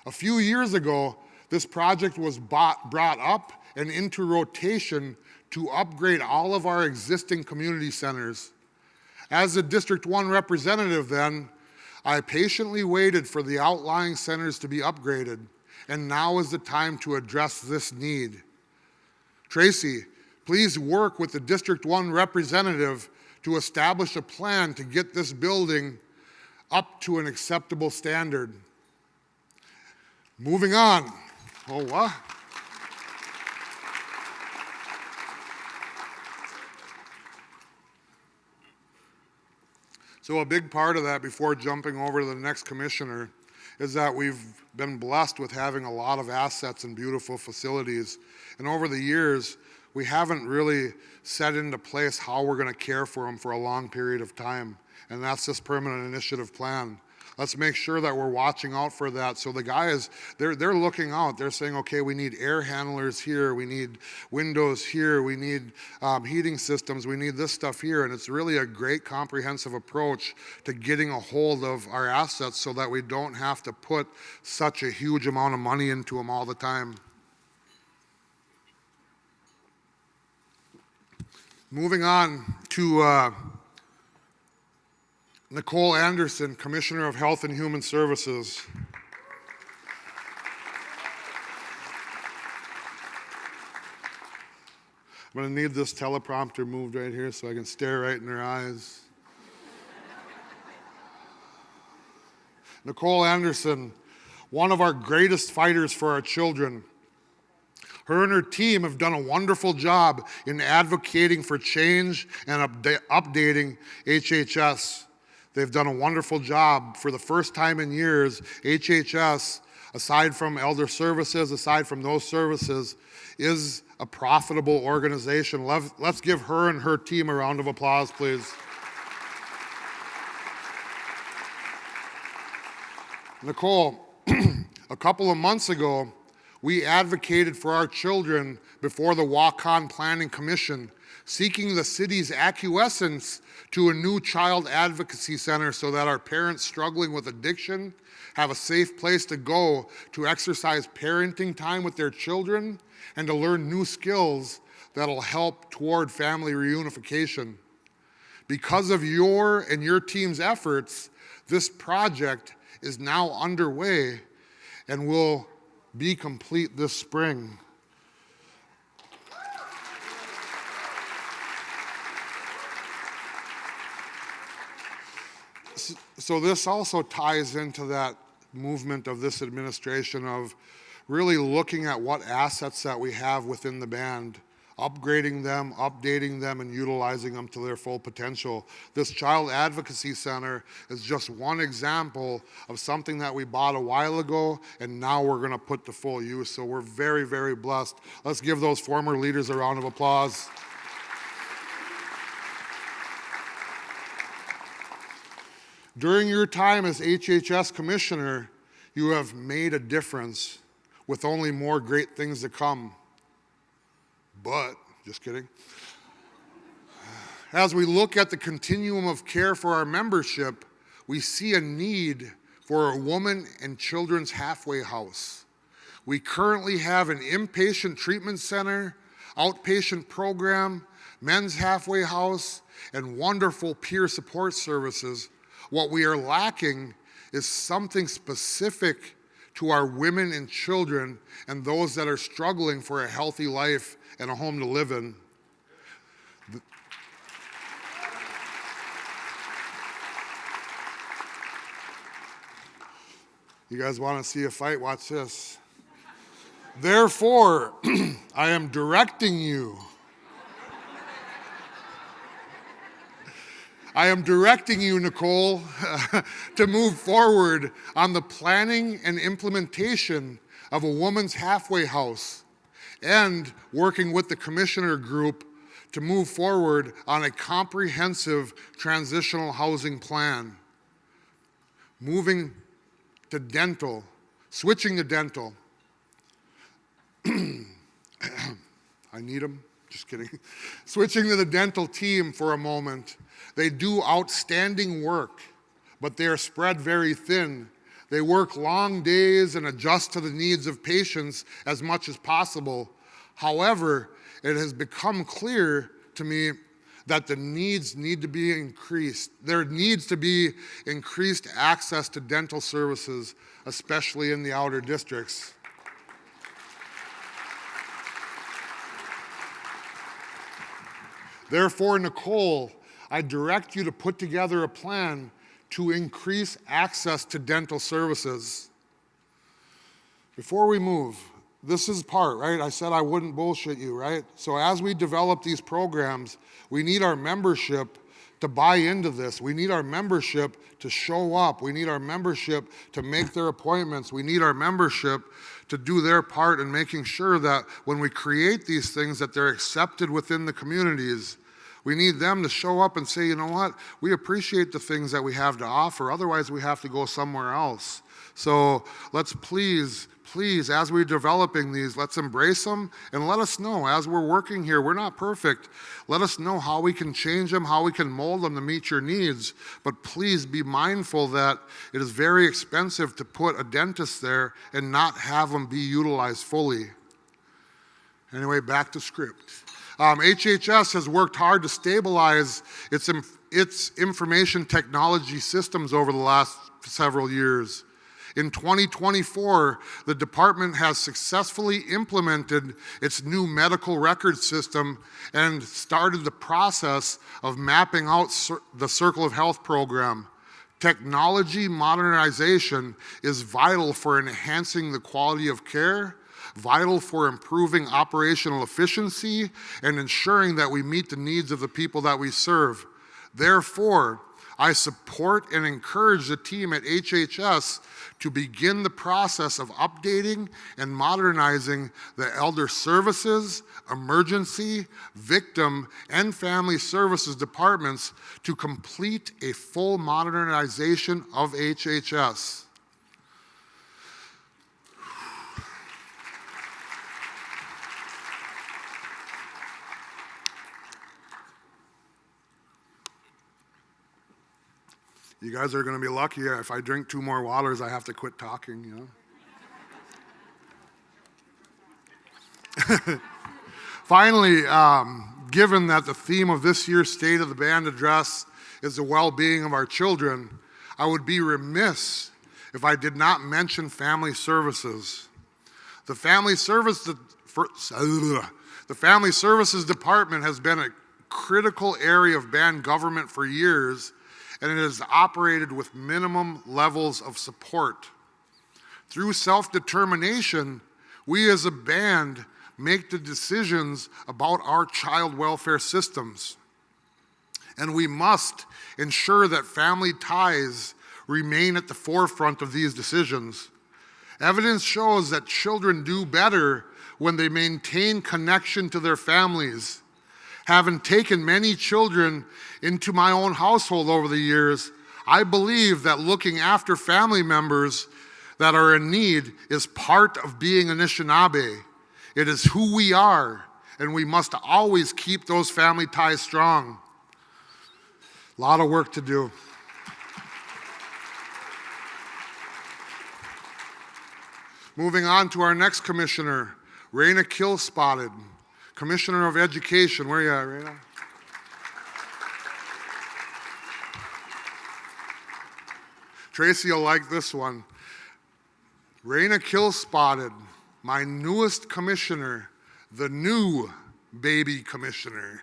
A few years ago, this project was brought up and into rotation to upgrade all of our existing community centers. As a District 1 representative then, I patiently waited for the outlying centers to be upgraded, and now is the time to address this need. Tracy, please work with the District 1 representative to establish a plan to get this building up to an acceptable standard. Moving on. Oh, what? So a big part of that, before jumping over to the next commissioner, is that we've been blessed with having a lot of assets and beautiful facilities. And over the years, we haven't really set into place how we're going to care for them for a long period of time. And that's this permanent initiative plan. Let's make sure that we're watching out for that. So the guys, they're looking out. They're saying, okay, we need air handlers here. We need windows here. We need heating systems. We need this stuff here. And it's really a great comprehensive approach to getting a hold of our assets so that we don't have to put such a huge amount of money into them all the time. Moving on to Nicole Anderson, Commissioner of Health and Human Services. I'm going to need this teleprompter moved right here so I can stare right in her eyes. Nicole Anderson, one of our greatest fighters for our children. Her and her team have done a wonderful job in advocating for change and updating HHS. They've done a wonderful job. For the first time in years, HHS, aside from elder services, aside from those services, is a profitable organization. Let's give her and her team a round of applause, please. Nicole, a couple of months ago, we advocated for our children before the Wakan Planning Commission, seeking the city's acquiescence to a new child advocacy center so that our parents struggling with addiction have a safe place to go to exercise parenting time with their children and to learn new skills that'll help toward family reunification. Because of your and your team's efforts, this project is now underway and will be complete this spring. So this also ties into that movement of this administration of really looking at what assets that we have within the band, upgrading them, updating them, and utilizing them to their full potential. This Child Advocacy Center is just one example of something that we bought a while ago, and now we're going to put to full use. So we're very, very blessed. Let's give those former leaders a round of applause. During your time as HHS Commissioner, you have made a difference with only more great things to come. But, just kidding. As we look at the continuum of care for our membership, we see a need for a woman and children's halfway house. We currently have an inpatient treatment center, outpatient program, men's halfway house, and wonderful peer support services. What we are lacking is something specific to our women and children and those that are struggling for a healthy life and a home to live in. You guys want to see a fight? Watch this. Therefore, I am directing you. I am directing you, Nicole, to move forward on the planning and implementation of a woman's halfway house and working with the commissioner group to move forward on a comprehensive transitional housing plan. Moving to dental, switching to dental. I need them, just kidding. Switching to the dental team for a moment. They do outstanding work, but they are spread very thin. They work long days and adjust to the needs of patients as much as possible. However, it has become clear to me that the needs need to be increased. There needs to be increased access to dental services, especially in the outer districts. Therefore, Nicole, I direct you to put together a plan to increase access to dental services. Before we move, this is part, right? I said I wouldn't bullshit you, right? So as we develop these programs, we need our membership to buy into this. We need our membership to show up. We need our membership to make their appointments. We need our membership to do their part in making sure that when we create these things that they're accepted within the communities. We need them to show up and say, you know what, we appreciate the things that we have to offer, otherwise we have to go somewhere else. So let's please, as we're developing these, let's embrace them and let us know as we're working here. We're not perfect. Let us know how we can change them, how we can mold them to meet your needs. But please be mindful that it is very expensive to put a dentist there and not have them be utilized fully. Anyway, back to script. HHS has worked hard to stabilize its information technology systems over the last several years. In 2024, the department has successfully implemented its new medical record system and started the process of mapping out the Circle of Health program. Technology modernization is vital for enhancing the quality of care, vital for improving operational efficiency, and ensuring that we meet the needs of the people that we serve. Therefore, I support and encourage the team at HHS to begin the process of updating and modernizing the Elder Services, Emergency, Victim, and Family Services departments to complete a full modernization of HHS. You guys are going to be lucky. If I drink 2 more waters, I have to quit talking, you know. Finally, given that the theme of this year's State of the Band address is the well-being of our children, I would be remiss if I did not mention family services. The Family Services Department has been a critical area of band government for years, and it has operated with minimum levels of support. Through self-determination, we as a band make the decisions about our child welfare systems. And we must ensure that family ties remain at the forefront of these decisions. Evidence shows that children do better when they maintain connection to their families. Having taken many children into my own household over the years, I believe that looking after family members that are in need is part of being Anishinaabe. It is who we are, and we must always keep those family ties strong. A lot of work to do. Moving on to our next commissioner, Raina Killspotted, Commissioner of Education. Where are you at, Raina? Tracy will like this one. Raina Killspotted, my newest commissioner, the new baby commissioner.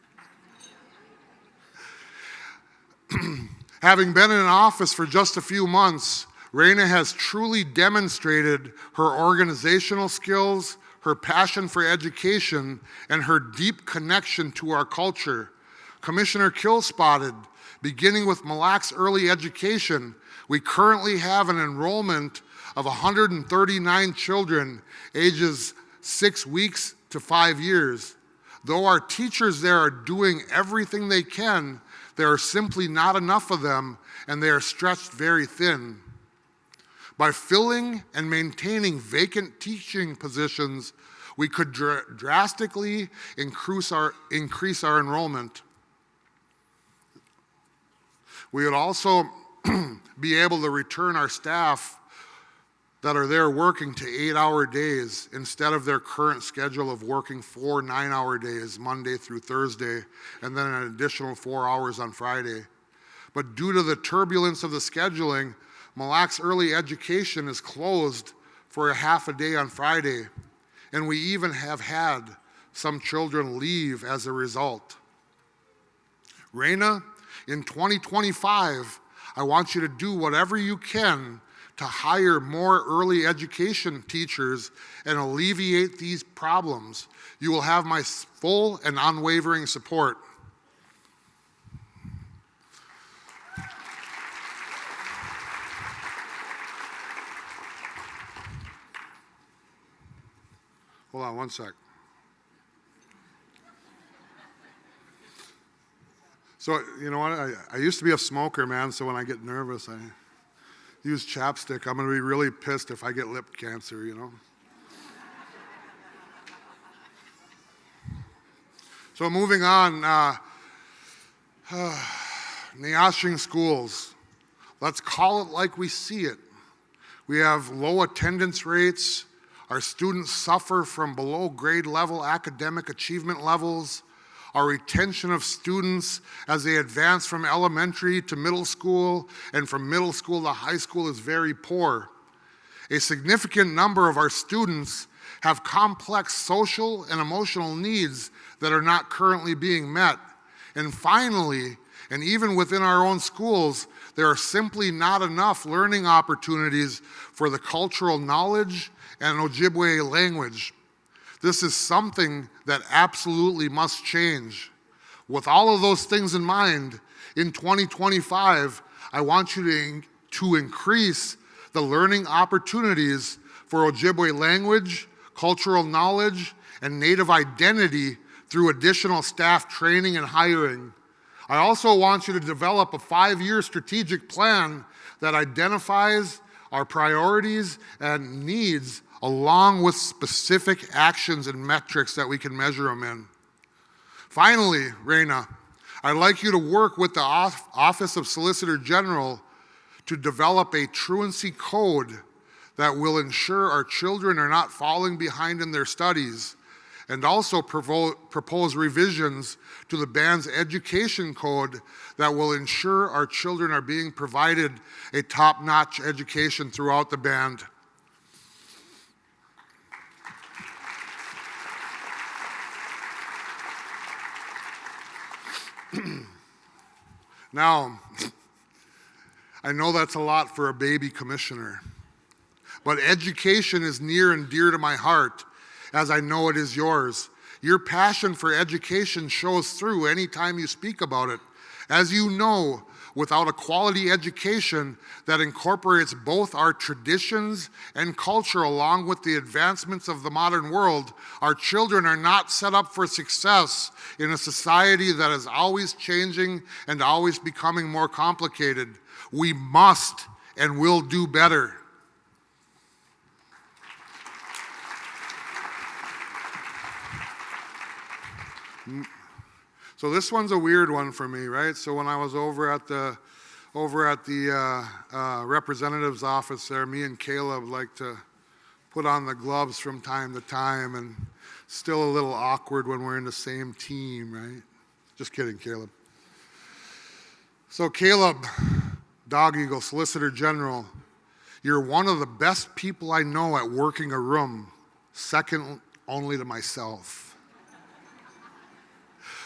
Having been in office for just a few months, Raina has truly demonstrated her organizational skills, her passion for education, and her deep connection to our culture. Commissioner Killspotted, beginning with Mille Lacs Early Education, we currently have an enrollment of 139 children ages 6 weeks to 5 years. Though our teachers there are doing everything they can, there are simply not enough of them, and they are stretched very thin. By filling and maintaining vacant teaching positions, we could drastically increase our enrollment. We would also be able to return our staff that are there working to 8-hour days instead of their current schedule of working 4 9-hour days, Monday through Thursday, and then an additional 4 hours on Friday. But due to the turbulence of the scheduling, Mille Lacs Early Education is closed for a half a day on Friday, and we even have had some children leave as a result. Raina, in 2025, I want you to do whatever you can to hire more early education teachers and alleviate these problems. You will have my full and unwavering support. Hold on one sec. So, you know what? I used to be a smoker, man, so when I get nervous, I use chapstick. I'm going to be really pissed if I get lip cancer, you know? So moving on, Neashing schools. Let's call it like we see it. We have low attendance rates. Our students suffer from below grade level academic achievement levels. Our retention of students as they advance from elementary to middle school and from middle school to high school is very poor. A significant number of our students have complex social and emotional needs that are not currently being met. And finally, and even within our own schools, there are simply not enough learning opportunities for the cultural knowledge and Ojibwe language. This is something that absolutely must change. With all of those things in mind, in 2025, I want you to increase the learning opportunities for Ojibwe language, cultural knowledge, and Native identity through additional staff training and hiring. I also want you to develop a 5-year strategic plan that identifies our priorities and needs along with specific actions and metrics that we can measure them in. Finally, Raina, I'd like you to work with the Office of Solicitor General to develop a truancy code that will ensure our children are not falling behind in their studies, and also propose revisions to the band's education code that will ensure our children are being provided a top-notch education throughout the band. Now, I know that's a lot for a baby commissioner, but education is near and dear to my heart, as I know it is yours. Your passion for education shows through anytime you speak about it. As you know, without a quality education that incorporates both our traditions and culture along with the advancements of the modern world, our children are not set up for success in a society that is always changing and always becoming more complicated. We must and will do better. So this one's a weird one for me, right? So when I was over at the representative's office there, me and Caleb like to put on the gloves from time to time, and still a little awkward when we're in the same team, right? Just kidding, Caleb. So Caleb, Dog Eagle, Solicitor General, you're one of the best people I know at working a room, second only to myself.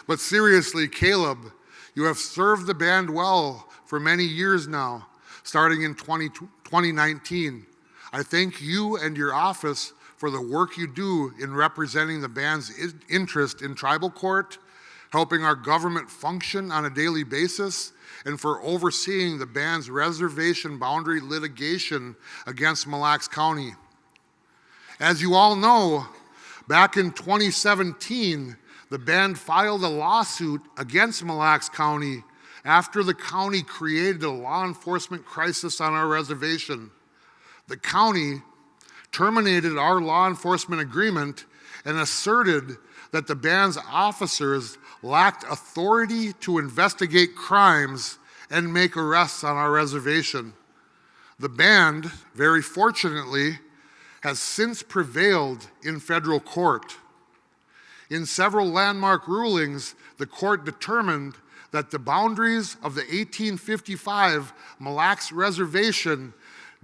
But seriously, Caleb, you have served the band well for many years now, starting in 2019. I thank you and your office for the work you do in representing the band's interest in tribal court, helping our government function on a daily basis, and for overseeing the band's reservation boundary litigation against Mille Lacs County. As you all know, back in 2017, the band filed a lawsuit against Mille Lacs County after the county created a law enforcement crisis on our reservation. The county terminated our law enforcement agreement and asserted that the band's officers lacked authority to investigate crimes and make arrests on our reservation. The band, very fortunately, has since prevailed in federal court. In several landmark rulings, the court determined that the boundaries of the 1855 Mille Lacs Reservation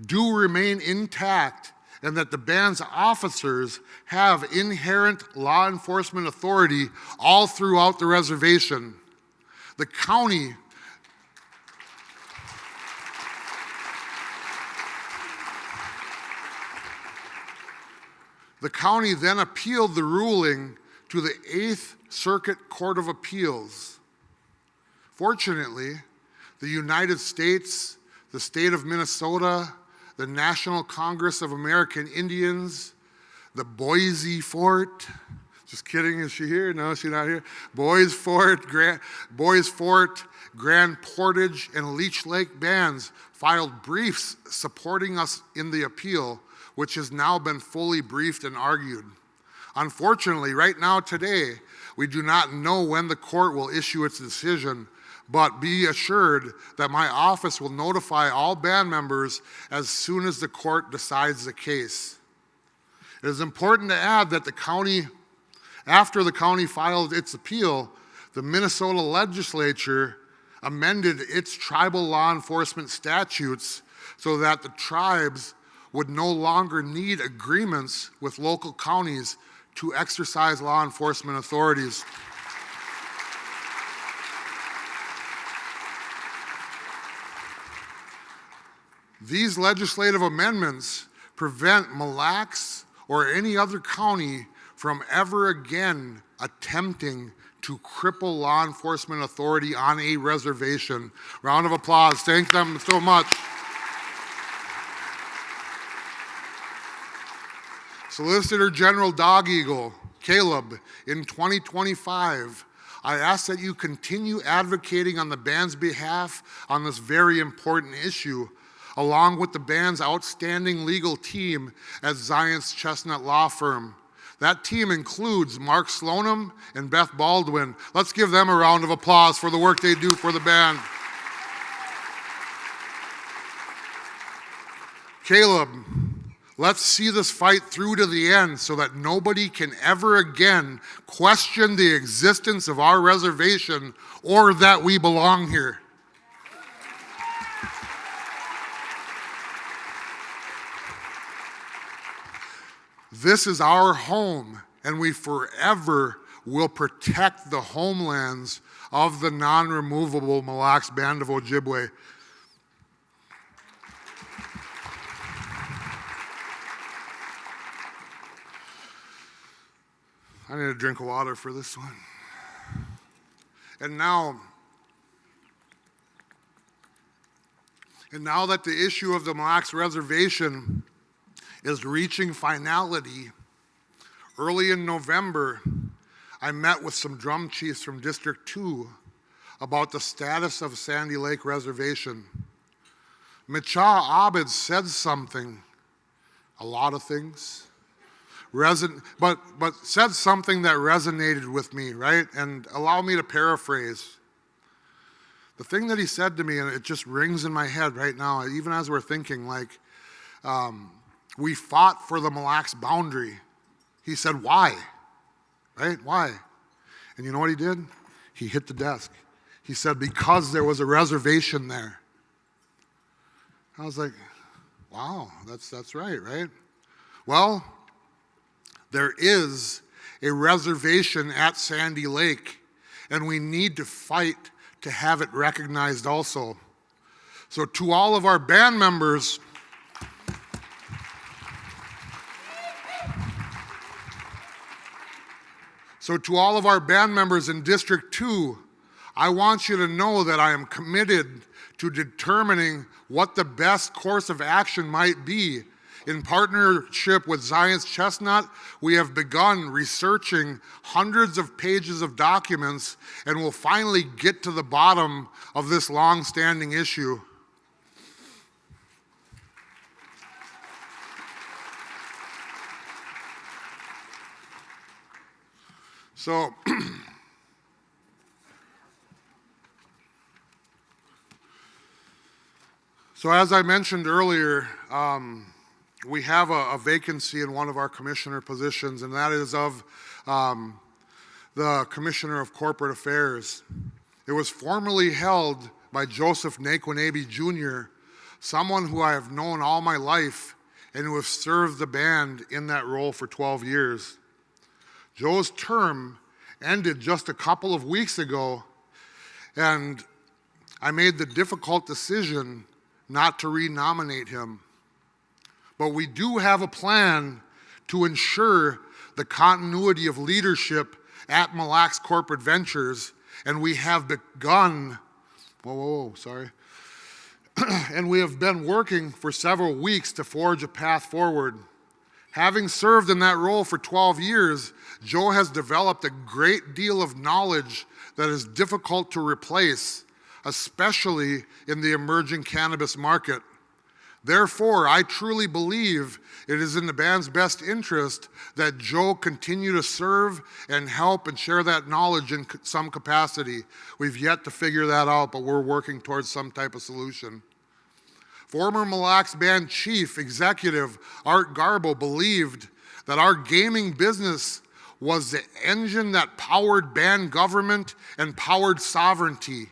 do remain intact and that the band's officers have inherent law enforcement authority all throughout the reservation. The county then appealed the ruling to the 8th Circuit Court of Appeals. Fortunately, the United States, the state of Minnesota, the National Congress of American Indians, the Boise Fort. Just kidding, is she here? No, she's not here. Boys Fort, Grand Portage, and Leech Lake bands filed briefs supporting us in the appeal, which has now been fully briefed and argued. Unfortunately, right now today, we do not know when the court will issue its decision, but be assured that my office will notify all band members as soon as the court decides the case. It is important to add that after the county filed its appeal, the Minnesota legislature amended its tribal law enforcement statutes so that the tribes would no longer need agreements with local counties to exercise law enforcement authorities. These legislative amendments prevent Mille Lacs or any other county from ever again attempting to cripple law enforcement authority on a reservation. Round of applause. Thank them so much. Solicitor General Dog Eagle, Caleb, in 2025, I ask that you continue advocating on the band's behalf on this very important issue, along with the band's outstanding legal team at Zions Chestnut Law Firm. That team includes Mark Slonim and Beth Baldwin. Let's give them a round of applause for the work they do for the band. Caleb, let's see this fight through to the end so that nobody can ever again question the existence of our reservation or that we belong here. This is our home, and we forever will protect the homelands of the non-removable Mille Lacs Band of Ojibwe. I need a drink of water for this one. And now that the issue of the Mille Lacs Reservation is reaching finality, early in November, I met with some drum chiefs from District 2 about the status of Sandy Lake Reservation. Micha Abed said something, a lot of things, but said something that resonated with me, right? And allow me to paraphrase. The thing that he said to me, and it just rings in my head right now, even as we're thinking, like, we fought for the Mille Lacs boundary. He said, why? Right? Why? And you know what he did? He hit the desk. He said, because there was a reservation there. I was like, wow, that's right? Well, there is a reservation at Sandy Lake, and we need to fight to have it recognized also. So to all of our band members, in District 2, I want you to know that I am committed to determining what the best course of action might be. In partnership with Zions Chestnut, we have begun researching hundreds of pages of documents and will finally get to the bottom of this long-standing issue. So, as I mentioned earlier, we have a vacancy in one of our commissioner positions, and that is of the Commissioner of Corporate Affairs. It was formerly held by Joseph Naquinabe Jr., someone who I have known all my life and who has served the band in that role for 12 years. Joe's term ended just a couple of weeks ago, and I made the difficult decision not to renominate him. But we do have a plan to ensure the continuity of leadership at Mille Lacs Corporate Ventures, and we have begun, and we have been working for several weeks to forge a path forward. Having served in that role for 12 years, Joe has developed a great deal of knowledge that is difficult to replace, especially in the emerging cannabis market. Therefore, I truly believe it is in the band's best interest that Joe continue to serve and help and share that knowledge in some capacity. We've yet to figure that out, but we're working towards some type of solution. Former Mille Lacs Band Chief Executive Art Garbo believed that our gaming business was the engine that powered band government and powered sovereignty.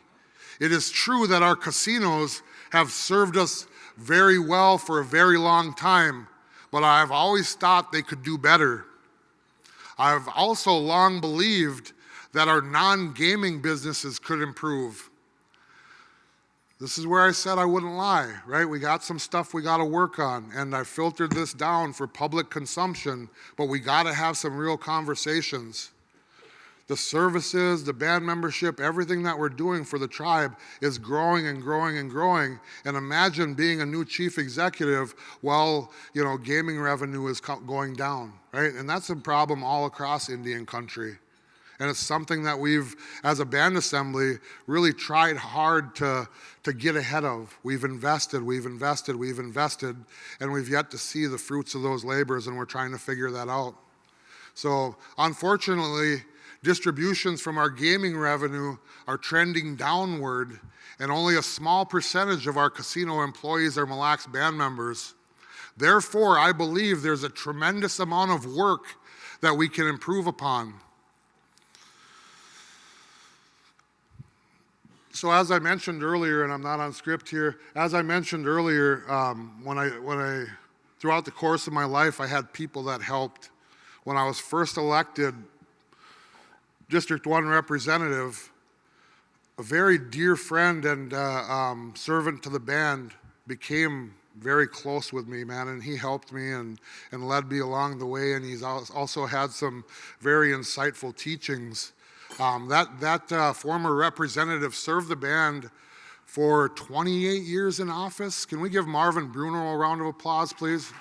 It is true that our casinos have served us very well for a very long time, but I've always thought they could do better. I've also long believed that our non-gaming businesses could improve. This is where I said I wouldn't lie, right? We got some stuff we got to work on, and I filtered this down for public consumption, but we got to have some real conversations. The services, the band membership, everything that we're doing for the tribe is growing and growing and growing. And imagine being a new chief executive while, gaming revenue is going down, right? And that's a problem all across Indian country. And it's something that we've, as a band assembly, really tried hard to get ahead of. We've invested, and we've yet to see the fruits of those labors, and we're trying to figure that out. So, unfortunately, distributions from our gaming revenue are trending downward, and only a small percentage of our casino employees are Mille Lacs band members. Therefore, I believe there's a tremendous amount of work that we can improve upon. So as I mentioned earlier, and I'm not on script here, as I mentioned earlier, when I throughout the course of my life, I had people that helped. When I was first elected District 1 representative, a very dear friend and servant to the band became very close with me, man, and he helped me and led me along the way, and he's also had some very insightful teachings. That former representative served the band for 28 years in office. Can we give Marvin Bruno a round of applause, please?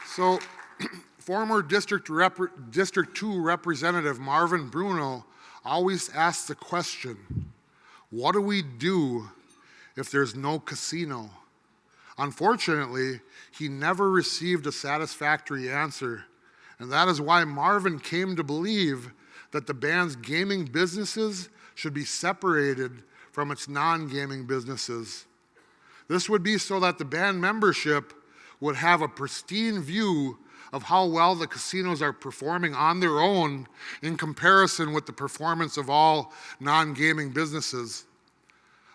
So, former District 2 Representative Marvin Bruno always asks the question, what do we do if there's no casino? Unfortunately, he never received a satisfactory answer, and that is why Marvin came to believe that the band's gaming businesses should be separated from its non-gaming businesses. This would be so that the band membership would have a pristine view of how well the casinos are performing on their own in comparison with the performance of all non-gaming businesses.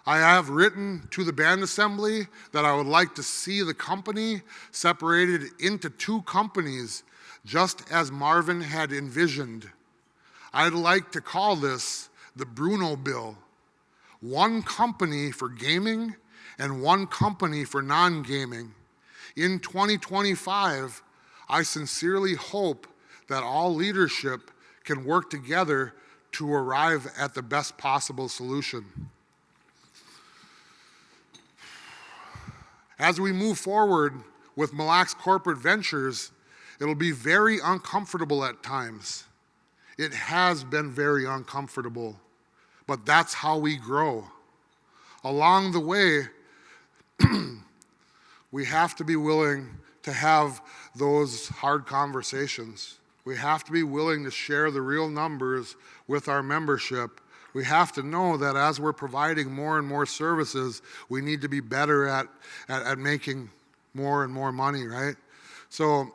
I have written to the band assembly that I would like to see the company separated into two companies, just as Marvin had envisioned. I'd like to call this the Bruno Bill. One company for gaming and one company for non-gaming. In 2025, I sincerely hope that all leadership can work together to arrive at the best possible solution. As we move forward with Mille Lacs corporate ventures, it'll be very uncomfortable at times. It has been very uncomfortable, but that's how we grow. Along the way, we have to be willing to have those hard conversations. We have to be willing to share the real numbers with our membership. We have to know that as we're providing more and more services, we need to be better at making more and more money, right? So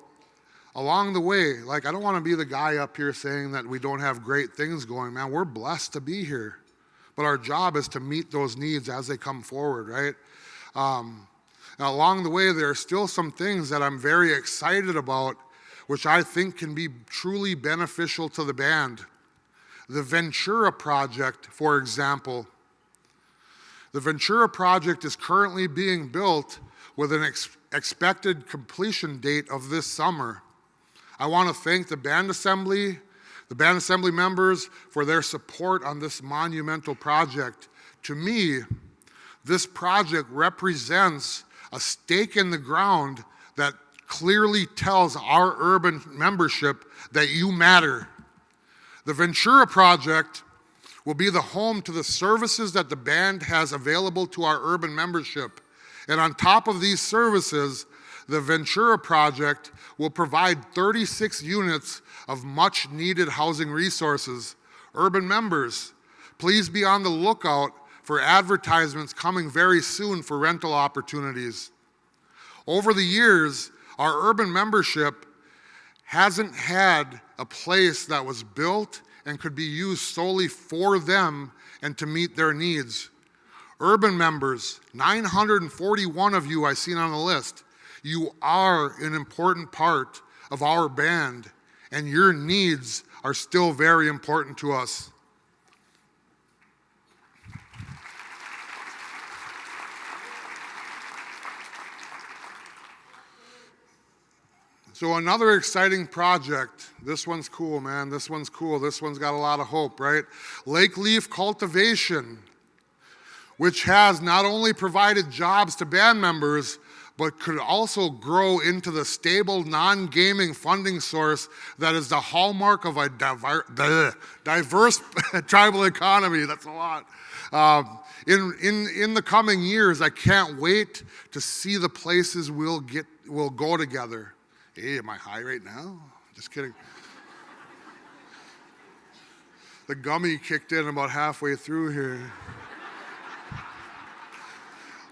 along the way, I don't want to be the guy up here saying that we don't have great things going, man. We're blessed to be here. But our job is to meet those needs as they come forward, right? Now, along the way, there are still some things that I'm very excited about, which I think can be truly beneficial to the band. The Ventura Project, for example. The Ventura Project is currently being built with an expected completion date of this summer. I want to thank the band assembly members for their support on this monumental project. To me, This project represents a stake in the ground that clearly tells our urban membership that you matter. The Ventura project will be the home to the services that the band has available to our urban membership. And on top of these services, the Ventura project will provide 36 units of much needed housing resources. Urban members, please be on the lookout for advertisements coming very soon for rental opportunities. Over the years, our urban membership hasn't had a place that was built and could be used solely for them and to meet their needs. Urban members, 941 of you I seen on the list, you are an important part of our band, and your needs are still very important to us. So another exciting project, this one's cool, man, this one's cool, this one's got a lot of hope, right? Lake leaf cultivation, which has not only provided jobs to band members, but could also grow into the stable non-gaming funding source that is the hallmark of a diverse tribal economy. That's a lot. In the coming years, I can't wait to see the places we'll go together. Hey, am I high right now? Just kidding. The gummy kicked in about halfway through here.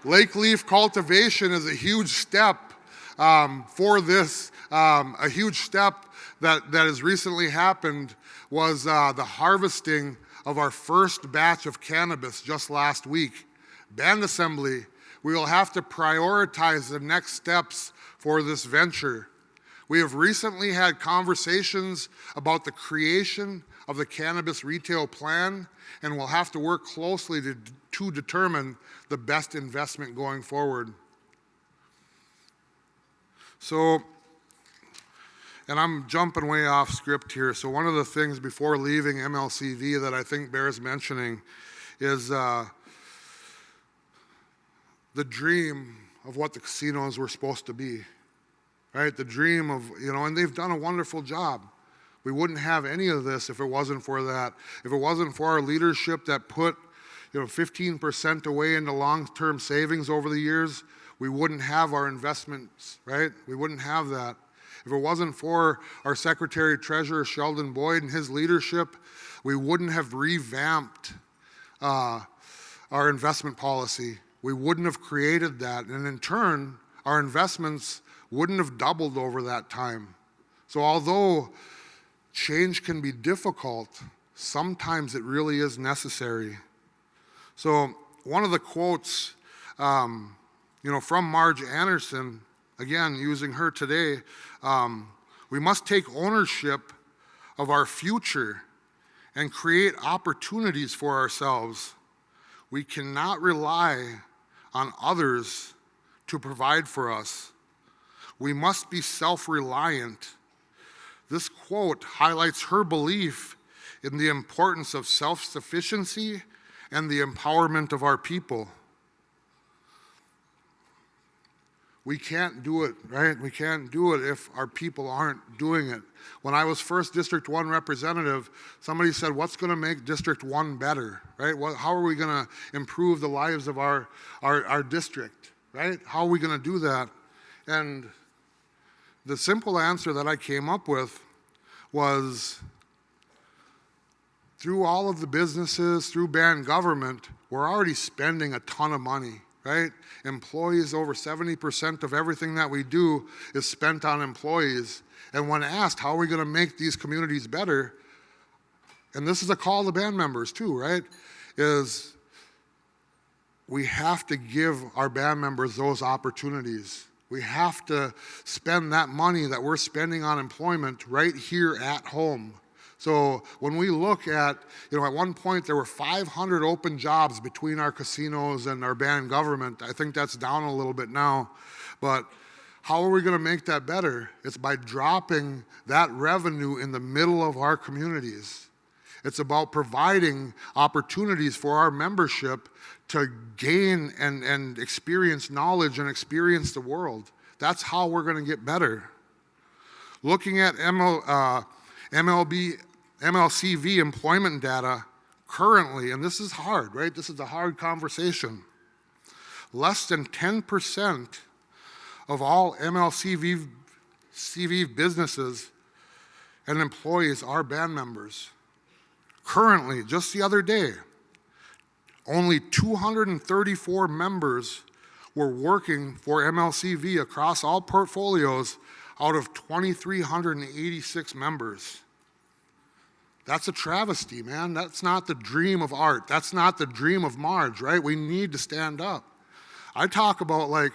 Lake leaf cultivation is a huge step for this. A huge step that has recently happened was the harvesting of our first batch of cannabis just last week. Band assembly, we will have to prioritize the next steps for this venture. We have recently had conversations about the creation of the cannabis retail plan, and we'll have to work closely to determine the best investment going forward. So, and I'm jumping way off script here, so one of the things before leaving MLCV that I think bears mentioning is the dream of what the casinos were supposed to be. Right, the dream of, and they've done a wonderful job. We wouldn't have any of this if it wasn't for that. If it wasn't for our leadership that put, 15% away into long-term savings over the years, we wouldn't have our investments, right? We wouldn't have that. If it wasn't for our Secretary-Treasurer, Sheldon Boyd, and his leadership, we wouldn't have revamped our investment policy. We wouldn't have created that. And in turn, our investments wouldn't have doubled over that time. So although change can be difficult, sometimes it really is necessary. So one of the quotes, from Marge Anderson, again, using her today, we must take ownership of our future and create opportunities for ourselves. We cannot rely on others to provide for us. We must be self-reliant. This quote highlights her belief in the importance of self-sufficiency and the empowerment of our people. We can't do it, right? We can't do it if our people aren't doing it. When I was first District 1 representative, somebody said, what's going to make District 1 better, right? How are we going to improve the lives of our district, right? How are we going to do that? And the simple answer that I came up with was, through all of the businesses, through band government, we're already spending a ton of money, right? Employees, over 70% of everything that we do is spent on employees. And when asked, how are we going to make these communities better? And this is a call to band members too, right? Is we have to give our band members those opportunities. We have to spend that money that we're spending on employment right here at home. So when we look at, at one point there were 500 open jobs between our casinos and our band government. I think that's down a little bit now. But how are we going to make that better? It's by dropping that revenue in the middle of our communities. It's about providing opportunities for our membership to gain and experience knowledge and experience the world. That's how we're going to get better. Looking at MLCV employment data currently, and this is hard, right? This is a hard conversation. Less than 10% of all MLCV businesses and employees are band members. Currently, just the other day, only 234 members were working for MLCV across all portfolios out of 2,386 members. That's a travesty, man. That's not the dream of art. That's not the dream of Marge, right? We need to stand up. I talk about like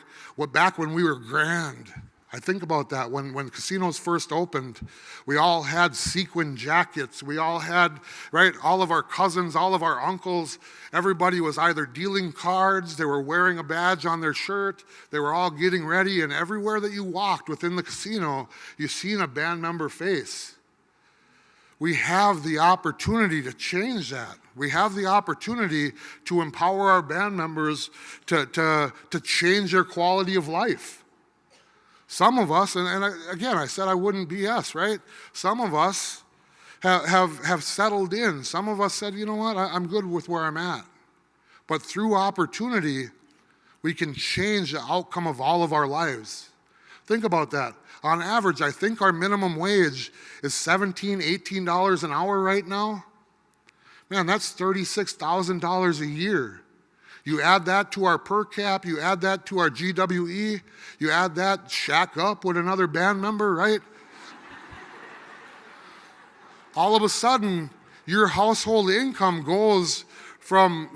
back when we were grand. I think about that when casinos first opened, we all had sequin jackets. We all had, right, all of our cousins, all of our uncles, everybody was either dealing cards, they were wearing a badge on their shirt, they were all getting ready, and everywhere that you walked within the casino, you seen a band member face. We have the opportunity to change that. We have the opportunity to empower our band members to change their quality of life. Some of us, again, I said I wouldn't BS, right? Some of us have settled in. Some of us said, you know what, I'm good with where I'm at. But through opportunity, we can change the outcome of all of our lives. Think about that. On average, I think our minimum wage is $17, $18 an hour right now. Man, that's $36,000 a year. You add that to our per cap, you add that to our GWE, you add that shack up with another band member, right? All of a sudden, your household income goes from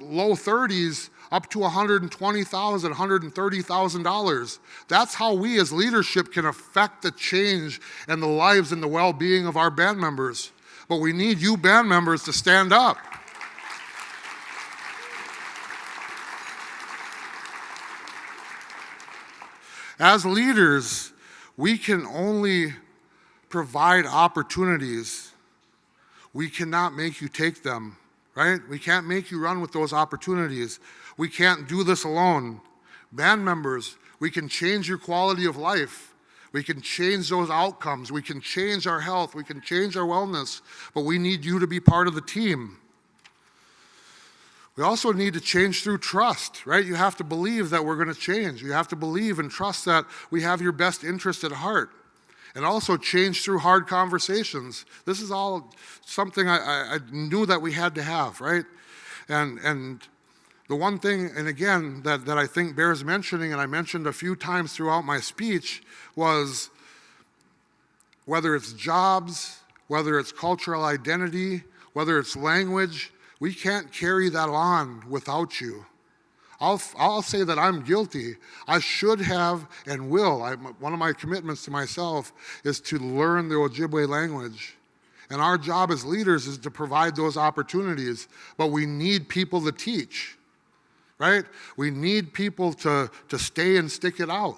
low 30s up to $120,000, $130,000. That's how we as leadership can affect the change and the lives and the well-being of our band members. But we need you band members to stand up. As leaders, we can only provide opportunities. We cannot make you take them, right? We can't make you run with those opportunities. We can't do this alone. Band members, we can change your quality of life. We can change those outcomes. We can change our health. We can change our wellness. But we need you to be part of the team. We also need to change through trust, right? You have to believe that we're going to change. You have to believe and trust that we have your best interest at heart. And also change through hard conversations. This is all something I knew that we had to have, right? And the one thing, and again, that I think bears mentioning, and I mentioned a few times throughout my speech, was whether it's jobs, whether it's cultural identity, whether it's language, we can't carry that on without you. I'll say that I'm guilty. I should have and will. One of my commitments to myself is to learn the Ojibwe language. And our job as leaders is to provide those opportunities. But we need people to teach, right? We need people to stay and stick it out.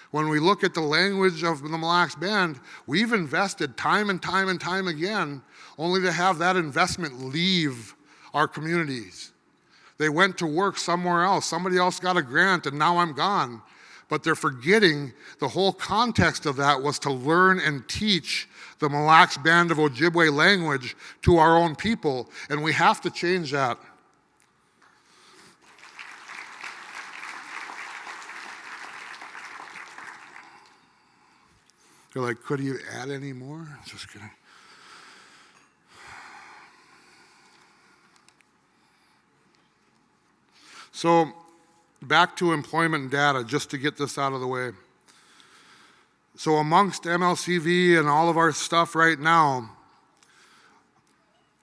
When we look at the language of the Mille Lacs Band, we've invested time and time and time again only to have that investment leave our communities. They went to work somewhere else. Somebody else got a grant and now I'm gone. But they're forgetting the whole context of that was to learn and teach the Mille Lacs Band of Ojibwe language to our own people. And we have to change that. They're like, could you add any more? Just kidding. So back to employment data, just to get this out of the way. So amongst MLCV and all of our stuff right now,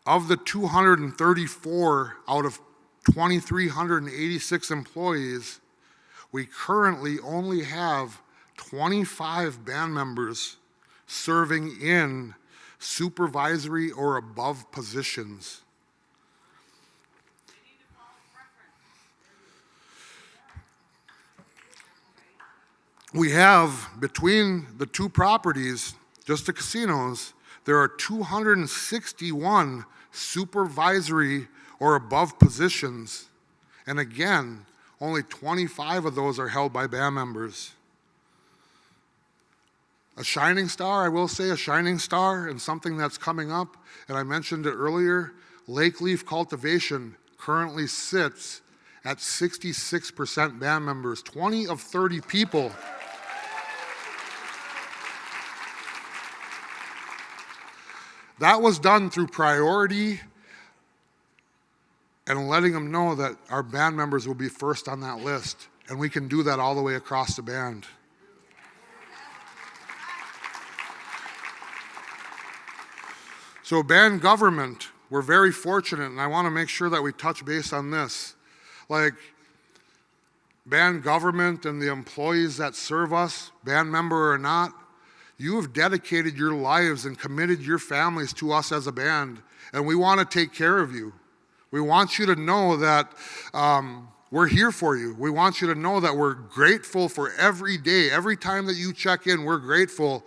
of the 234 out of 2,386 employees, we currently only have 25 band members serving in supervisory or above positions. We have, between the two properties, just the casinos, there are 261 supervisory or above positions. And again, only 25 of those are held by band members. A shining star, I will say, a shining star, and something that's coming up, and I mentioned it earlier, lake leaf cultivation currently sits at 66% band members. 20 of 30 people. That was done through priority and letting them know that our band members will be first on that list. And we can do that all the way across the band. So band government, we're very fortunate, and I want to make sure that we touch base on this. Like, band government and the employees that serve us, band member or not, you have dedicated your lives and committed your families to us as a band, and we want to take care of you. We want you to know that we're here for you. We want you to know that we're grateful for every day. Every time that you check in, we're grateful.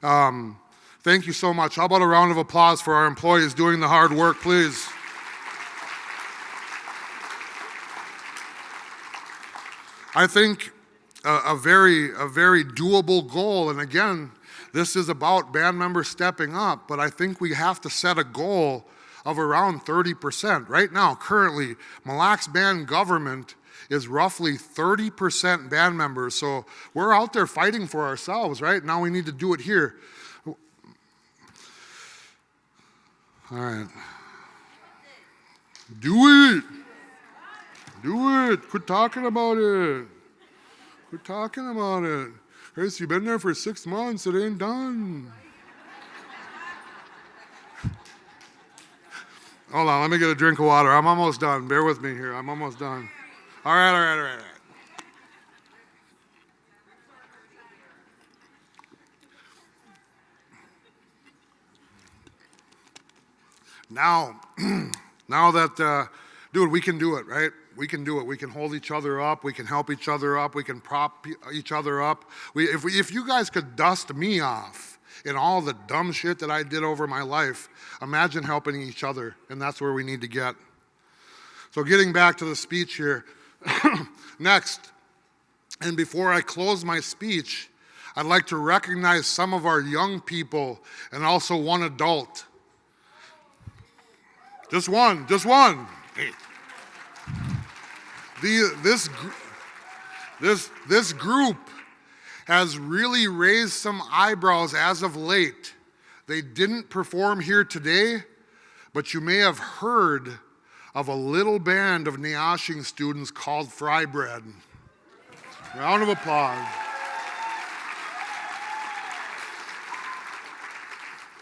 Thank you so much. How about a round of applause for our employees doing the hard work, please? I think a very doable goal, and again, this is about band members stepping up, but I think we have to set a goal of around 30%. Right now, currently, Mille Lacs band government is roughly 30% band members, so we're out there fighting for ourselves, right? Now we need to do it here. All right. Do it. Do it. Quit talking about it. Quit talking about it. Chris, you've been there for 6 months. It ain't done. Hold on. Let me get a drink of water. I'm almost done. Bear with me here. I'm almost done. All right. Now that, dude, we can do it, right? We can do it. We can hold each other up. We can help each other up. We can prop each other up. If you guys could dust me off in all the dumb shit that I did over my life, imagine helping each other, and that's where we need to get. So getting back to the speech here, next, and before I close my speech, I'd like to recognize some of our young people and also one adult. Just one. Hey. This group has really raised some eyebrows as of late. They didn't perform here today, but you may have heard of a little band of Neashing students called Fry Bread. Round of applause.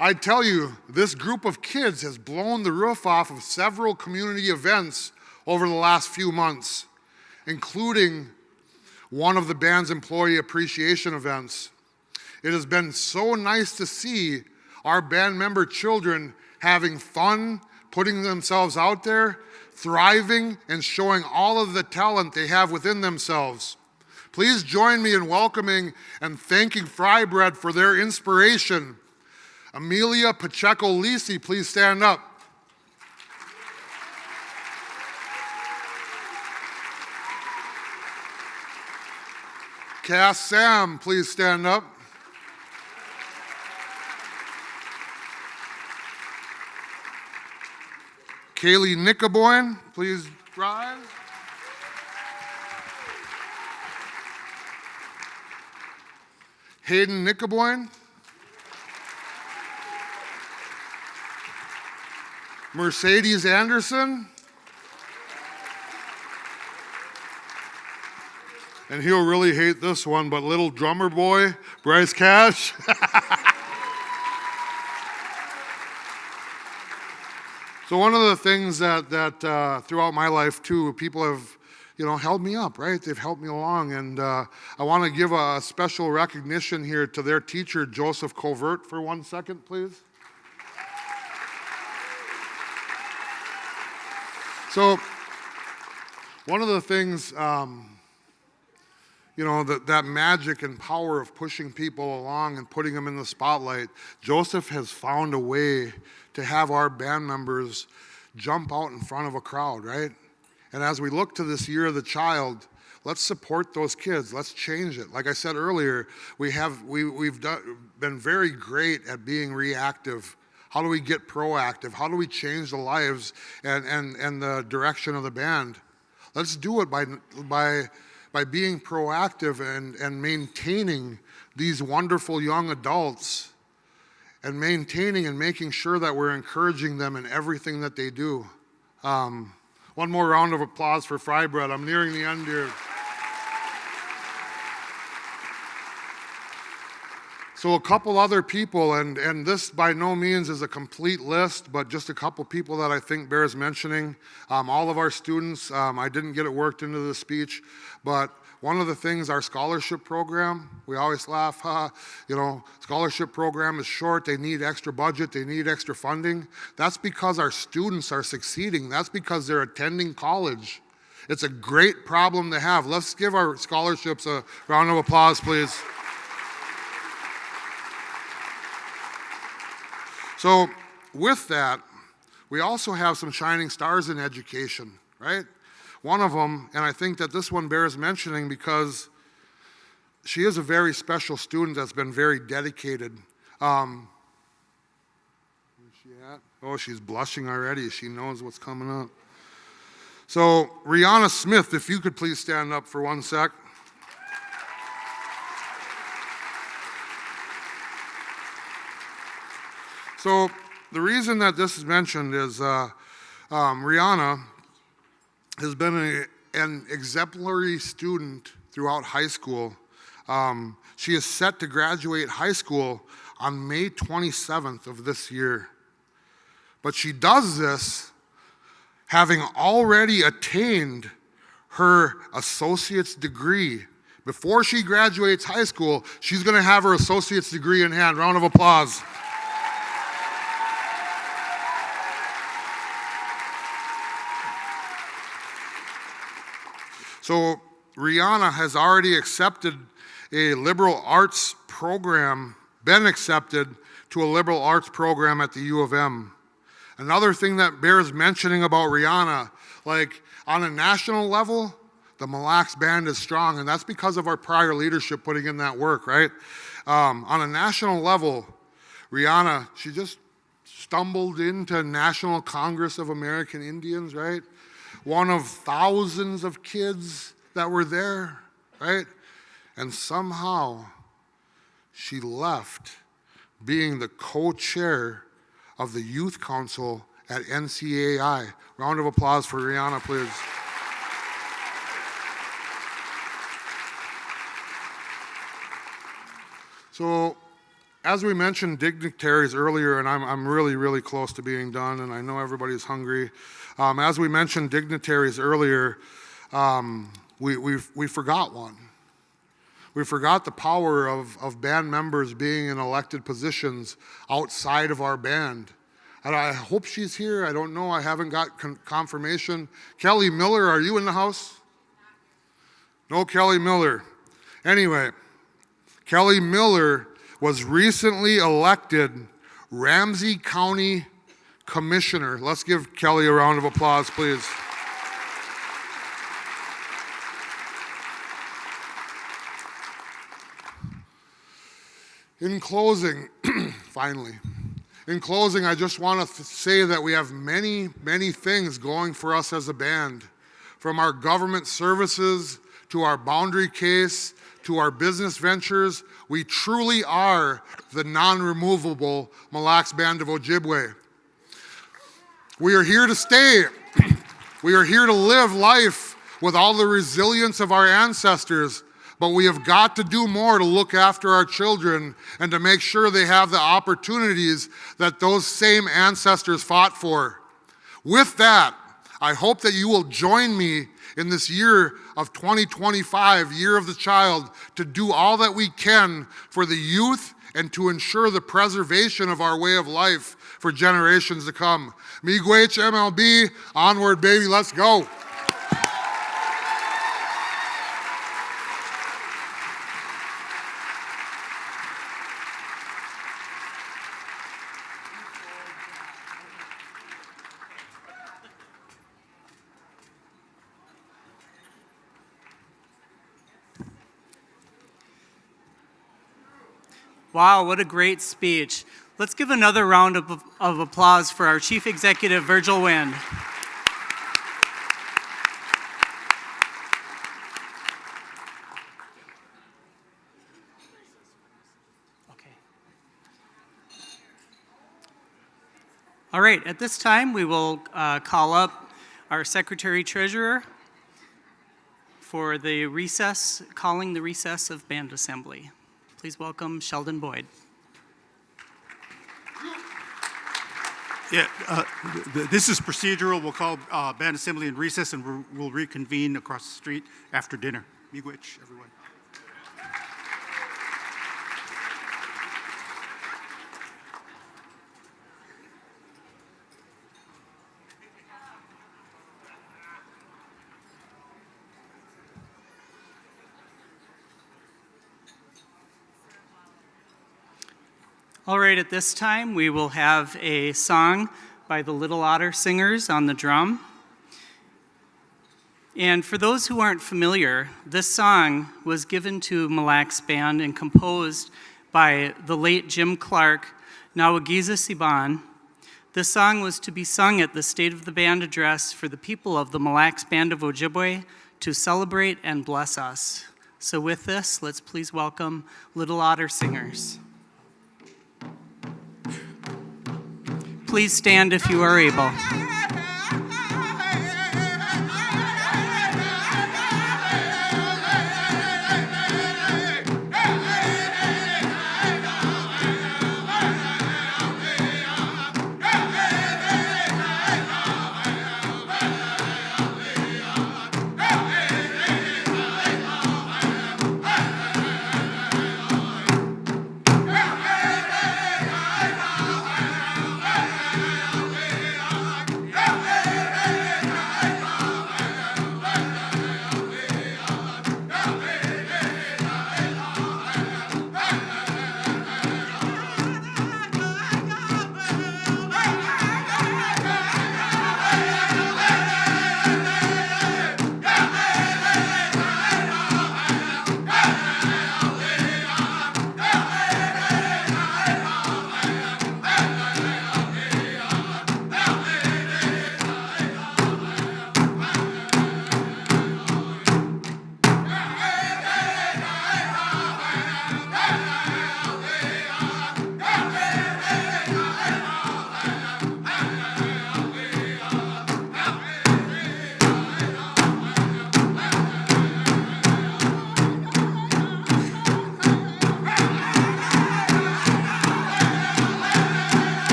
I tell you, this group of kids has blown the roof off of several community events over the last few months, including one of the band's employee appreciation events. It has been so nice to see our band member children having fun, putting themselves out there, thriving, and showing all of the talent they have within themselves. Please join me in welcoming and thanking Fry Bread for their inspiration. Amelia Pacheco-Lisi, please stand up. Cass Sam, please stand up. Kaylee Nickaboyne, please rise. Hayden Nickaboyne. Mercedes Anderson. And he'll really hate this one, but little drummer boy, Bryce Cash. So one of the things that throughout my life too, people have, held me up, right? They've helped me along, and I want to give a special recognition here to their teacher, Joseph Covert, for 1 second, please. So one of the things, you know, that magic and power of pushing people along and putting them in the spotlight, Joseph has found a way to have our band members jump out in front of a crowd, right? And as we look to this year of the child, let's support those kids. Let's change it. Like I said earlier, we've been very great at being reactive. How do we get proactive? How do we change the lives and the direction of the band? Let's do it by being proactive and maintaining these wonderful young adults and maintaining and making sure that we're encouraging them in everything that they do. One more round of applause for Fry Bread. I'm nearing the end here. So a couple other people, and this by no means is a complete list, but just a couple people that I think bears mentioning. All of our students, I didn't get it worked into the speech, but one of the things, our scholarship program, we always laugh, scholarship program is short, they need extra budget, they need extra funding. That's because our students are succeeding. That's because they're attending college. It's a great problem to have. Let's give our scholarships a round of applause, please. So with that, we also have some shining stars in education, right? One of them, and I think that this one bears mentioning because she is a very special student that's been very dedicated. Where's she at? Oh, she's blushing already. She knows what's coming up. So Rihanna Smith, if you could please stand up for 1 sec. So the reason that this is mentioned is Rihanna has been an exemplary student throughout high school. She is set to graduate high school on May 27th of this year. But she does this having already attained her associate's degree. Before she graduates high school, she's going to have her associate's degree in hand. Round of applause. So Rihanna has already accepted a liberal arts program, been accepted to a liberal arts program at the U of M. Another thing that bears mentioning about Rihanna, like on a national level, the Mille Lacs Band is strong, and that's because of our prior leadership putting in that work, right? On a national level, Rihanna, she just stumbled into National Congress of American Indians, right? One of thousands of kids that were there, right? And somehow she left being the co-chair of the youth council at NCAI. Round of applause for Rihanna, please. So, as we mentioned dignitaries earlier, and I'm really, really close to being done, and I know everybody's hungry. As we mentioned dignitaries earlier, we forgot one. We forgot the power of band members being in elected positions outside of our band. And I hope she's here. I don't know. I haven't got confirmation. Kelly Miller, are you in the house? No Kelly Miller. Anyway, Kelly Miller was recently elected Ramsey County Commissioner. Let's give Kelly a round of applause, please. In closing, finally, I just want to say that we have many, many things going for us as a band. From our government services, to our boundary case, to our business ventures, we truly are the non-removable Mille Lacs Band of Ojibwe. We are here to stay. We are here to live life with all the resilience of our ancestors, but we have got to do more to look after our children and to make sure they have the opportunities that those same ancestors fought for. With that, I hope that you will join me in this year of 2025, Year of the Child, to do all that we can for the youth and to ensure the preservation of our way of life for generations to come. Miigwech MLB, onward baby, let's go. Wow, what a great speech. Let's give another round of applause for our Chief Executive, Virgil Wind. All right, at this time, we will call up our Secretary-Treasurer for the recess, calling the recess of Band Assembly. Please welcome Sheldon Boyd. Yeah, this is procedural. We'll call Band Assembly in recess, and we'll reconvene across the street after dinner. Miigwech, everyone. All right, at this time, we will have a song by the Little Otter Singers on the drum. And for those who aren't familiar, this song was given to Mille Lacs Band and composed by the late Jim Clark, Nawagiza Siban. This song was to be sung at the State of the Band address for the people of the Mille Lacs Band of Ojibwe to celebrate and bless us. So with this, let's please welcome Little Otter Singers. Please stand if you are able.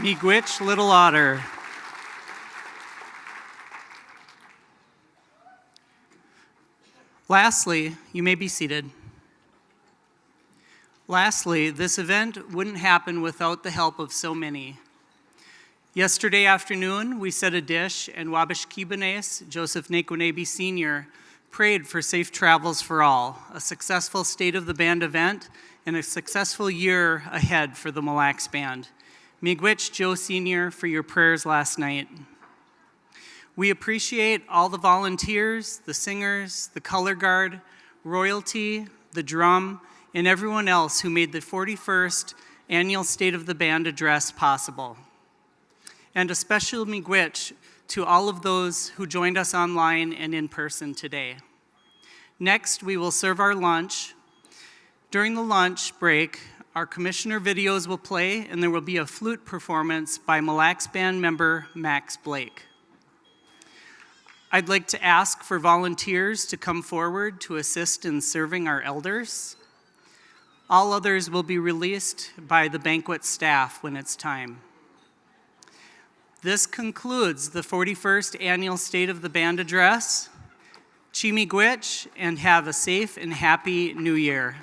Miigwech, Little Otter. Lastly, you may be seated. Lastly, this event wouldn't happen without the help of so many. Yesterday afternoon, we set a dish, and Wabish Kibanes, Joseph Nekonebi Sr., prayed for safe travels for all, a successful State of the Band event, and a successful year ahead for the Mille Lacs Band. Miigwech Joe Sr. for your prayers last night. We appreciate all the volunteers, the singers, the color guard, royalty, the drum, and everyone else who made the 41st Annual State of the Band address possible. And a special miigwech to all of those who joined us online and in person today. Next, we will serve our lunch. During the lunch break, our commissioner videos will play, and there will be a flute performance by Mille Lacs Band member Max Blake. I'd like to ask for volunteers to come forward to assist in serving our elders. All others will be released by the banquet staff when it's time. This concludes the 41st Annual State of the Band Address. Chi miigwech, and have a safe and happy New Year.